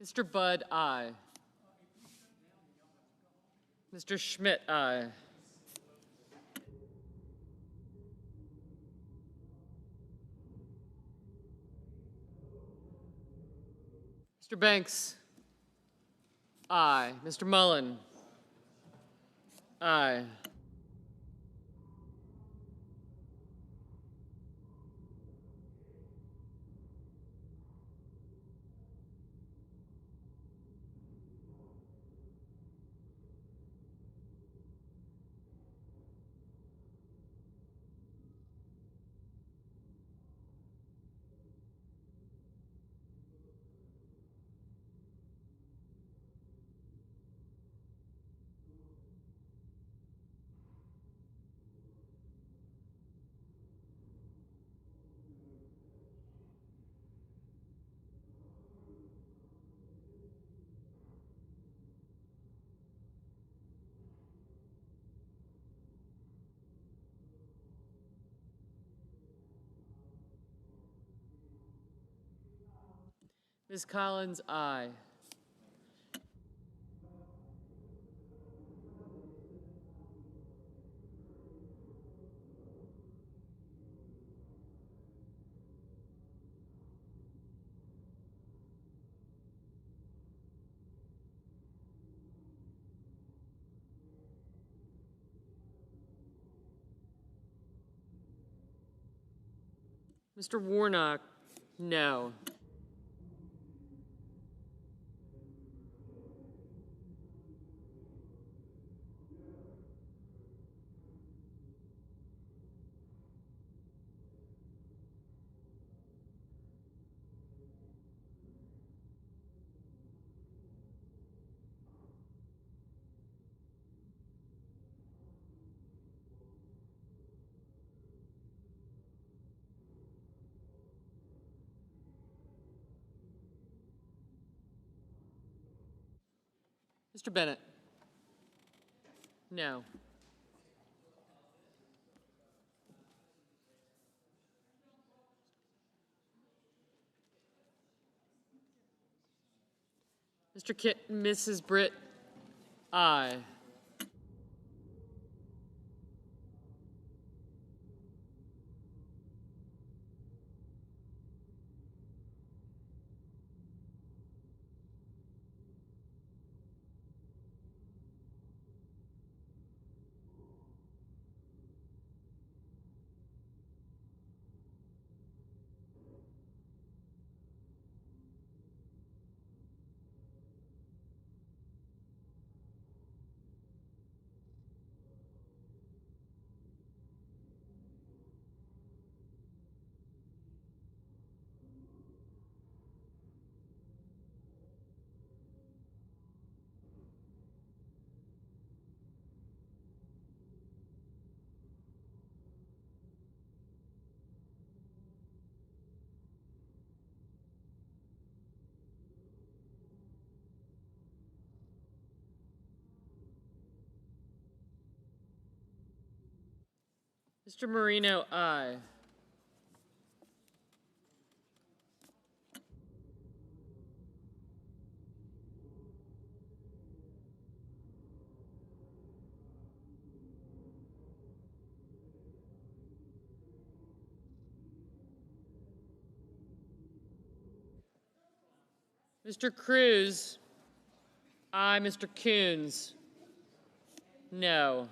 Mr. Budd, aye. Mr. Schmidt, aye. Mr. Banks, aye. Mr. Mullen, aye. Ms. Collins, aye. Mr. Warnock, no. Mr. Bennett, no. Mr. Kit, Mrs. Britt, aye. Mr. Marino, aye. Mr. Cruz, aye. Mr. Coons, no.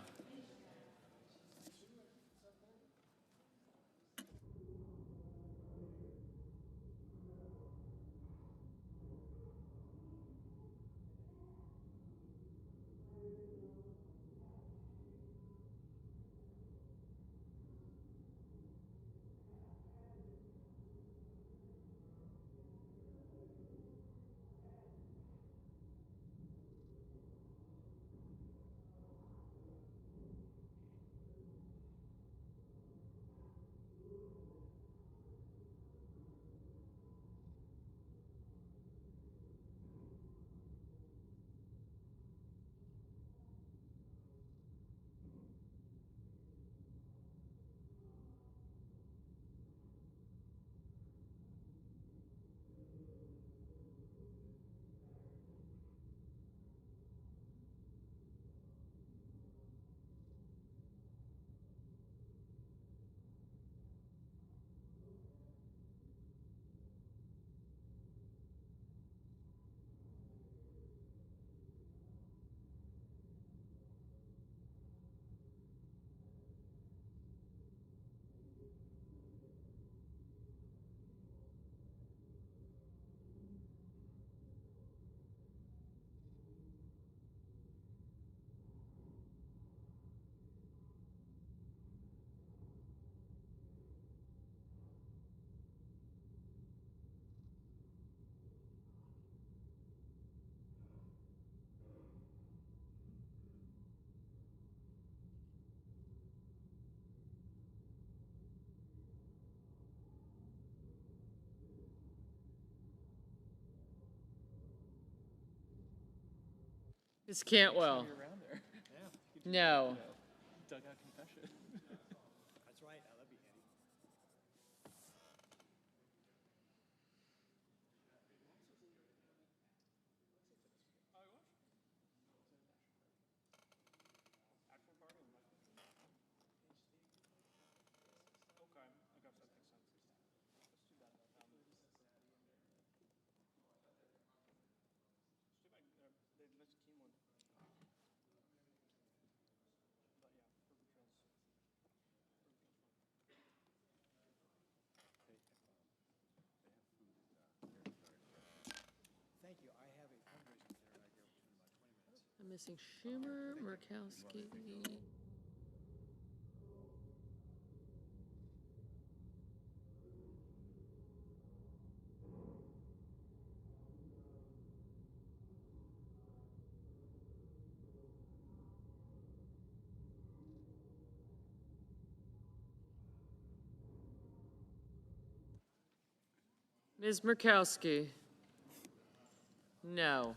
Ms. Cantwell? No. I'm missing Schumer, Murkowski. Ms. Murkowski? No.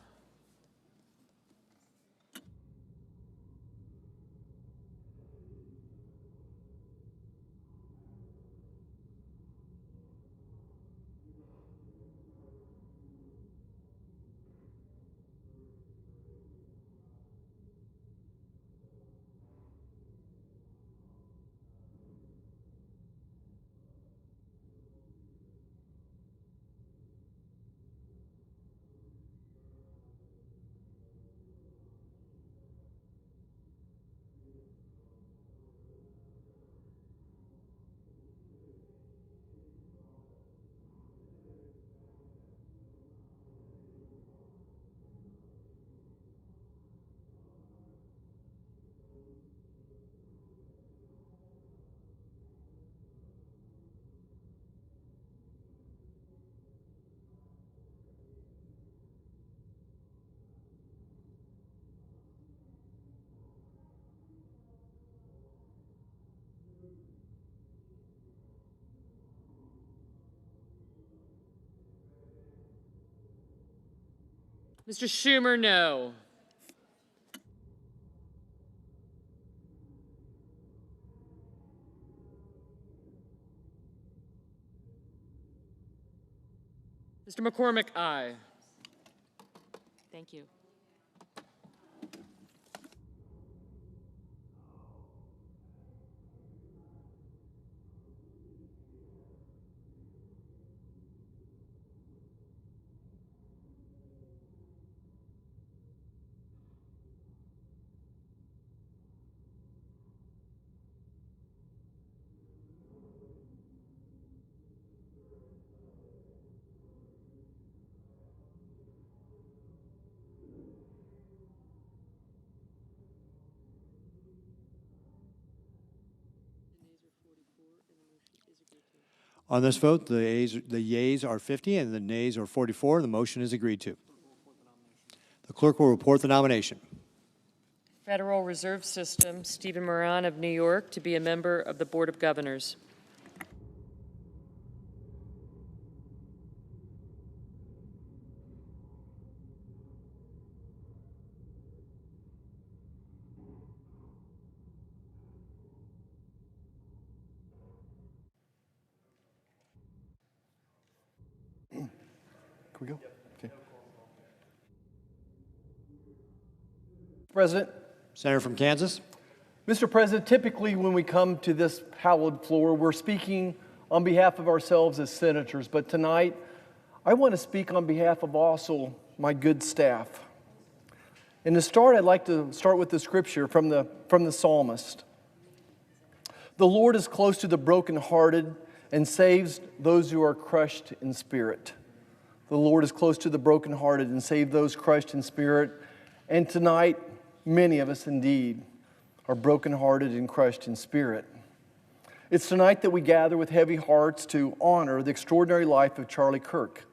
Mr. Schumer, no. Mr. McCormick, aye. Thank you. On this vote, the yeas are 50 and the nays are 44. The motion is agreed to. The clerk will report the nomination. Federal Reserve System, Stephen Miran of New York, to be a member of the Board of Governors. Can we go? Okay. President. Senator from Kansas. Mr. President, typically when we come to this hallowed floor, we're speaking on behalf of ourselves as senators, but tonight I want to speak on behalf of also my good staff. And to start, I'd like to start with the scripture from the psalmist. The Lord is close to the brokenhearted and saves those who are crushed in spirit. The Lord is close to the brokenhearted and saves those crushed in spirit. And tonight, many of us indeed are brokenhearted and crushed in spirit. It's tonight that we gather with heavy hearts to honor the extraordinary life of Charlie Kirk,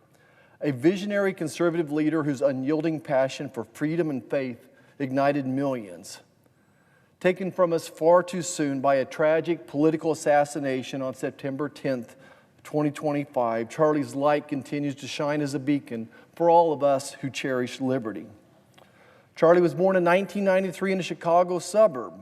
a visionary conservative leader whose unyielding passion for freedom and faith ignited millions. Taken from us far too soon by a tragic political assassination on September 10th, 2025, Charlie's light continues to shine as a beacon for all of us who cherish liberty. Charlie was born in 1993 in a Chicago suburb,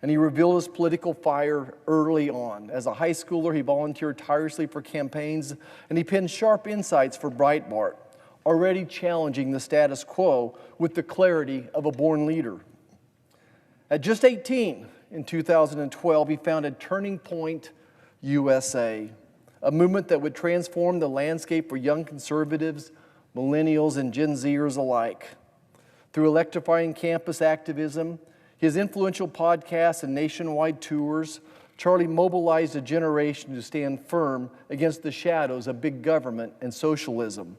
and he revealed his political fire early on. As a high schooler, he volunteered tirelessly for campaigns, and he penned sharp insights for Breitbart, already challenging the status quo with the clarity of a born leader. At just 18, in 2012, he founded Turning Point USA, a movement that would transform the landscape for young conservatives, millennials, and Gen Zers alike. Through electrifying campus activism, his influential podcasts and nationwide tours, Charlie mobilized a generation to stand firm against the shadows of big government and socialism.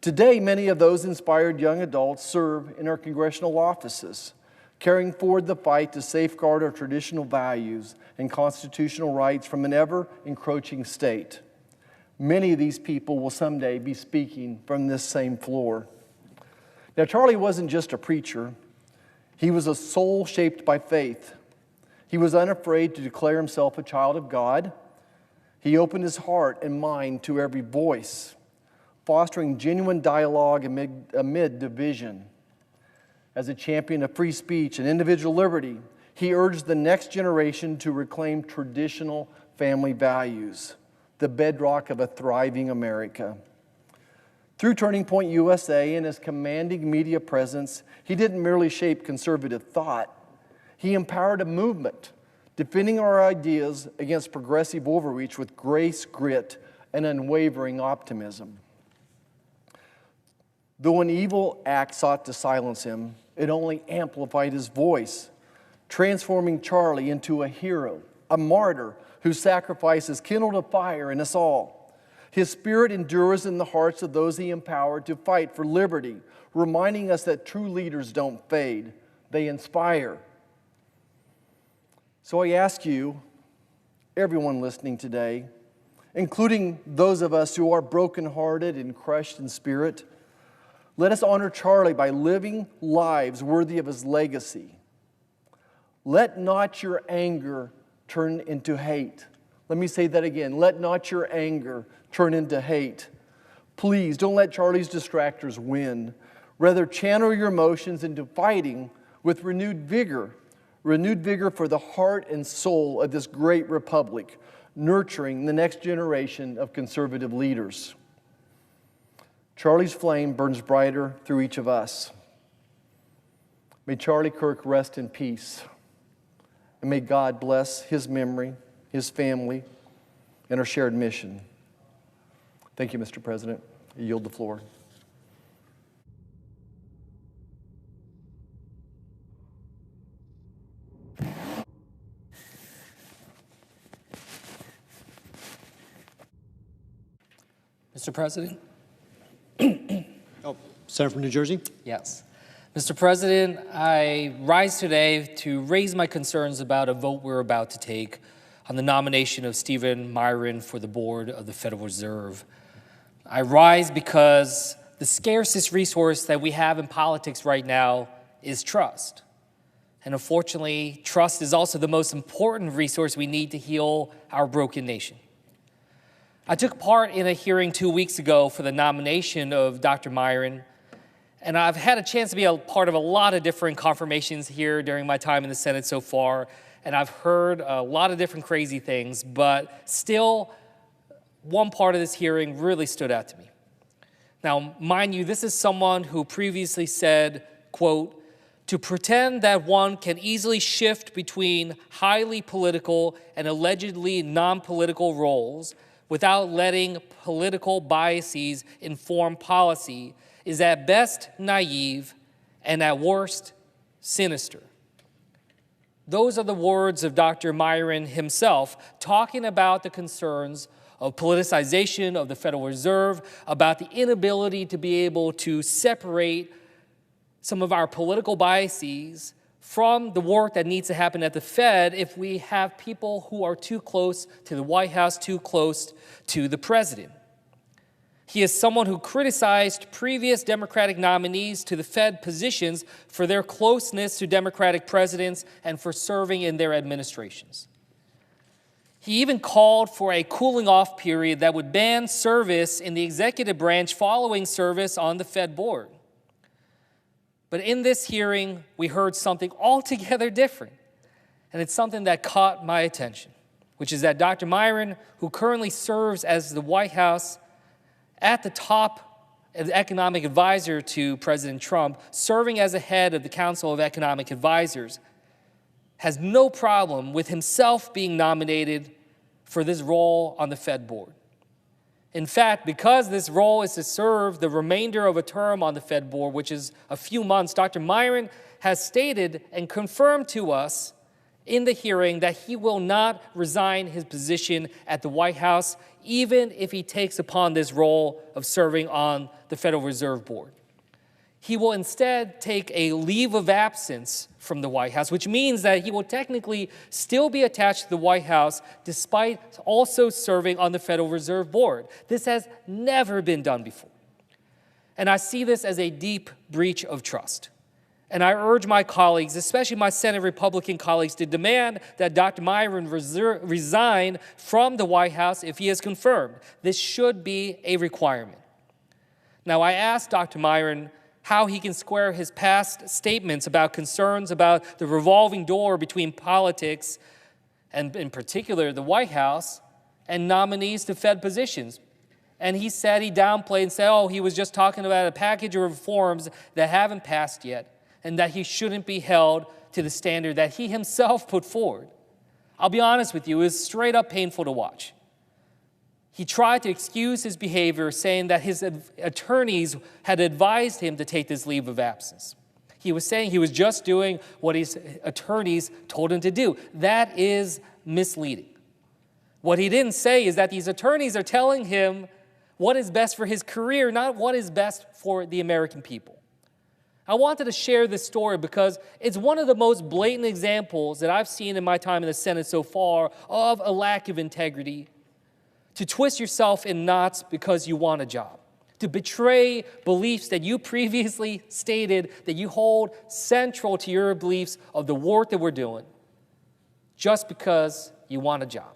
Today, many of those inspired young adults serve in our congressional offices, carrying forward the fight to safeguard our traditional values and constitutional rights from an ever-encroaching state. Many of these people will someday be speaking from this same floor. Now, Charlie wasn't just a preacher. He was a soul shaped by faith. He was unafraid to declare himself a child of God. He opened his heart and mind to every voice, fostering genuine dialogue amid division. As a champion of free speech and individual liberty, he urged the next generation to reclaim traditional family values, the bedrock of a thriving America. Through Turning Point USA and his commanding media presence, he didn't merely shape conservative thought. He empowered a movement, defending our ideas against progressive overreach with grace, grit, and unwavering optimism. Though an evil act sought to silence him, it only amplified his voice, transforming Charlie into a hero, a martyr whose sacrifices kindled a fire in us all. His spirit endures in the hearts of those he empowered to fight for liberty, reminding us that true leaders don't fade, they inspire. So I ask you, everyone listening today, including those of us who are brokenhearted and crushed in spirit, let us honor Charlie by living lives worthy of his legacy. Let not your anger turn into hate. Let me say that again. Let not your anger turn into hate. Please don't let Charlie's distractors win. Rather, channel your emotions into fighting with renewed vigor for the heart and soul of this great republic, nurturing the next generation of conservative leaders. Charlie's flame burns brighter through each of us. May Charlie Kirk rest in peace. And may God bless his memory, his family, and our shared mission. Thank you, Mr. President. I yield the floor. Mr. President? Senator from New Jersey? Yes. Mr. President, I rise today to raise my concerns about a vote we're about to take on the nomination of Stephen Miran for the board of the Federal Reserve. I rise because the scarcest resource that we have in politics right now is trust. And unfortunately, trust is also the most important resource we need to heal our broken nation. I took part in a hearing 2 weeks ago for the nomination of Dr. Miran, and I've had a chance to be a part of a lot of different confirmations here during my time in the Senate so far, and I've heard a lot of different crazy things, but still, one part of this hearing really stood out to me. Now, mind you, this is someone who previously said, quote, "To pretend that one can easily shift between highly political and allegedly non-political roles without letting political biases inform policy is at best naive and at worst sinister." Those are the words of Dr. Miran himself, talking about the concerns of politicization of the Federal Reserve, about the inability to be able to separate some of our political biases from the work that needs to happen at the Fed if we have people who are too close to the White House, too close to the president. He is someone who criticized previous Democratic nominees to the Fed positions for their closeness to Democratic presidents and for serving in their administrations. He even called for a cooling off period that would ban service in the executive branch following service on the Fed board. But in this hearing, we heard something altogether different. And it's something that caught my attention, which is that Dr. Miran, who currently serves as the White House at the top as economic advisor to President Trump, serving as the head of the Council of Economic Advisors, has no problem with himself being nominated for this role on the Fed board. In fact, because this role is to serve the remainder of a term on the Fed board, which is a few months, Dr. Miran has stated and confirmed to us in the hearing that he will not resign his position at the White House, even if he takes upon this role of serving on the Federal Reserve Board. He will instead take a leave of absence from the White House, which means that he will technically still be attached to the White House despite also serving on the Federal Reserve Board. This has never been done before. And I see this as a deep breach of trust. And I urge my colleagues, especially my Senate Republican colleagues, to demand that Dr. Miran resign from the White House if he is confirmed. This should be a requirement. Now, I asked Dr. Miran how he can square his past statements about concerns about the revolving door between politics, and in particular the White House, and nominees to Fed positions. And he said, he downplayed and said, oh, he was just talking about a package of reforms that haven't passed yet, and that he shouldn't be held to the standard that he himself put forward. I'll be honest with you, it was straight up painful to watch. He tried to excuse his behavior, saying that his attorneys had advised him to take this leave of absence. He was saying he was just doing what his attorneys told him to do. That is misleading. What he didn't say is that these attorneys are telling him what is best for his career, not what is best for the American people. I wanted to share this story because it's one of the most blatant examples that I've seen in my time in the Senate so far of a lack of integrity, to twist yourself in knots because you want a job, to betray beliefs that you previously stated that you hold central to your beliefs of the work that we're doing, just because you want a job.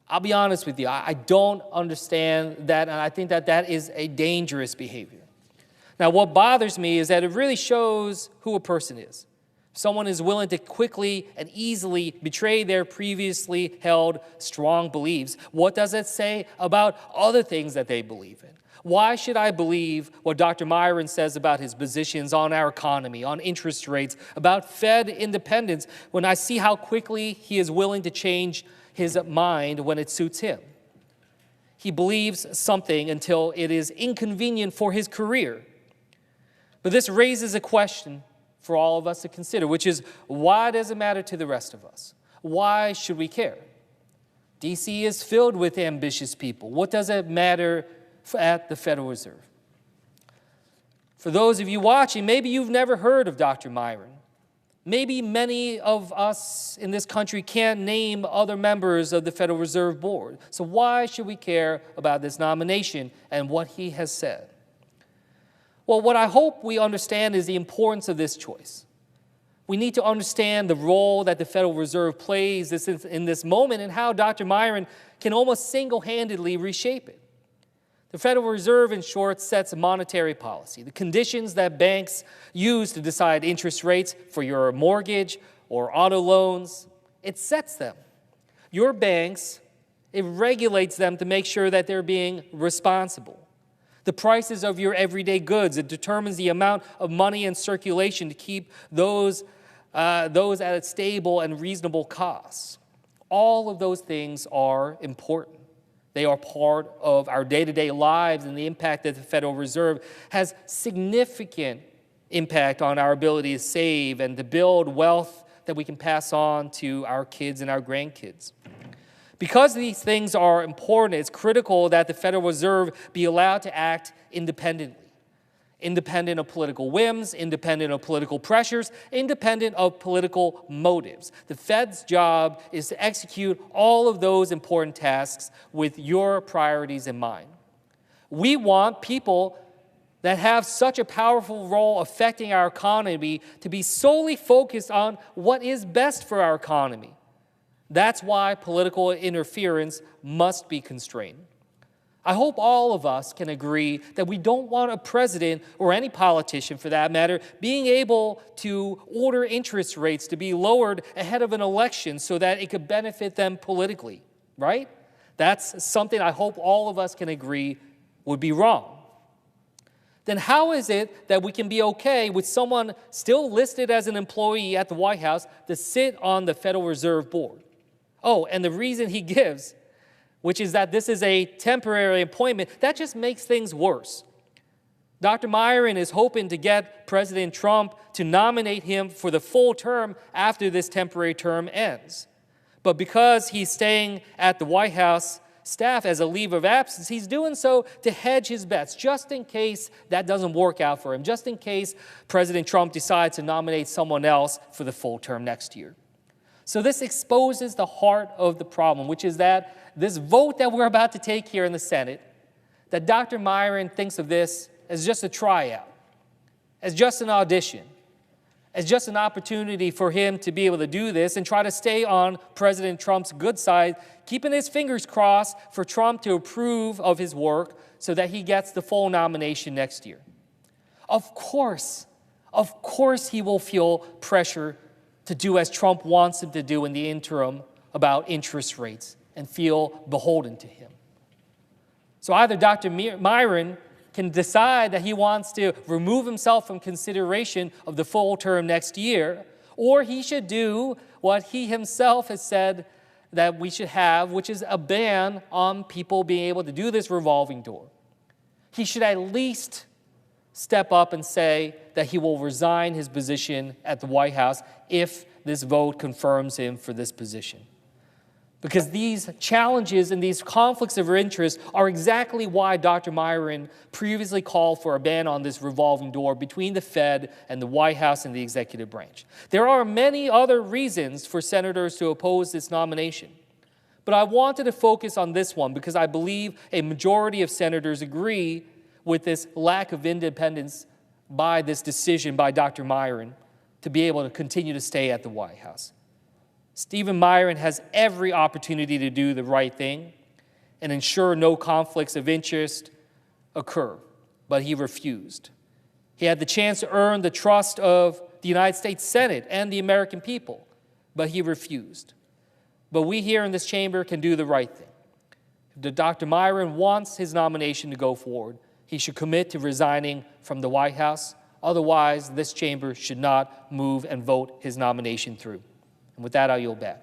I'll be honest with you, I don't understand that, and I think that that is a dangerous behavior. Now, what bothers me is that it really shows who a person is. Someone is willing to quickly and easily betray their previously held strong beliefs. What does it say about other things that they believe in? Why should I believe what Dr. Miran says about his positions on our economy, on interest rates, about Fed independence, when I see how quickly he is willing to change his mind when it suits him? He believes something until it is inconvenient for his career. But this raises a question for all of us to consider, which is, why does it matter to the rest of us? Why should we care? D.C. is filled with ambitious people. What does it matter at the Federal Reserve? For those of you watching, maybe you've never heard of Dr. Miran. Maybe many of us in this country can't name other members of the Federal Reserve Board. So why should we care about this nomination and what he has said? Well, what I hope we understand is the importance of this choice. We need to understand the role that the Federal Reserve plays in this moment and how Dr. Miran can almost single-handedly reshape it. The Federal Reserve, in short, sets a monetary policy, the conditions that banks use to decide interest rates for your mortgage or auto loans. It sets them. Your banks, it regulates them to make sure that they're being responsible. The prices of your everyday goods, it determines the amount of money in circulation to keep those at a stable and reasonable cost. All of those things are important. They are part of our day-to-day lives, and the impact that the Federal Reserve has significant impact on our ability to save and to build wealth that we can pass on to our kids and our grandkids. Because these things are important, it's critical that the Federal Reserve be allowed to act independently. Independent of political whims, independent of political pressures, independent of political motives. The Fed's job is to execute all of those important tasks with your priorities in mind. We want people that have such a powerful role affecting our economy to be solely focused on what is best for our economy. That's why political interference must be constrained. I hope all of us can agree that we don't want a president, or any politician for that matter, being able to order interest rates to be lowered ahead of an election so that it could benefit them politically, right? That's something I hope all of us can agree would be wrong. Then how is it that we can be okay with someone still listed as an employee at the White House to sit on the Federal Reserve Board? Oh, and the reason he gives, which is that this is a temporary appointment, that just makes things worse. Dr. Miran is hoping to get President Trump to nominate him for the full term after this temporary term ends. But because he's staying at the White House staff as a leave of absence, he's doing so to hedge his bets, just in case that doesn't work out for him, just in case President Trump decides to nominate someone else for the full term next year. So this exposes the heart of the problem, which is that this vote that we're about to take here in the Senate, that Dr. Miran thinks of this as just a tryout, as just an audition, as just an opportunity for him to be able to do this and try to stay on President Trump's good side, keeping his fingers crossed for Trump to approve of his work so that he gets the full nomination next year. Of course he will feel pressure to do as Trump wants him to do in the interim about interest rates and feel beholden to him. So either Dr. Miran can decide that he wants to remove himself from consideration of the full term next year, or he should do what he himself has said that we should have, which is a ban on people being able to do this revolving door. He should at least step up and say that he will resign his position at the White House if this vote confirms him for this position. Because these challenges and these conflicts of interest are exactly why Dr. Miran previously called for a ban on this revolving door between the Fed and the White House and the executive branch. There are many other reasons for senators to oppose this nomination, but I wanted to focus on this one because I believe a majority of senators agree with this lack of independence by this decision by Dr. Miran to be able to continue to stay at the White House. Stephen Miran has every opportunity to do the right thing and ensure no conflicts of interest occur, but he refused. He had the chance to earn the trust of the United States Senate and the American people, but he refused. But we here in this chamber can do the right thing. If Dr. Miran wants his nomination to go forward, he should commit to resigning from the White House. Otherwise, this chamber should not move and vote his nomination through. And with that, I'll yield back.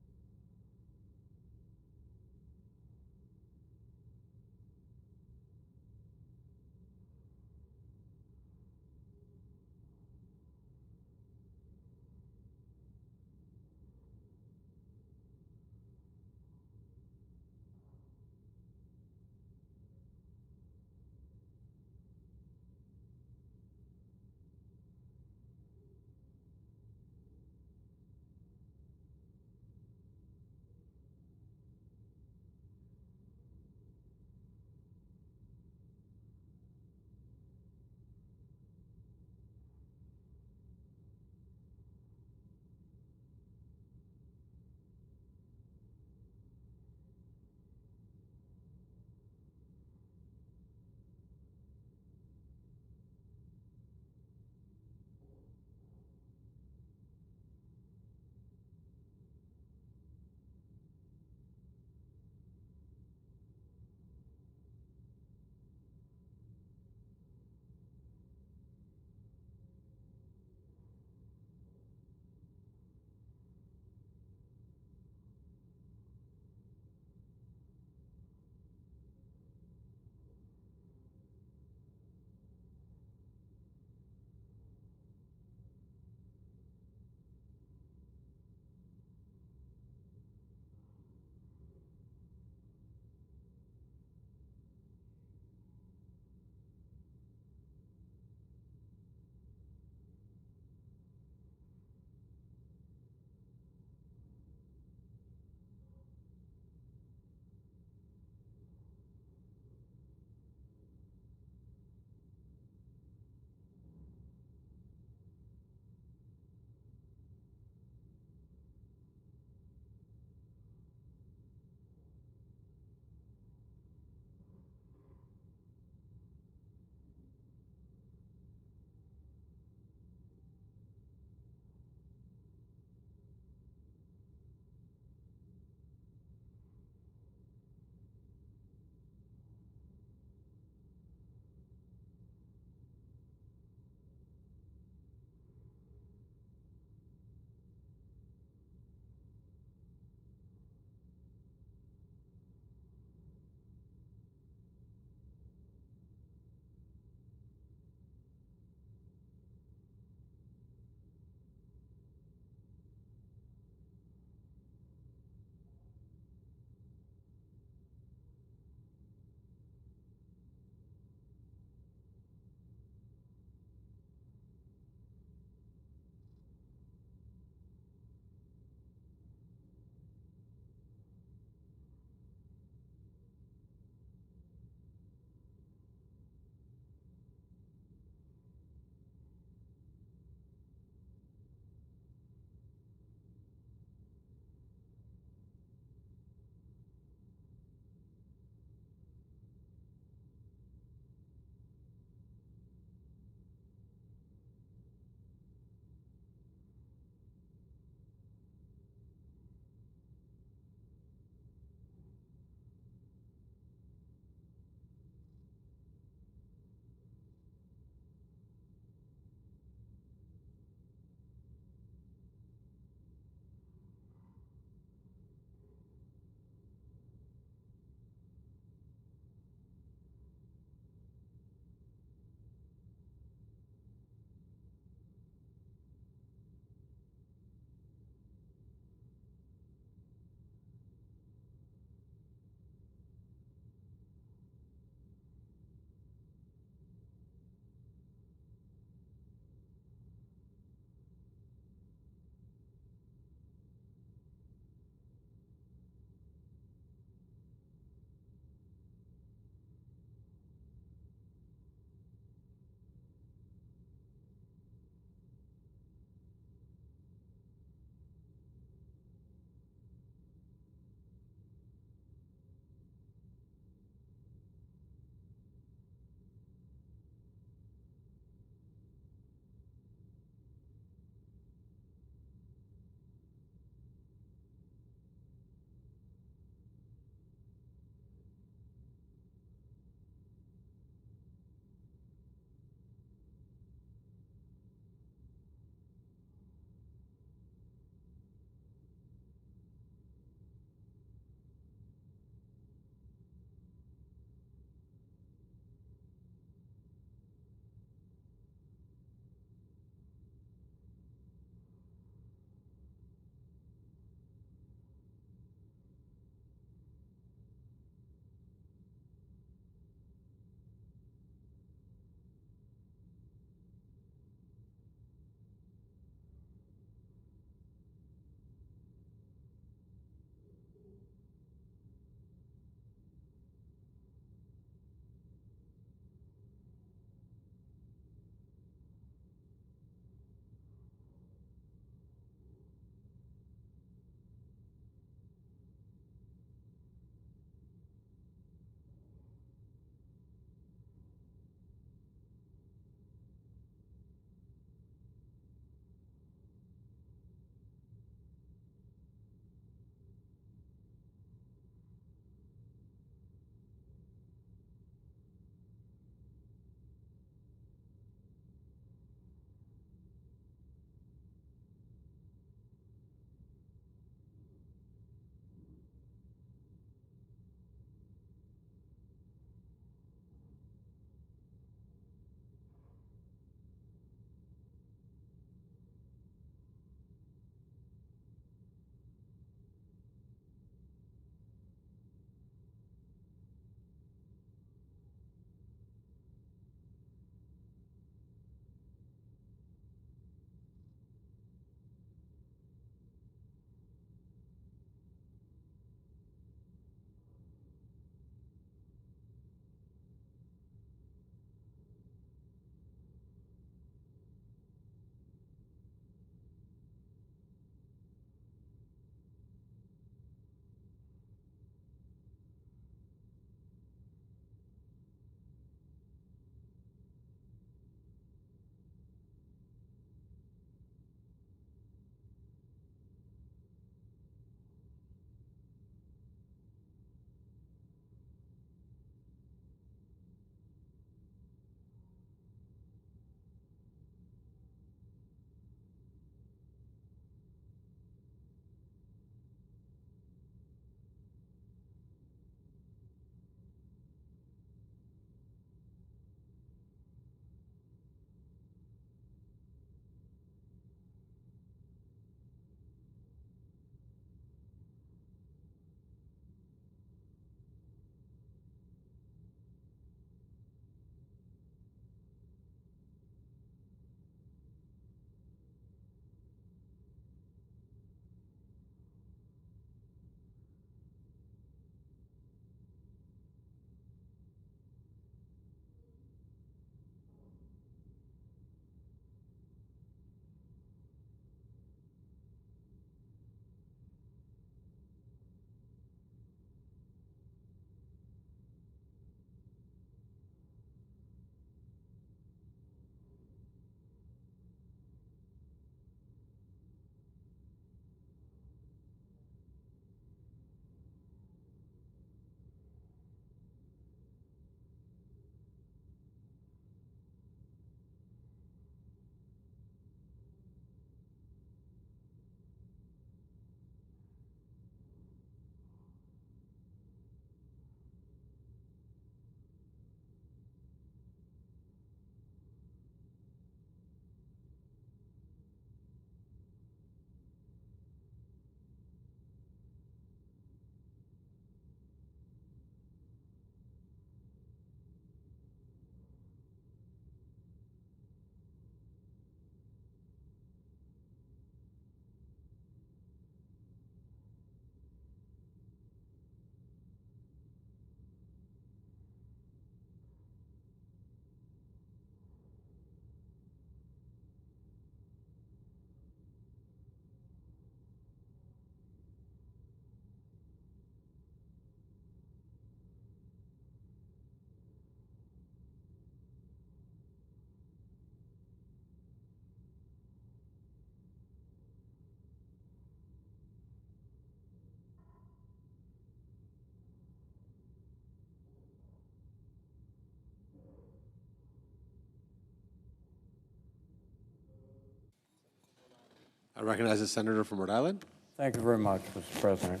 I recognize the senator from Rhode Island. Thank you very much, Mr. President.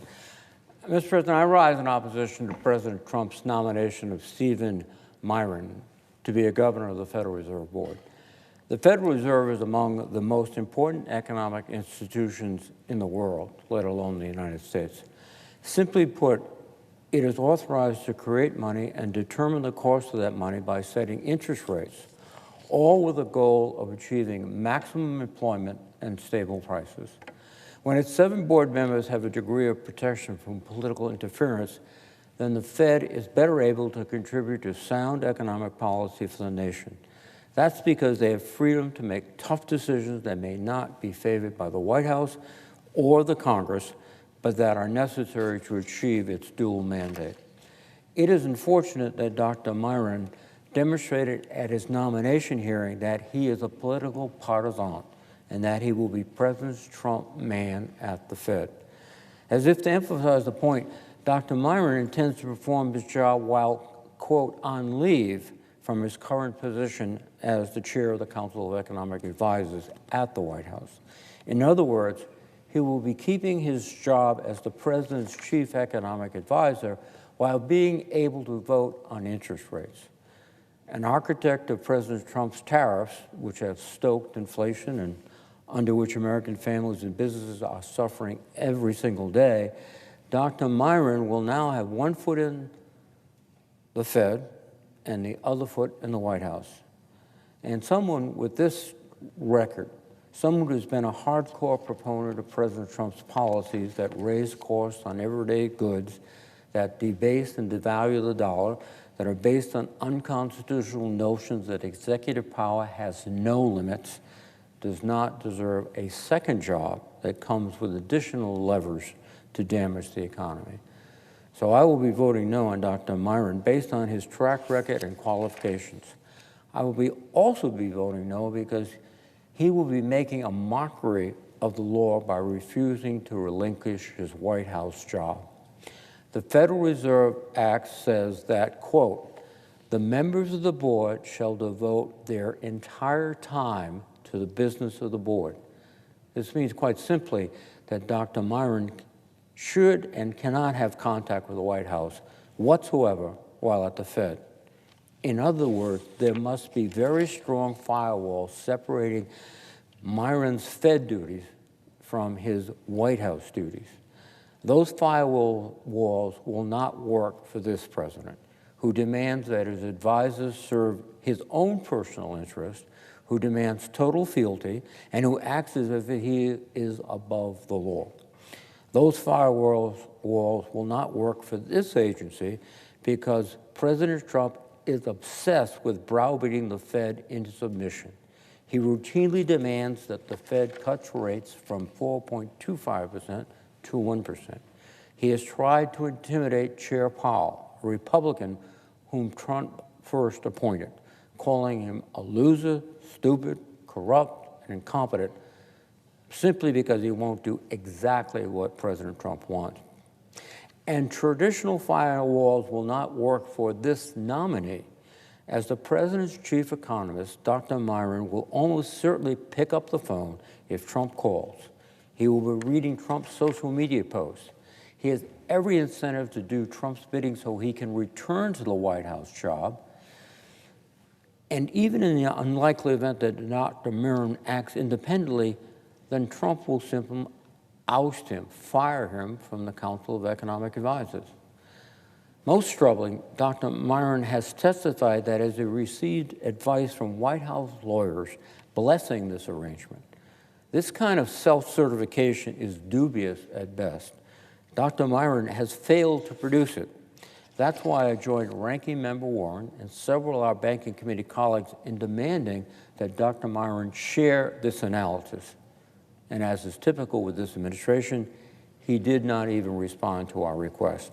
Mr. President, I rise in opposition to President Trump's nomination of Stephen Miran to be a governor of the Federal Reserve Board. The Federal Reserve is among the most important economic institutions in the world, let alone the United States. Simply put, it is authorized to create money and determine the cost of that money by setting interest rates, all with the goal of achieving maximum employment and stable prices. When its 7 board members have a degree of protection from political interference, then the Fed is better able to contribute to sound economic policy for the nation. That's because they have freedom to make tough decisions that may not be favored by the White House or the Congress, but that are necessary to achieve its dual mandate. It is unfortunate that Dr. Miran demonstrated at his nomination hearing that he is a political partisan and that he will be President Trump man at the Fed. As if to emphasize the point, Dr. Miran intends to perform his job while, quote, on leave from his current position as the chair of the Council of Economic Advisors at the White House. In other words, he will be keeping his job as the president's chief economic advisor while being able to vote on interest rates. An architect of President Trump's tariffs, which have stoked inflation and under which American families and businesses are suffering every single day, Dr. Miran will now have one foot in the Fed and the other foot in the White House. And someone with this record, someone who's been a hardcore proponent of President Trump's policies that raise costs on everyday goods, that debase and devalue the dollar, that are based on unconstitutional notions that executive power has no limits, does not deserve a second job that comes with additional levers to damage the economy. So I will be voting no on Dr. Miran based on his track record and qualifications. I will also be voting no because he will be making a mockery of the law by refusing to relinquish his White House job. The Federal Reserve Act says that, quote, the members of the board shall devote their entire time to the business of the board. This means quite simply that Dr. Miran should and cannot have contact with the White House whatsoever while at the Fed. In other words, there must be very strong firewalls separating Miran's Fed duties from his White House duties. Those firewall walls will not work for this president, who demands that his advisors serve his own personal interest, who demands total fealty, and who acts as if he is above the law. Those firewall walls will not work for this agency because President Trump is obsessed with browbeating the Fed into submission. He routinely demands that the Fed cuts rates from 4.25% to 1%. He has tried to intimidate Chair Powell, a Republican whom Trump first appointed, calling him a loser, stupid, corrupt, and incompetent, simply because he won't do exactly what President Trump wants. And traditional firewalls will not work for this nominee. As the president's chief economist, Dr. Miran will almost certainly pick up the phone if Trump calls. He will be reading Trump's social media posts. He has every incentive to do Trump's bidding so he can return to the White House job. And even in the unlikely event that Dr. Miran acts independently, then Trump will simply oust him, fire him from the Council of Economic Advisors. Most troubling, Dr. Miran has testified that as he received advice from White House lawyers blessing this arrangement. This kind of self-certification is dubious at best. Dr. Miran has failed to produce it. That's why I joined Ranking Member Warren and several of our Banking Committee colleagues in demanding that Dr. Miran share this analysis. And as is typical with this administration, he did not even respond to our request.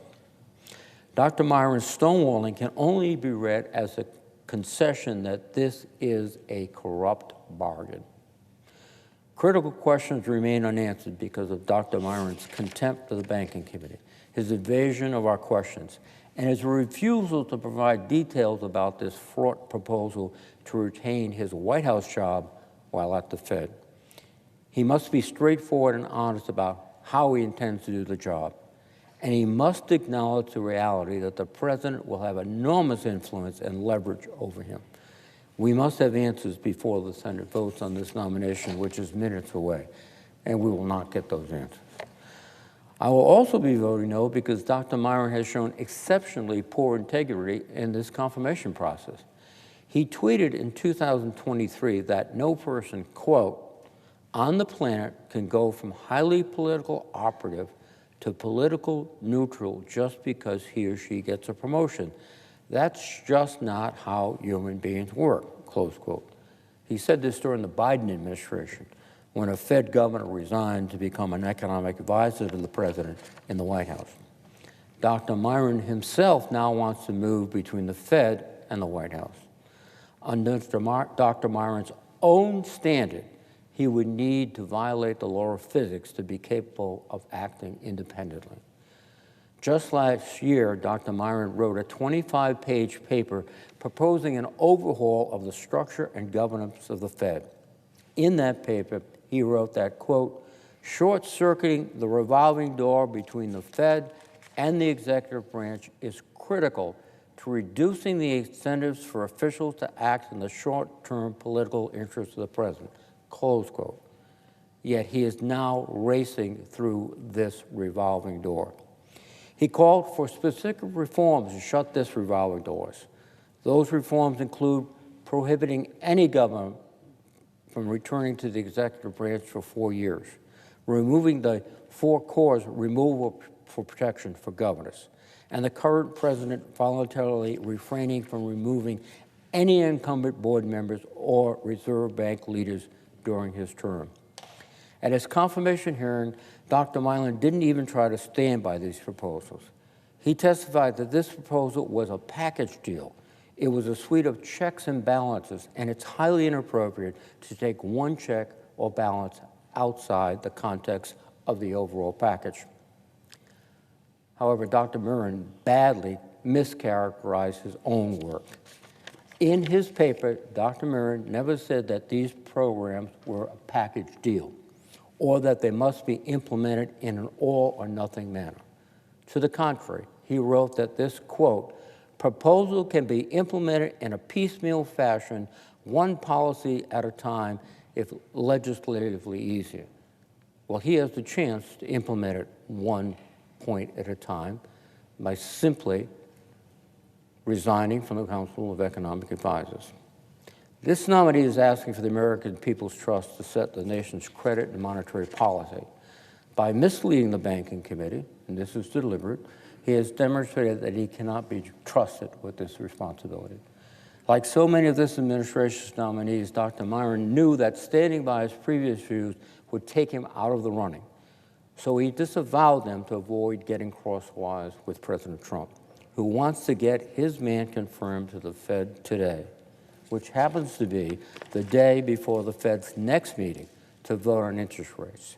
Dr. Miran's stonewalling can only be read as a concession that this is a corrupt bargain. Critical questions remain unanswered because of Dr. Miran's contempt of the Banking Committee, his evasion of our questions, and his refusal to provide details about this fraught proposal to retain his White House job while at the Fed. He must be straightforward and honest about how he intends to do the job. And he must acknowledge the reality that the president will have enormous influence and leverage over him. We must have answers before the Senate votes on this nomination, which is minutes away, and we will not get those answers. I will also be voting no because Dr. Miran has shown exceptionally poor integrity in this confirmation process. He tweeted in 2023 that no person, quote, on the planet can go from highly political operative to political neutral just because he or she gets a promotion. That's just not how human beings work, close quote. He said this during the Biden administration when a Fed governor resigned to become an economic advisor to the president in the White House. Dr. Miran himself now wants to move between the Fed and the White House. Under Dr. Miran's own standard, he would need to violate the law of physics to be capable of acting independently. Just last year, Dr. Miran wrote a 25-page paper proposing an overhaul of the structure and governance of the Fed. In that paper, he wrote that, quote, short-circuiting the revolving door between the Fed and the executive branch is critical to reducing the incentives for officials to act in the short-term political interests of the president, close quote. Yet he is now racing through this revolving door. He called for specific reforms to shut this revolving doors. Those reforms include prohibiting any government from returning to the executive branch for 4 years, removing the 4 cores removal for protection for governors, and the current president voluntarily refraining from removing any incumbent board members or Reserve Bank leaders during his term. At his confirmation hearing, Dr. Miran didn't even try to stand by these proposals. He testified that this proposal was a package deal. It was a suite of checks and balances, and it's highly inappropriate to take one check or balance outside the context of the overall package. However, Dr. Miran badly mischaracterized his own work. In his paper, Dr. Miran never said that these programs were a package deal or that they must be implemented in an all-or-nothing manner. To the contrary, he wrote that this, quote, proposal can be implemented in a piecemeal fashion, one policy at a time, if legislatively easier. Well, he has the chance to implement it one point at a time by simply resigning from the Council of Economic Advisors. This nominee is asking for the American people's trust to set the nation's credit and monetary policy. By misleading the Banking Committee, and this is deliberate, he has demonstrated that he cannot be trusted with this responsibility. Like so many of this administration's nominees, Dr. Miran knew that standing by his previous views would take him out of the running. So he disavowed them to avoid getting crosswise with President Trump, who wants to get his man confirmed to the Fed today, which happens to be the day before the Fed's next meeting to vote on interest rates.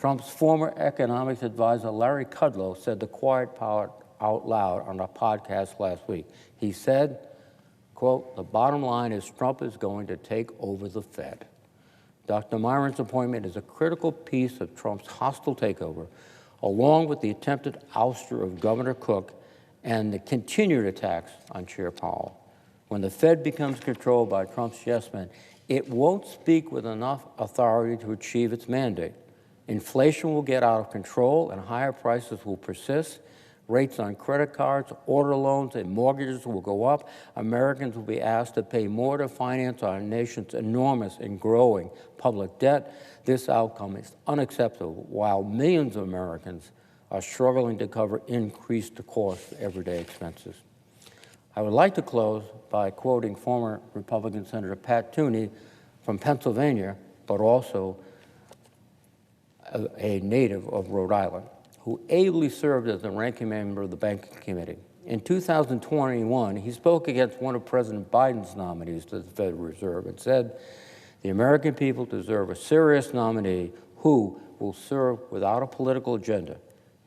Trump's former economics advisor, Larry Kudlow, said the quiet part out loud on a podcast last week. He said, quote, the bottom line is Trump is going to take over the Fed. Dr. Miran's appointment is a critical piece of Trump's hostile takeover, along with the attempted ouster of Governor Cook and the continued attacks on Chair Powell. When the Fed becomes controlled by Trump's yes men, it won't speak with enough authority to achieve its mandate. Inflation will get out of control and higher prices will persist. Rates on credit cards, auto loans, and mortgages will go up. Americans will be asked to pay more to finance our nation's enormous and growing public debt. This outcome is unacceptable, while millions of Americans are struggling to cover increased cost of everyday expenses. I would like to close by quoting former Republican Senator Pat Toomey from Pennsylvania, but also a native of Rhode Island, who ably served as the ranking member of the Banking Committee. In 2021, he spoke against one of President Biden's nominees to the Federal Reserve and said, the American people deserve a serious nominee who will serve without a political agenda.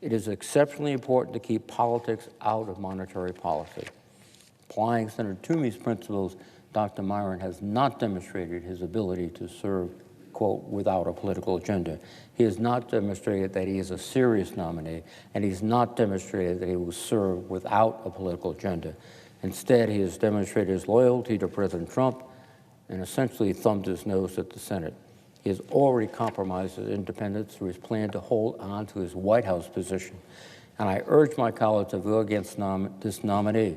It is exceptionally important to keep politics out of monetary policy. Applying Senator Toomey's principles, Dr. Miran has not demonstrated his ability to serve, quote, quote, without a political agenda. He has not demonstrated that he is a serious nominee, and he's not demonstrated that he will serve without a political agenda. Instead, he has demonstrated his loyalty to President Trump and essentially thumbed his nose at the Senate. He has already compromised his independence through his plan to hold on to his White House position. And I urge my colleagues to vote against this nominee,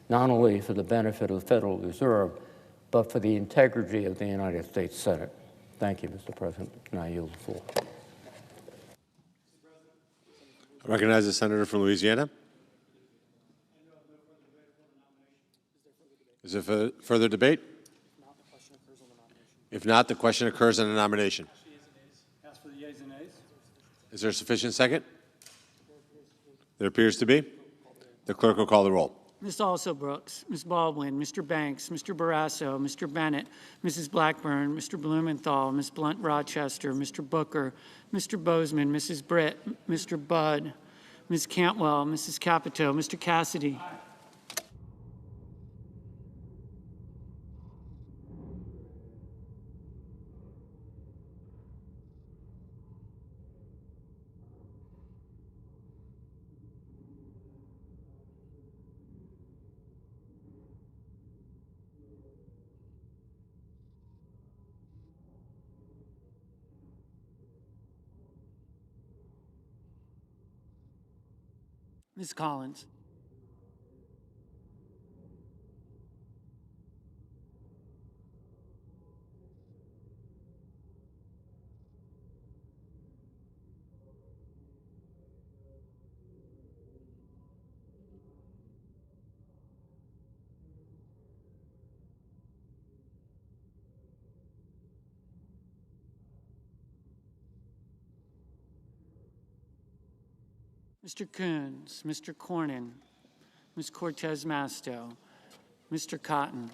not only for the benefit of the Federal Reserve, but for the integrity of the United States Senate. Thank you, Mr. President, and I yield the floor. I recognize the senator from Louisiana. Is there further debate? If not, the question occurs on the nomination. Ask for the yeas and nays. Is there a sufficient second? There appears to be. The clerk will call the roll. Ms. Also Brooks, Ms. Baldwin, Mr. Banks, Mr. Barrasso, Mr. Bennett, Mrs. Blackburn, Mr. Blumenthal, Ms. Blunt Rochester, Mr. Booker, Mr. Bozeman, Mrs. Britt, Mr. Budd, Ms. Cantwell, Mrs. Capito, Mr. Cassidy. Ms. Collins. Mr. Coons, Mr. Cornyn, Ms. Cortez Masto, Mr. Cotton.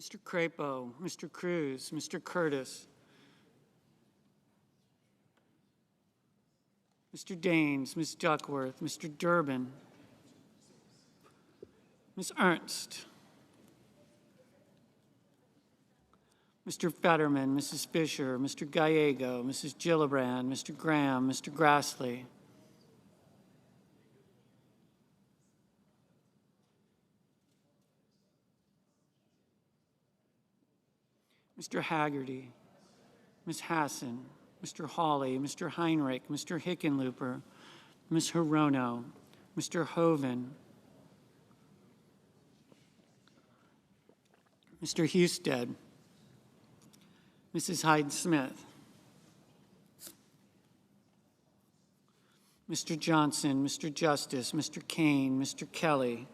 Mr. Crapo, Mr. Cruz, Mr. Curtis, Mr. Daines, Ms. Duckworth, Mr. Durbin, Ms. Ernst, Mr. Fetterman, Mrs. Fisher, Mr. Gallego, Mrs. Gillibrand, Mr. Graham, Mr. Grassley, Mr. Haggerty, Ms. Hassan, Mr. Hawley, Mr. Heinrich, Mr. Hickenlooper, Ms. Hirono, Mr. Hoven, Mr. Husted, Mrs. Hyde-Smith, Mr. Johnson, Mr. Justice, Mr. Kane, Mr. Kelly,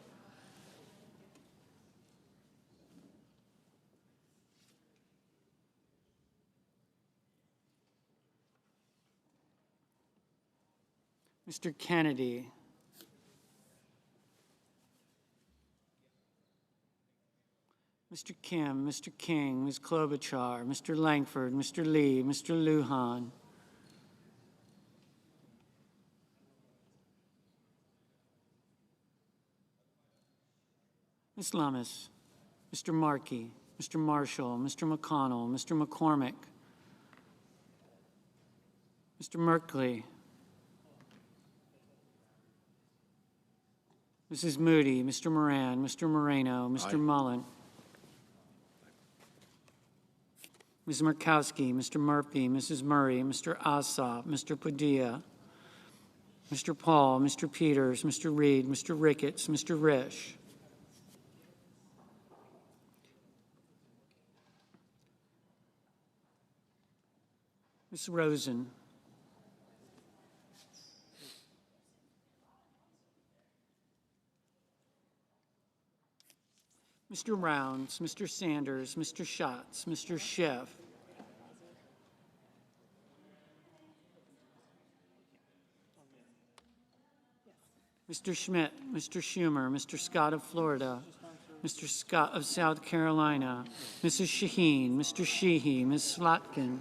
Mr. Kennedy, Mr. Kim, Mr. King, Ms. Klobuchar, Mr. Langford, Mr. Lee, Mr. Lujan, Ms. Lummis, Mr. Markey, Mr. Marshall, Mr. McConnell, Mr. McCormick, Mr. Merkley, Mrs. Moody, Mr. Moran, Mr. Moreno, Mr. Mullen, Ms. Murkowski, Mr. Murphy, Mrs. Murray, Mr. Ossoff, Mr. Padilla, Mr. Paul, Mr. Peters, Mr. Reed, Mr. Ricketts, Mr. Risch, Ms. Rosen, Mr. Rounds, Mr. Sanders, Mr. Schatz, Mr. Schiff, Mr. Schmidt, Mr. Schumer, Mr. Scott of Florida, Mr. Scott of South Carolina, Mrs. Shaheen, Mr. Sheehy, Ms. Slotkin,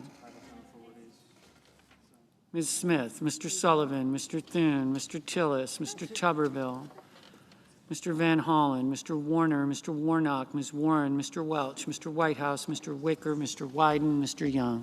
Ms. Smith, Mr. Sullivan, Mr. Thune, Mr. Tillis, Mr. Tuberville, Mr. Van Hollen, Mr. Warner, Mr. Warnock, Ms. Warren, Mr. Welch, Mr. Whitehouse, Mr. Wicker, Mr. Wyden, Mr. Young.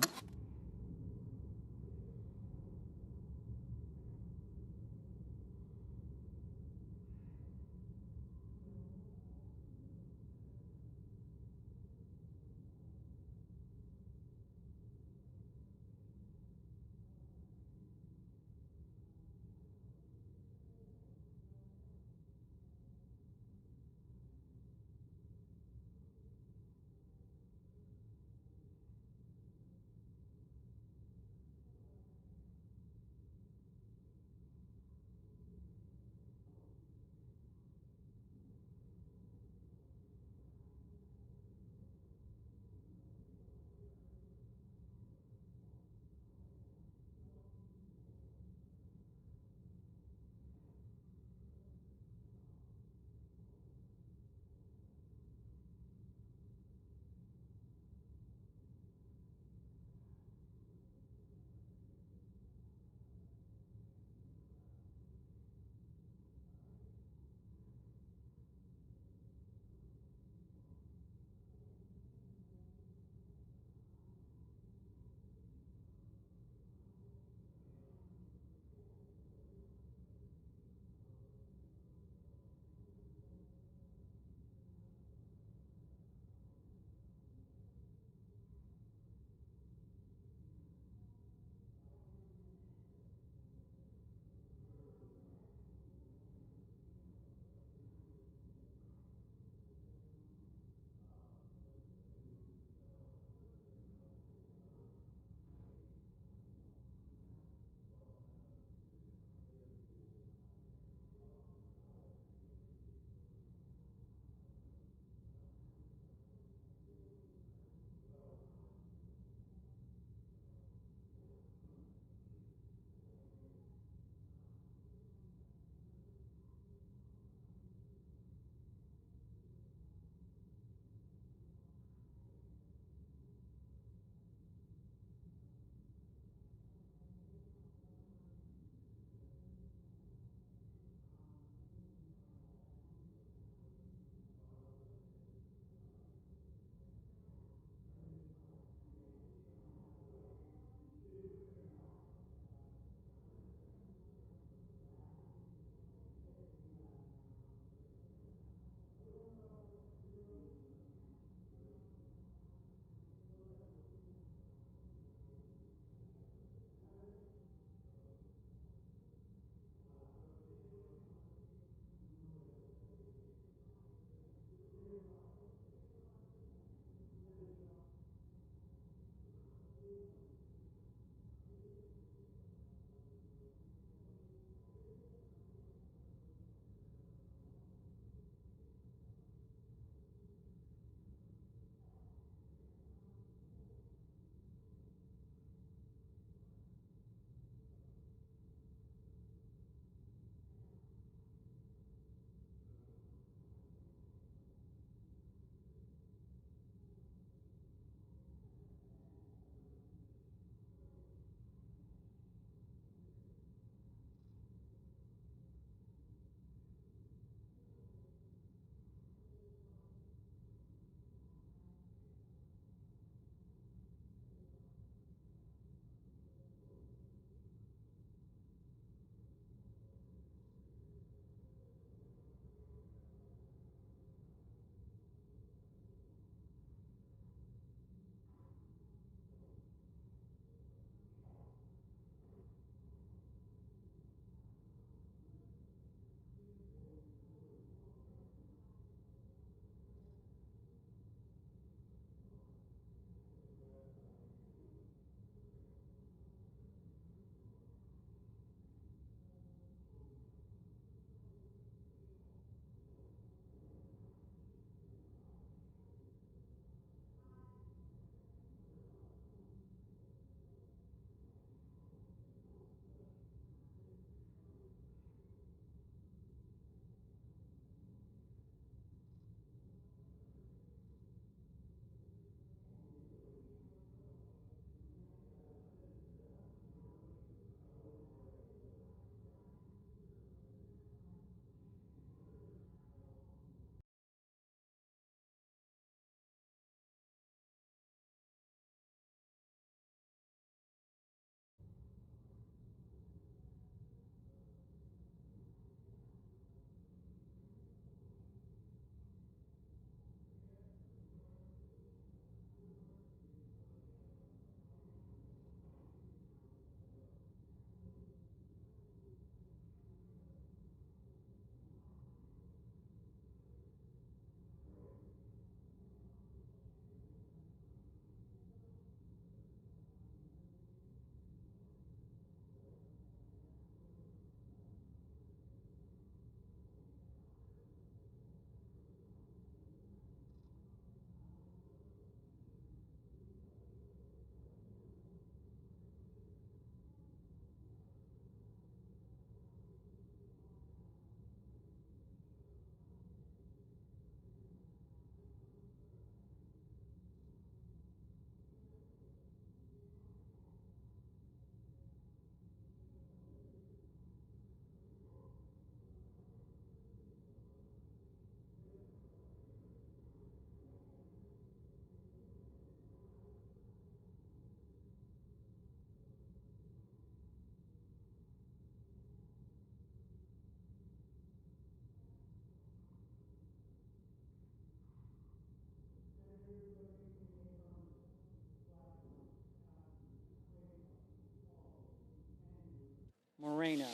Moreno.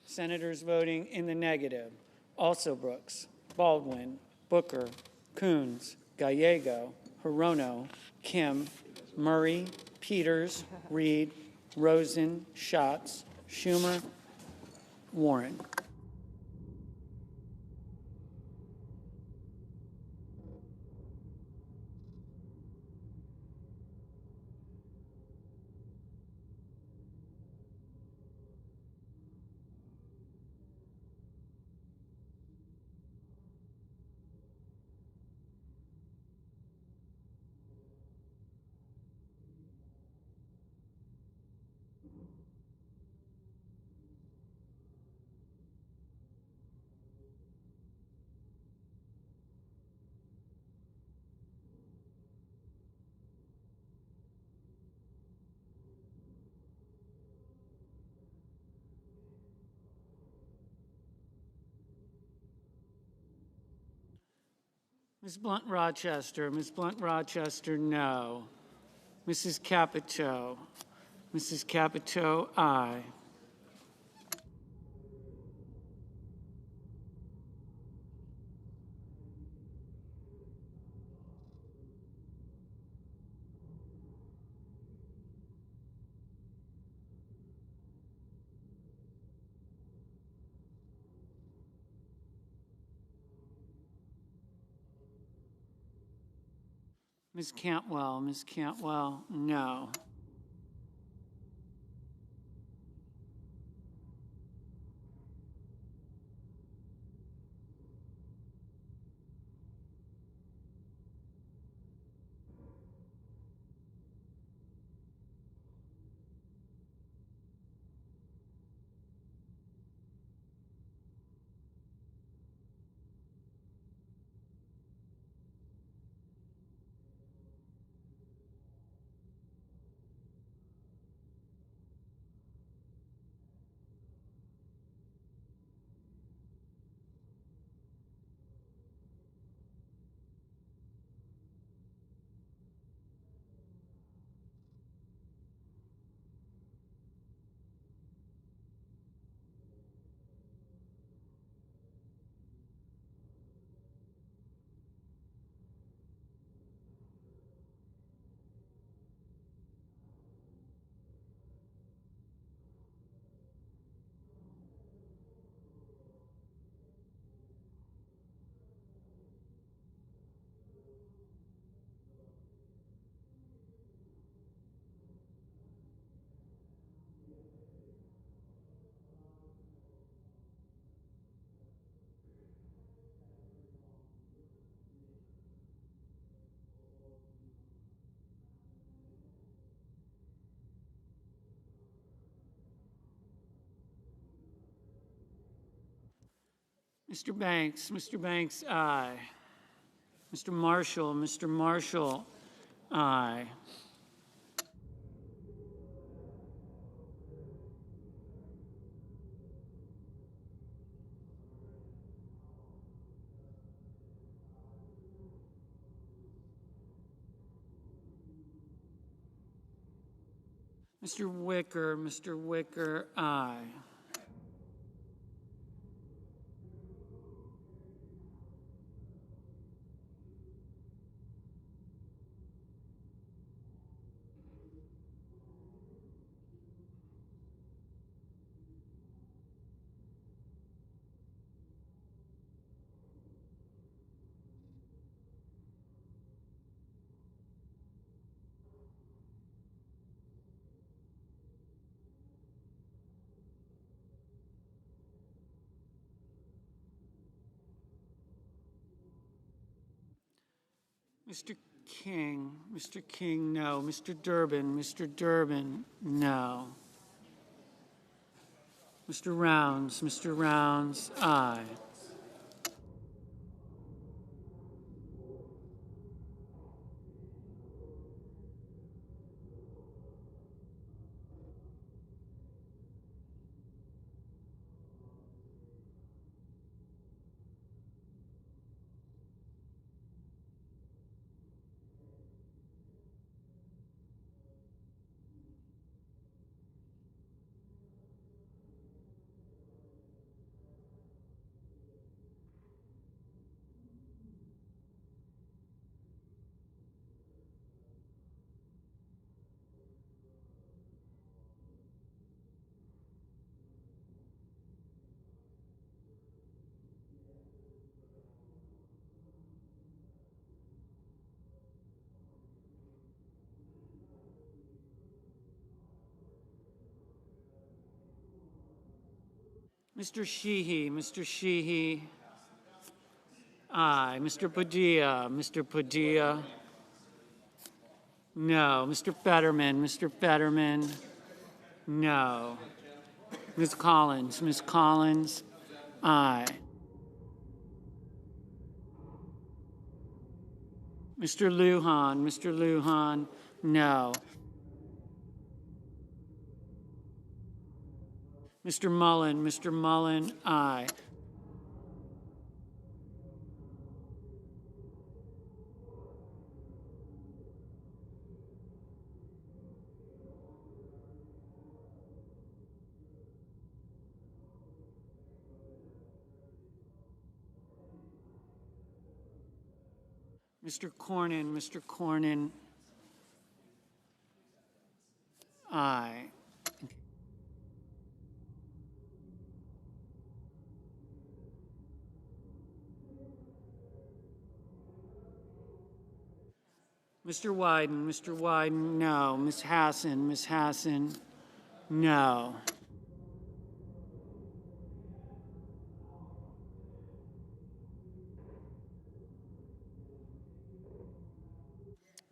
Senators voting in the negative: Alsobrooks, Baldwin, Booker, Coons, Gallego, Hirono, Kim, Murray, Peters, Reed, Rosen, Schatz, Schumer, Warren. Ms. Blunt Rochester, Ms. Blunt Rochester, no. Mrs. Capito, Mrs. Capito, aye. Ms. Cantwell, no. Mr. Banks, aye. Mr. Marshall, aye. Mr. Wicker, aye. Mr. King, no. Mr. Durbin, no. Mr. Rounds, aye. Mr. Sheehy, Mr. Sheehy. Aye. Mr. Padilla, Mr. Padilla. No. Mr. Fetterman, Mr. Fetterman. No. Ms. Collins, Ms. Collins. Aye. Mr. Lujan, Mr. Lujan. No. Mr. Mullen, Mr. Mullen. Aye. Mr. Cornyn, Mr. Cornyn. Aye. Mr. Wyden, Mr. Wyden, no. Ms. Hassan, Ms. Hassan, no.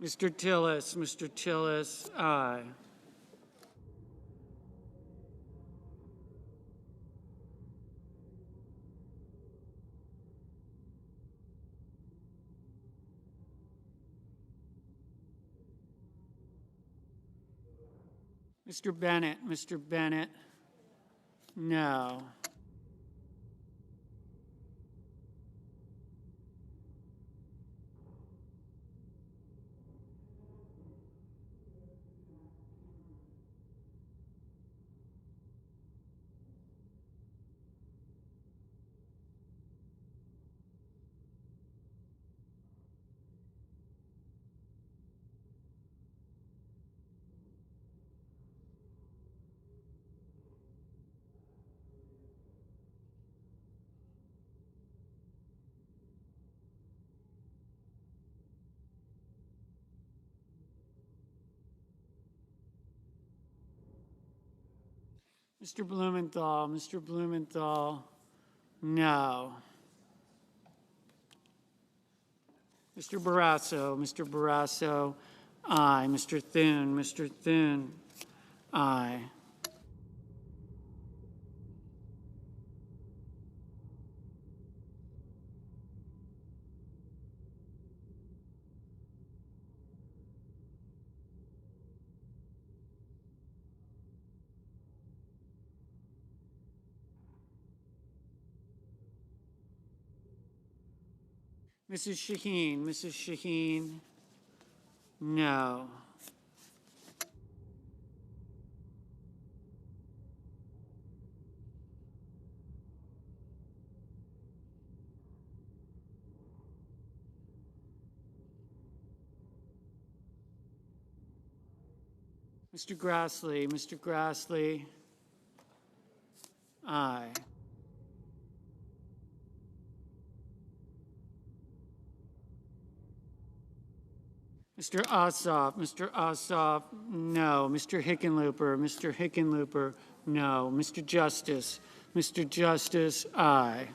Mr. Tillis, Mr. Tillis, aye. Mr. Bennett, Mr. Bennett, no. Mr. Blumenthal, Mr. Blumenthal, no. Mr. Barrasso, aye. Mr. Thune, aye. Mrs. Shaheen, no. Mr. Grassley, aye. Mr. Ossoff, no. Mr. Hickenlooper, no. Mr. Justice, aye.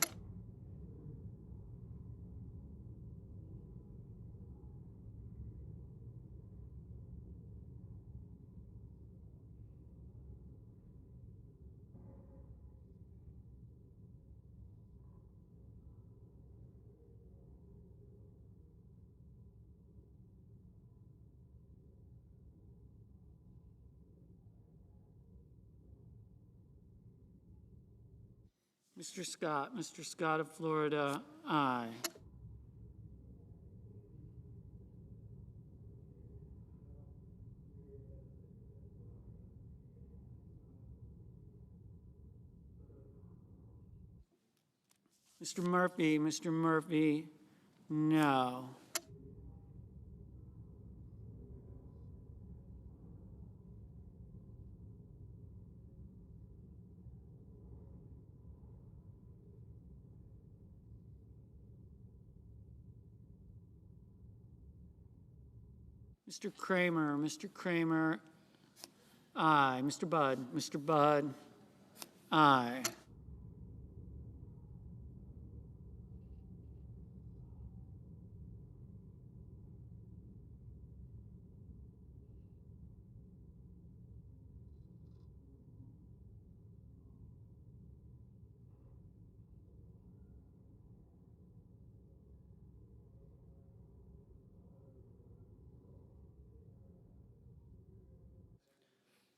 Mr. Scott of Florida, aye. Mr. Murphy, no. Mr. Kramer, aye. Mr. Budd, aye.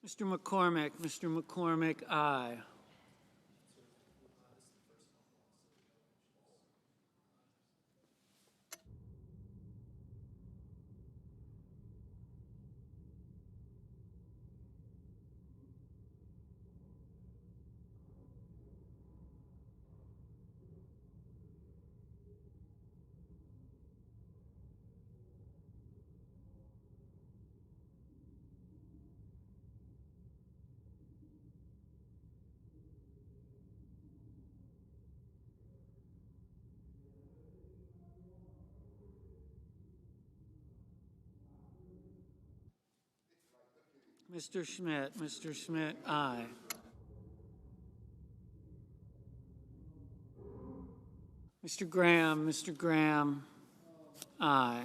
Mr. McCormick, aye. Mr. Schmidt, aye. Mr. Graham, aye.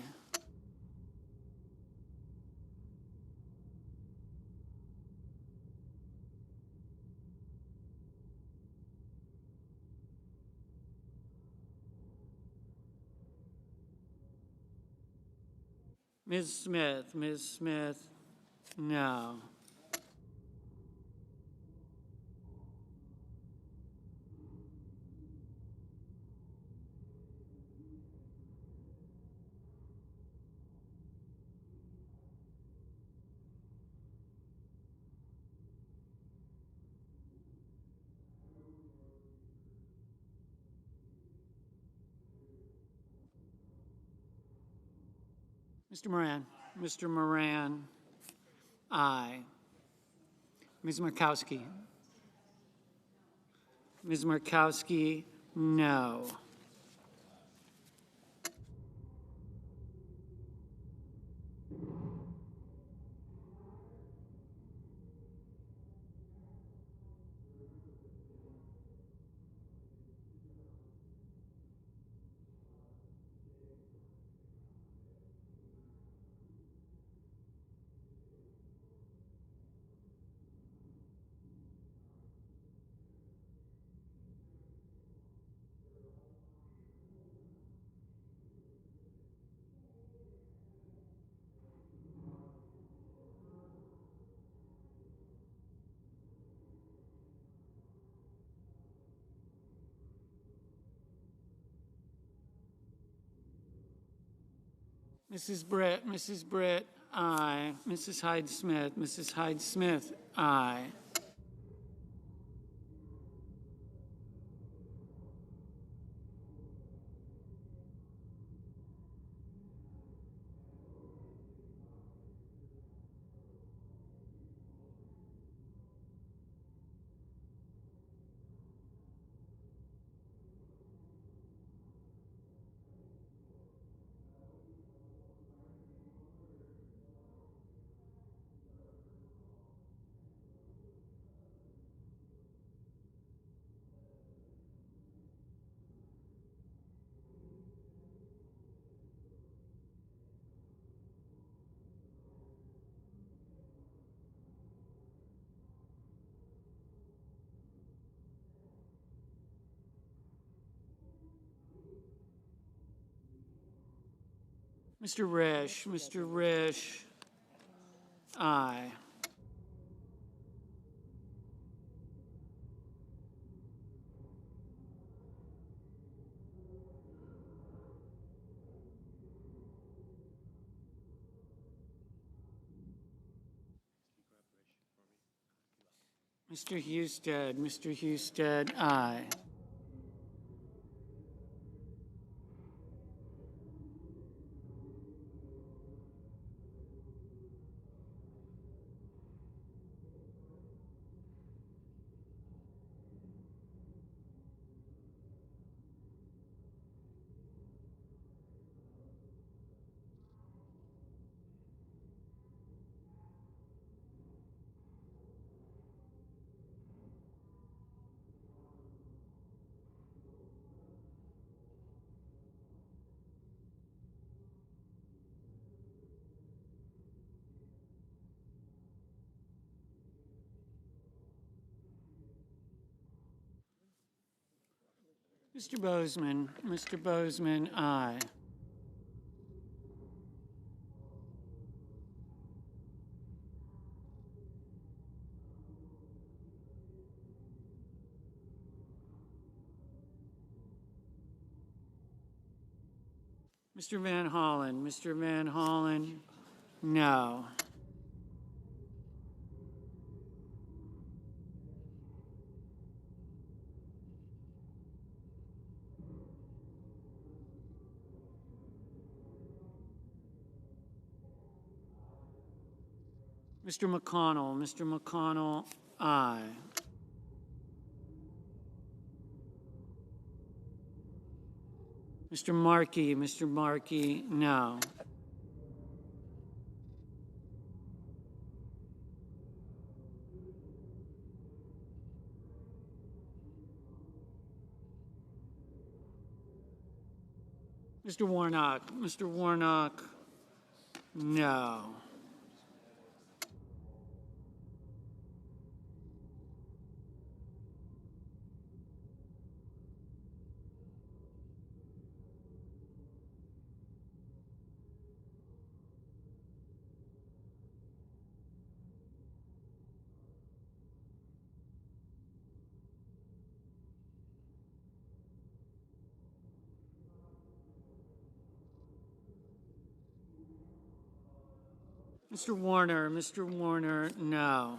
Ms. Smith, no. Mr. Moran, aye. Ms. Markowski, no. Mrs. Britt, aye. Mrs. Hyde Smith, aye. Mr. Risch, aye. Mr. Husted, aye. Mr. Bozeman, aye. Mr. Van Hollen, Mr. Van Hollen, no. Mr. McConnell, aye. Mr. Markey, no. Mr. Warnock, no. Mr. Warner, no.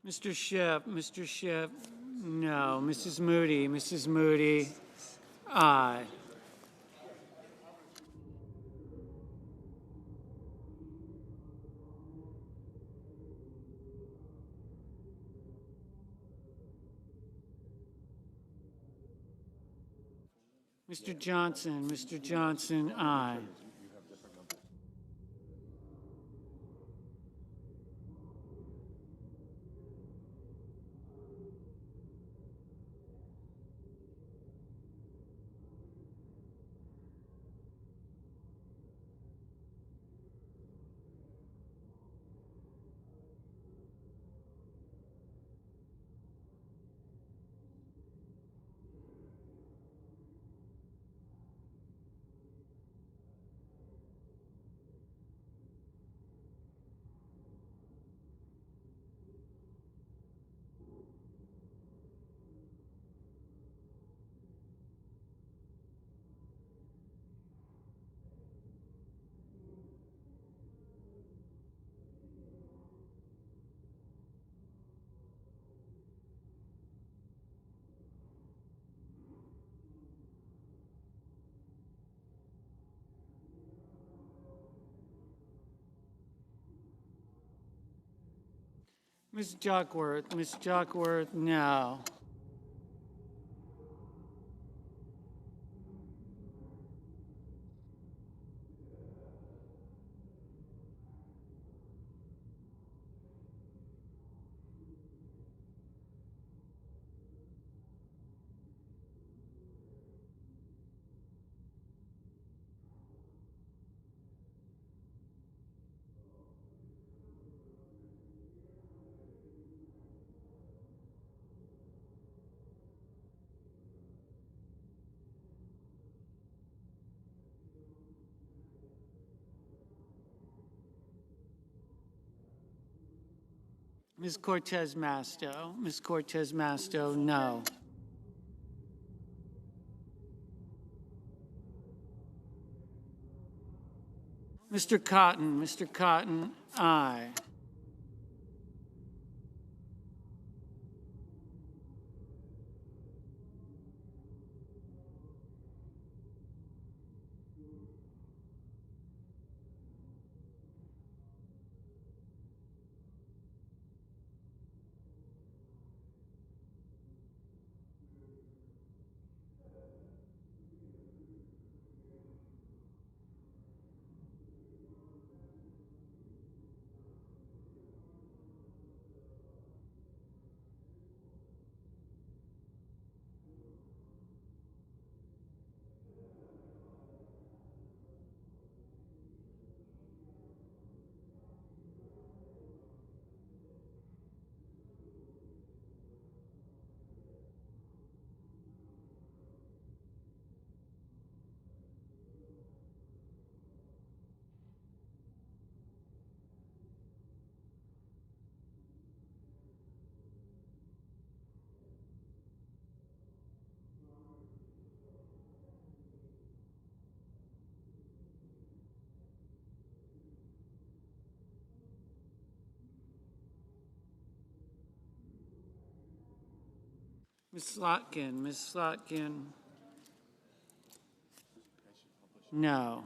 Mr. Schiff, no. Mrs. Moody, aye. Mr. Johnson, aye. Ms. Jockworth, no. Ms. Cortez Masto, no. Mr. Cotton, aye. Ms. Slotkin. No.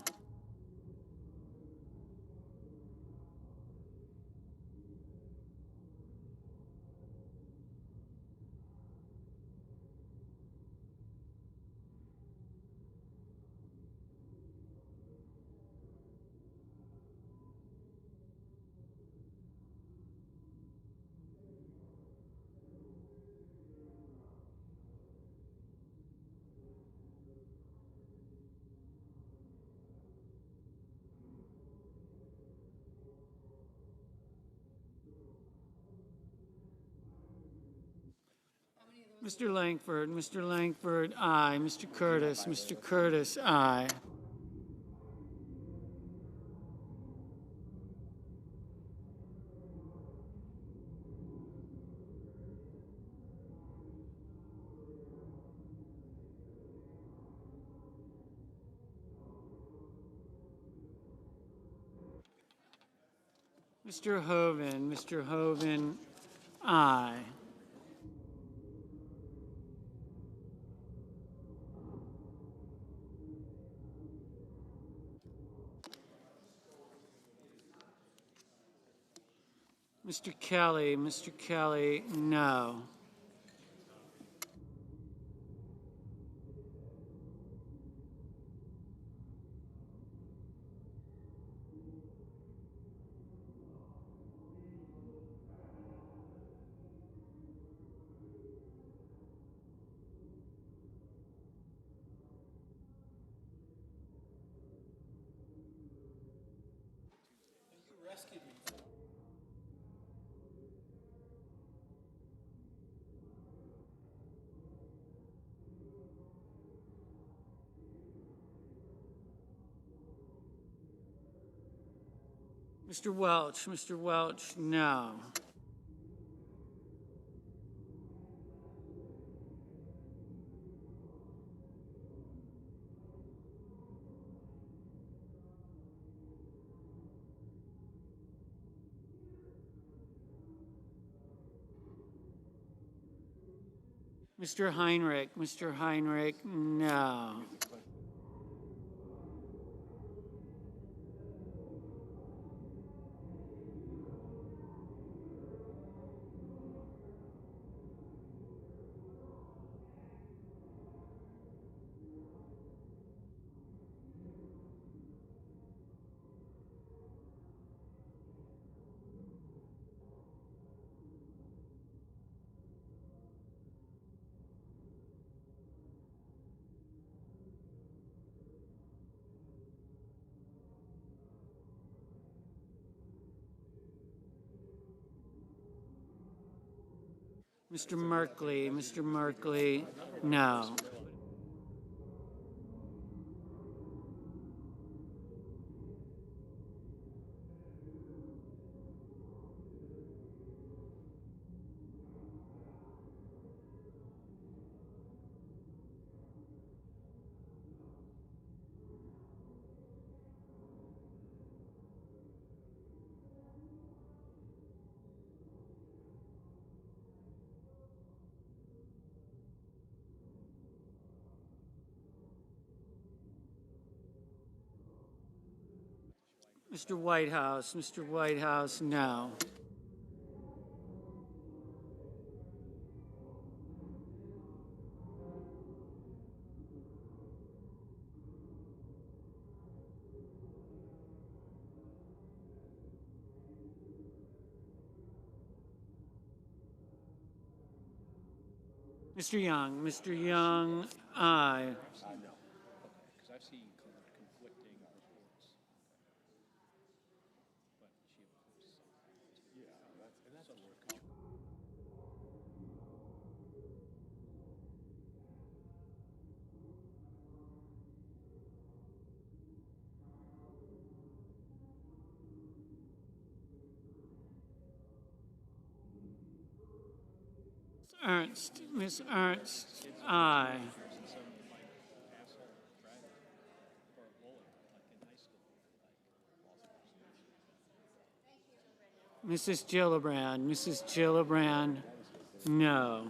Mr. Langford, aye. Mr. Curtis, aye. Mr. Hoven, aye. Mr. Kelly, no. Mr. Welch, no. Mr. Heinrich, no. Mr. Merkley, no. Mr. Whitehouse, no. Mr. Young, aye. Miss Ernst, aye. Mrs. Gillibrand, no.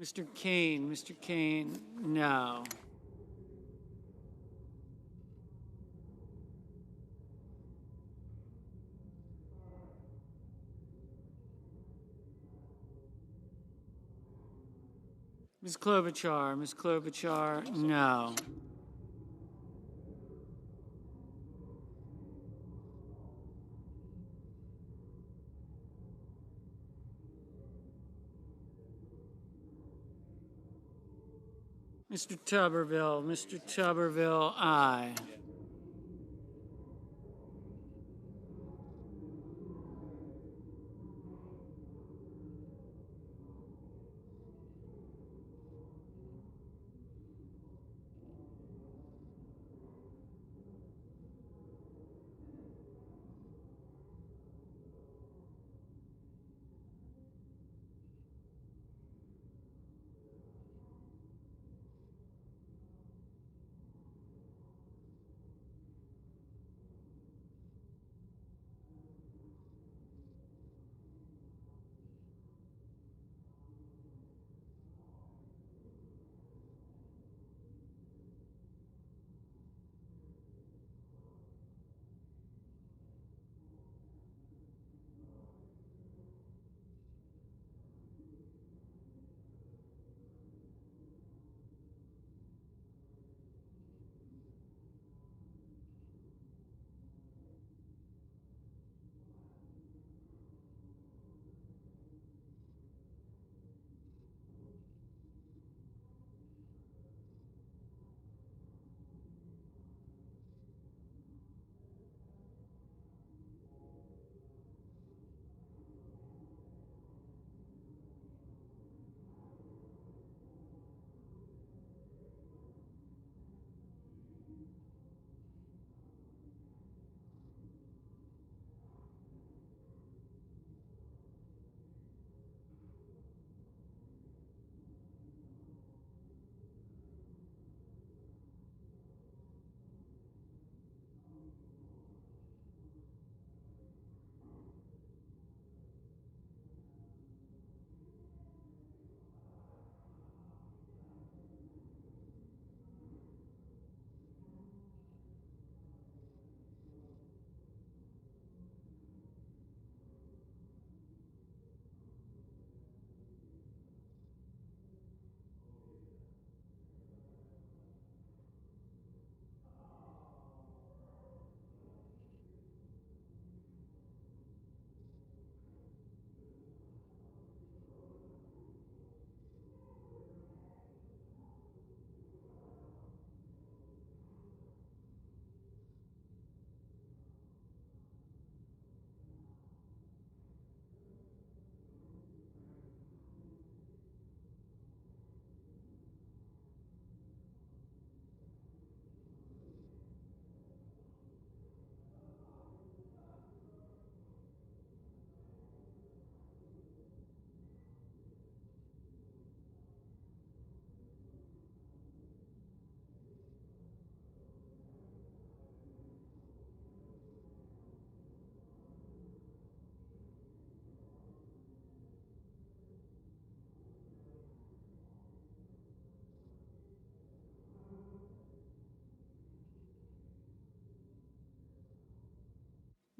Mr. Kane, no. Ms. Klobuchar, no. Mr. Tuberville, aye.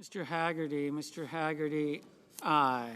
Mr. Haggerty, aye.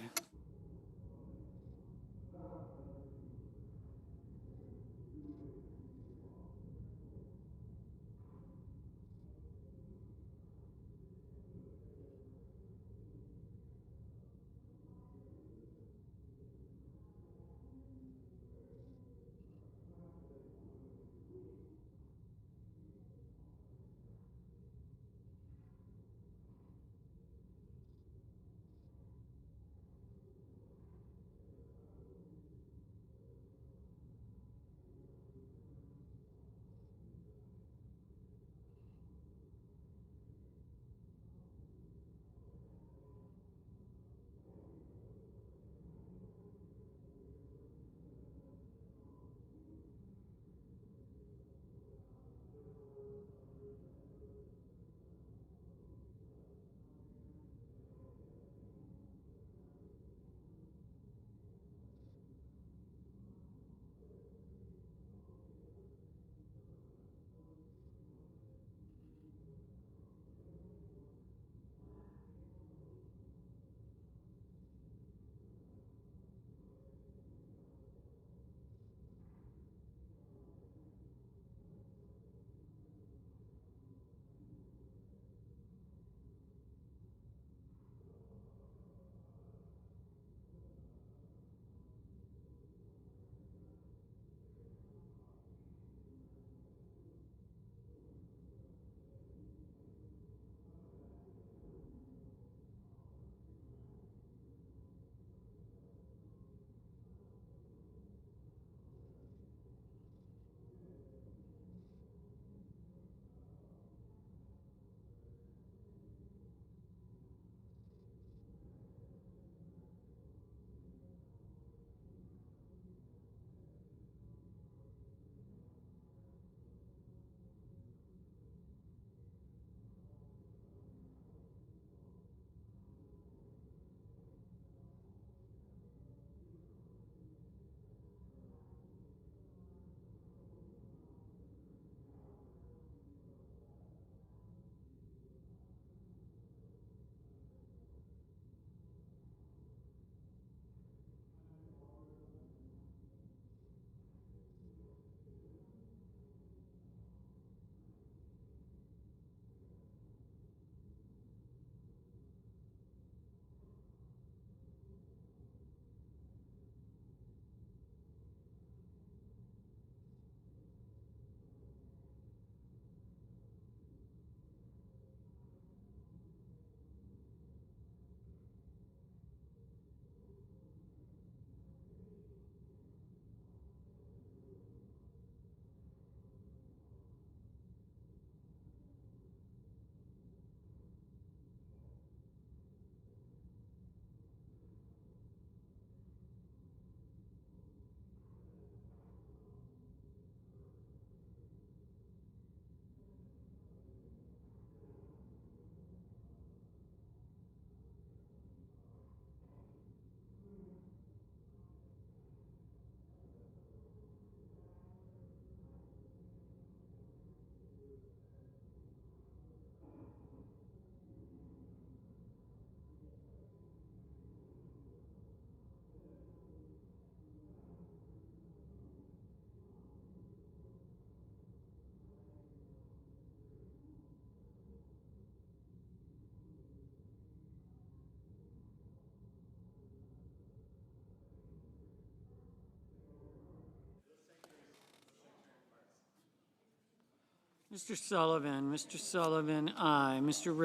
Mr. Sullivan, aye. Mr.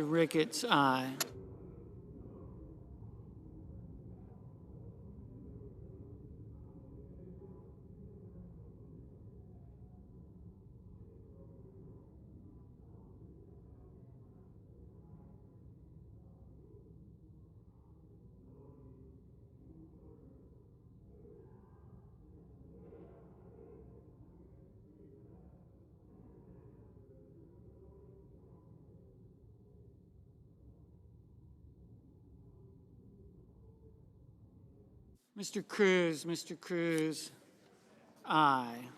Ricketts, aye. Mr. Cruz, aye.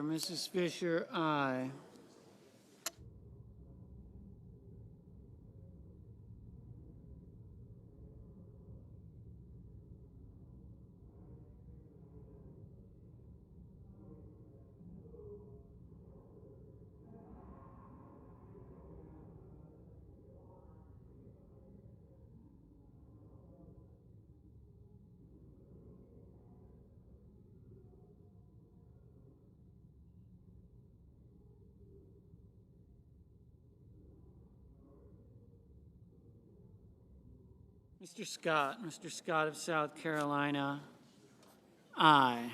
Mrs. Fisher, aye. Mr. Scott of South Carolina, aye.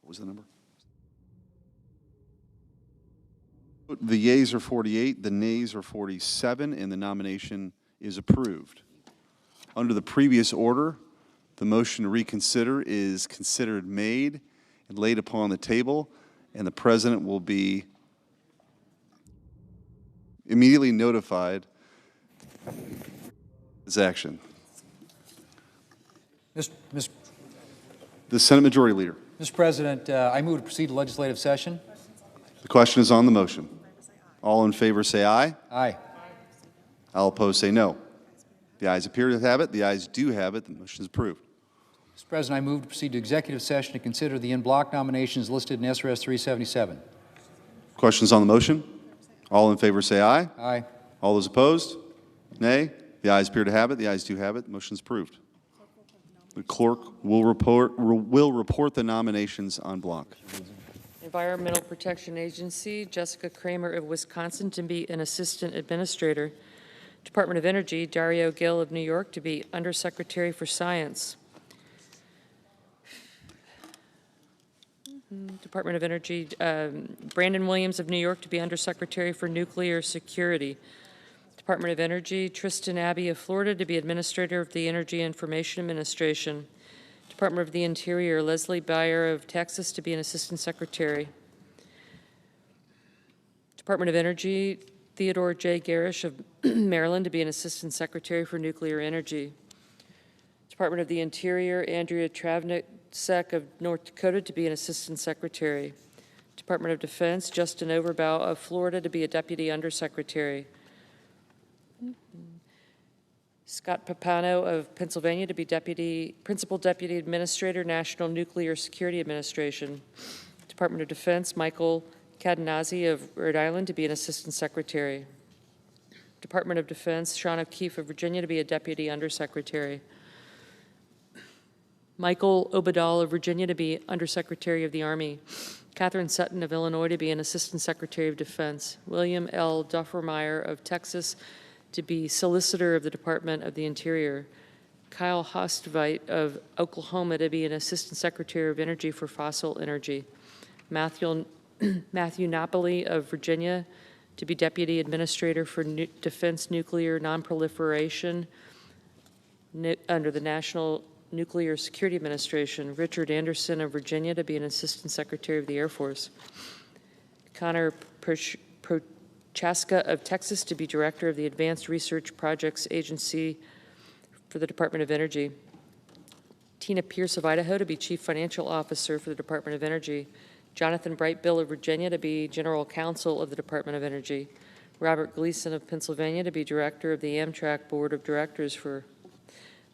What was the number? The yeas are 48, the nays are 47, and the nomination is approved. Under the previous order, the motion to reconsider is considered made and laid upon the table, and the President will be immediately notified of his action. The Senate Majority Leader. Mr. President, I move to proceed to legislative session. The question is on the motion. All in favor say aye. Aye. All opposed say no. The ayes appear to have it. The ayes do have it. The motion is approved. Mr. President, I move to proceed to executive session to consider the in-bloc nominations listed in SRS 377. Questions on the motion? All in favor say aye. Aye. All those opposed? Nay. The ayes appear to have it. The ayes do have it. The motion is approved. The clerk will report the nominations on bloc. Environmental Protection Agency, Jessica Kramer of Wisconsin to be an Assistant Administrator. Department of Energy, Dario Gill of New York to be Undersecretary for Science. Department of Energy, Brandon Williams of New York to be Undersecretary for Nuclear Security. Department of Energy, Tristan Abbey of Florida to be Administrator of the Energy Information Administration. Department of the Interior, Leslie Beyer of Texas to be an Assistant Secretary. Department of Energy, Theodore J. Garish of Maryland to be an Assistant Secretary for Nuclear Energy. Department of the Interior, Andrea Travnicek of North Dakota to be an Assistant Secretary. Department of Defense, Justin Overbaugh of Florida to be a Deputy Undersecretary. Scott Papano of Pennsylvania to be Principal Deputy Administrator, National Nuclear Security Administration. Department of Defense, Michael Cadenazzi of Rhode Island to be an Assistant Secretary. Department of Defense, Sean O'Keefe of Virginia to be a Deputy Undersecretary. Michael Obadal of Virginia to be Undersecretary of the Army. Catherine Sutton of Illinois to be an Assistant Secretary of Defense. William L. Duffermeyer of Texas to be Solicitor of the Department of the Interior. Kyle Hostveit of Oklahoma to be an Assistant Secretary of Energy for Fossil Energy. Matthew Napoli of Virginia to be Deputy Administrator for Defense Nuclear Nonproliferation under the National Nuclear Security Administration. Richard Anderson of Virginia to be an Assistant Secretary of the Air Force. Connor Prochaska of Texas to be Director of the Advanced Research Projects Agency for the Department of Energy. Tina Pierce of Idaho to be Chief Financial Officer for the Department of Energy. Jonathan Brightbill of Virginia to be General Counsel of the Department of Energy. Robert Gleason of Pennsylvania to be Director of the Amtrak Board of Directors for.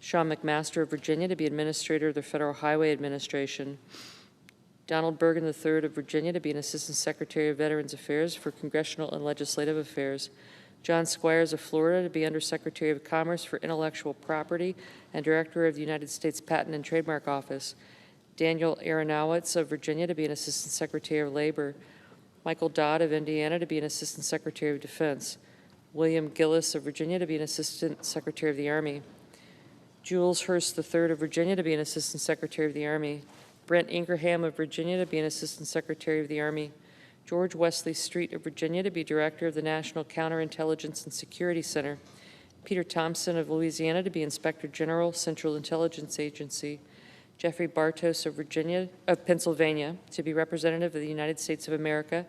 Sean McMaster of Virginia to be Administrator of the Federal Highway Administration. Donald Bergen III of Virginia to be an Assistant Secretary of Veterans Affairs for Congressional and Legislative Affairs. John Squires of Florida to be Undersecretary of Commerce for Intellectual Property and Director of the United States Patent and Trademark Office. Daniel Aronowitz of Virginia to be an Assistant Secretary of Labor. Michael Dodd of Indiana to be an Assistant Secretary of Defense. William Gillis of Virginia to be an Assistant Secretary of the Army. Jules Hurst III of Virginia to be an Assistant Secretary of the Army. Brent Ingraham of Virginia to be an Assistant Secretary of the Army. George Wesley Street of Virginia to be Director of the National Counterintelligence and Security Center. Peter Thompson of Louisiana to be Inspector General, Central Intelligence Agency. Jeffrey Bartos of Pennsylvania to be Representative of the United States of America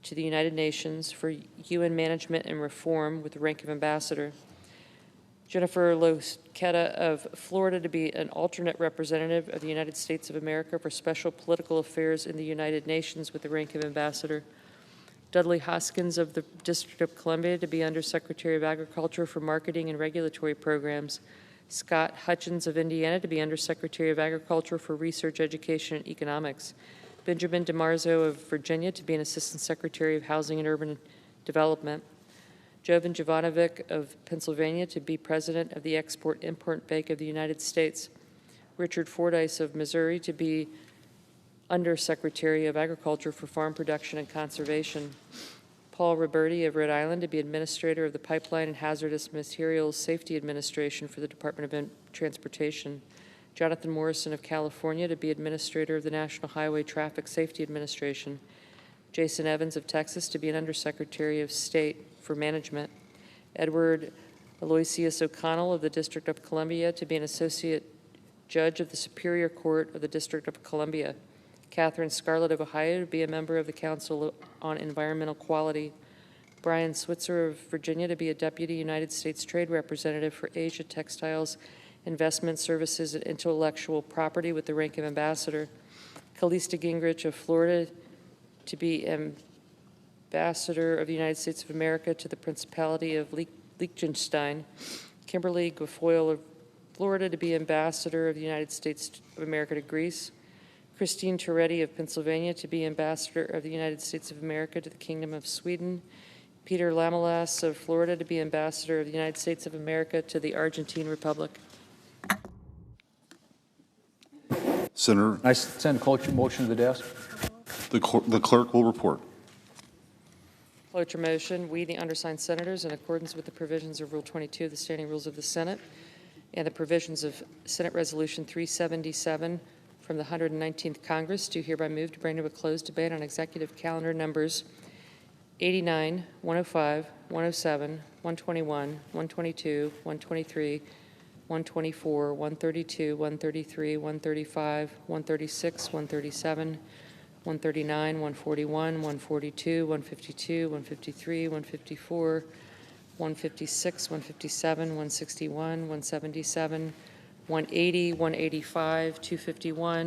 to the United Nations for UN Management and Reform with the rank of Ambassador. Jennifer Losqueta of Florida to be an alternate representative of the United States of America for Special Political Affairs in the United Nations with the rank of Ambassador. Dudley Hoskins of the District of Columbia to be Undersecretary of Agriculture for Marketing and Regulatory Programs. Scott Hutchins of Indiana to be Undersecretary of Agriculture for Research, Education, and Economics. Benjamin DiMarzo of Virginia to be an Assistant Secretary of Housing and Urban Development. Jovan Jovanovic of Pennsylvania to be President of the Export-Import Bank of the United States. Richard Fordyce of Missouri to be Undersecretary of Agriculture for Farm Production and Conservation. Paul Roberti of Rhode Island to be Administrator of the Pipeline and Hazardous Materials Safety Administration for the Department of Transportation. Jonathan Morrison of California to be Administrator of the National Highway Traffic Safety Administration, Jason Evans of Texas to be an Undersecretary of State for Management, Edward Aloysius O'Connell of the District of Columbia to be an Associate Judge of the Superior Court of the District of Columbia, Catherine Scarlett of Ohio to be a member of the Council on Environmental Quality, Brian Switzer of Virginia to be a Deputy United States Trade Representative for Asia Textiles, Investment Services, and Intellectual Property with the rank of Ambassador, Callista Gingrich of Florida to be Ambassador of the United States of America to the Principality of Liechtenstein, Kimberly Guilfoyle of Florida to be Ambassador of the United States of America to Greece, Christine Toretti of Pennsylvania to be Ambassador of the United States of America to the Kingdom of Sweden, Peter Lamelas of Florida to be Ambassador of the United States of America to the Argentine Republic. Senator, I send a cloture motion to the desk. the clerk will report. Cloture motion, we, the undersigned senators, in accordance with the provisions of Rule 22 of the Standing Rules of the Senate and the provisions of Senate Resolution 377 from the 119th Congress, do hereby move to bring to a closed debate on executive calendar numbers 89, 105, 107, 121, 122, 123, 124, 132, 133, 135, 136, 137, 139, 141, 142, 152, 153, 154, 156, 157, 161, 177, 180, 185, 251,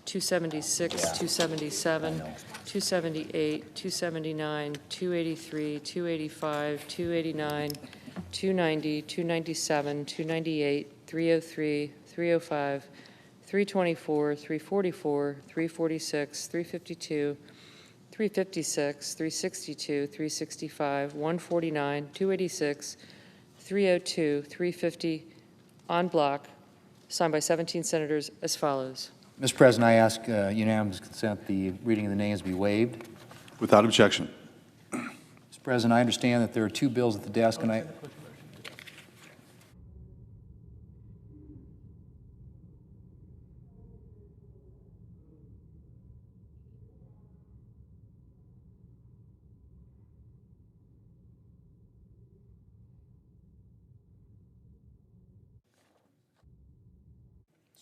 276, 277, 278, 279, 283, 285, 289, 290, 297, 298, 303, 305, 324, 344, 346, 352, 356, 362, 365, 149, 286, 302, 350 en bloc, signed by 17 senators as follows. Mr. President, I ask unanimous consent the reading of the names be waived. Without objection. Mr. President, I understand that there are two bills at the desk, and I...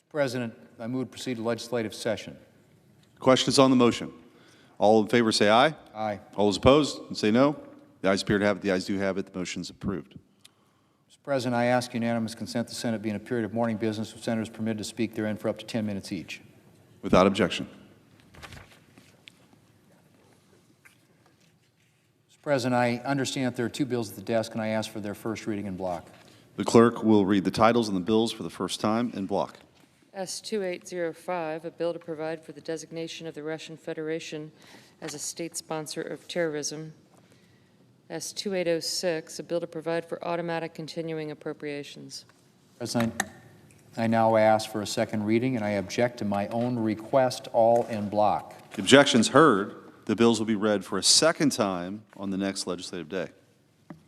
Mr. President, I move to proceed to legislative session. Questions on the motion? All in favor say aye. Aye. All those opposed say no. The ayes appear to have it. The ayes do have it. The motion is approved. Mr. President, I ask unanimous consent the Senate be in a period of morning business with senators permitted to speak therein for up to 10 minutes each. Without objection. Mr. President, I understand that there are two bills at the desk, and I ask for their first reading in block. The clerk will read the titles and the bills for the first time in block. S-2805, a bill to provide for the designation of the Russian Federation as a state sponsor of terrorism. S-2806, a bill to provide for automatic continuing appropriations. President, I now ask for a second reading, and I object to my own request, all in block. The objections heard. The bills will be read for a second time on the next legislative day.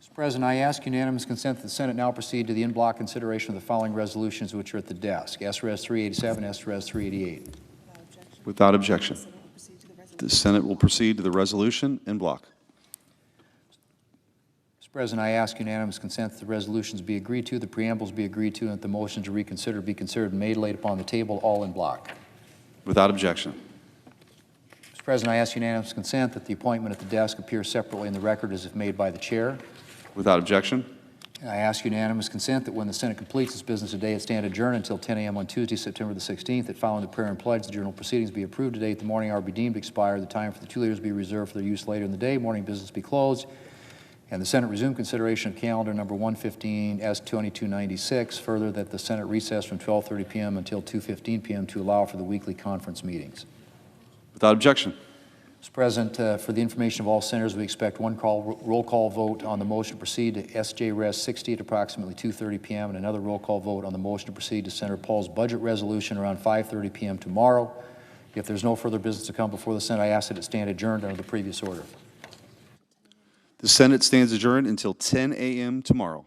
Mr. President, I ask unanimous consent that the Senate now proceed to the in-block consideration of the following resolutions which are at the desk. S-Res 387, S-Res 388. Without objection. The Senate will proceed to the resolution in block. Mr. President, I ask unanimous consent that the resolutions be agreed to, the preambles be agreed to, and that the motion to reconsider be considered and made laid upon the table, all in block. Without objection. Mr. President, I ask unanimous consent that the appointment at the desk appear separately in the record as if made by the chair. Without objection. I ask unanimous consent that when the Senate completes its business today, it stand adjourned until 10 a.m. on Tuesday, September the 16th, that following the prayer and pledge, the journal proceedings be approved today at the morning hour be deemed expired, the time for the two leaders be reserved for their use later in the day, morning business be closed, and the Senate resume consideration of calendar number 115 S-2296. Further, that the Senate recess from 12:30 p.m. until 2:15 p.m. to allow for the weekly conference meetings. Without objection. Mr. President, for the information of all senators, we expect one roll call vote on the motion to proceed to SJ-Res 60 at approximately 2:30 p.m. and another roll call vote on the motion to proceed to Senator Paul's budget resolution around 5:30 p.m. tomorrow. If there's no further business to come before the Senate, I ask that it stand adjourned under the previous order. The Senate stands adjourned until 10 a.m. tomorrow.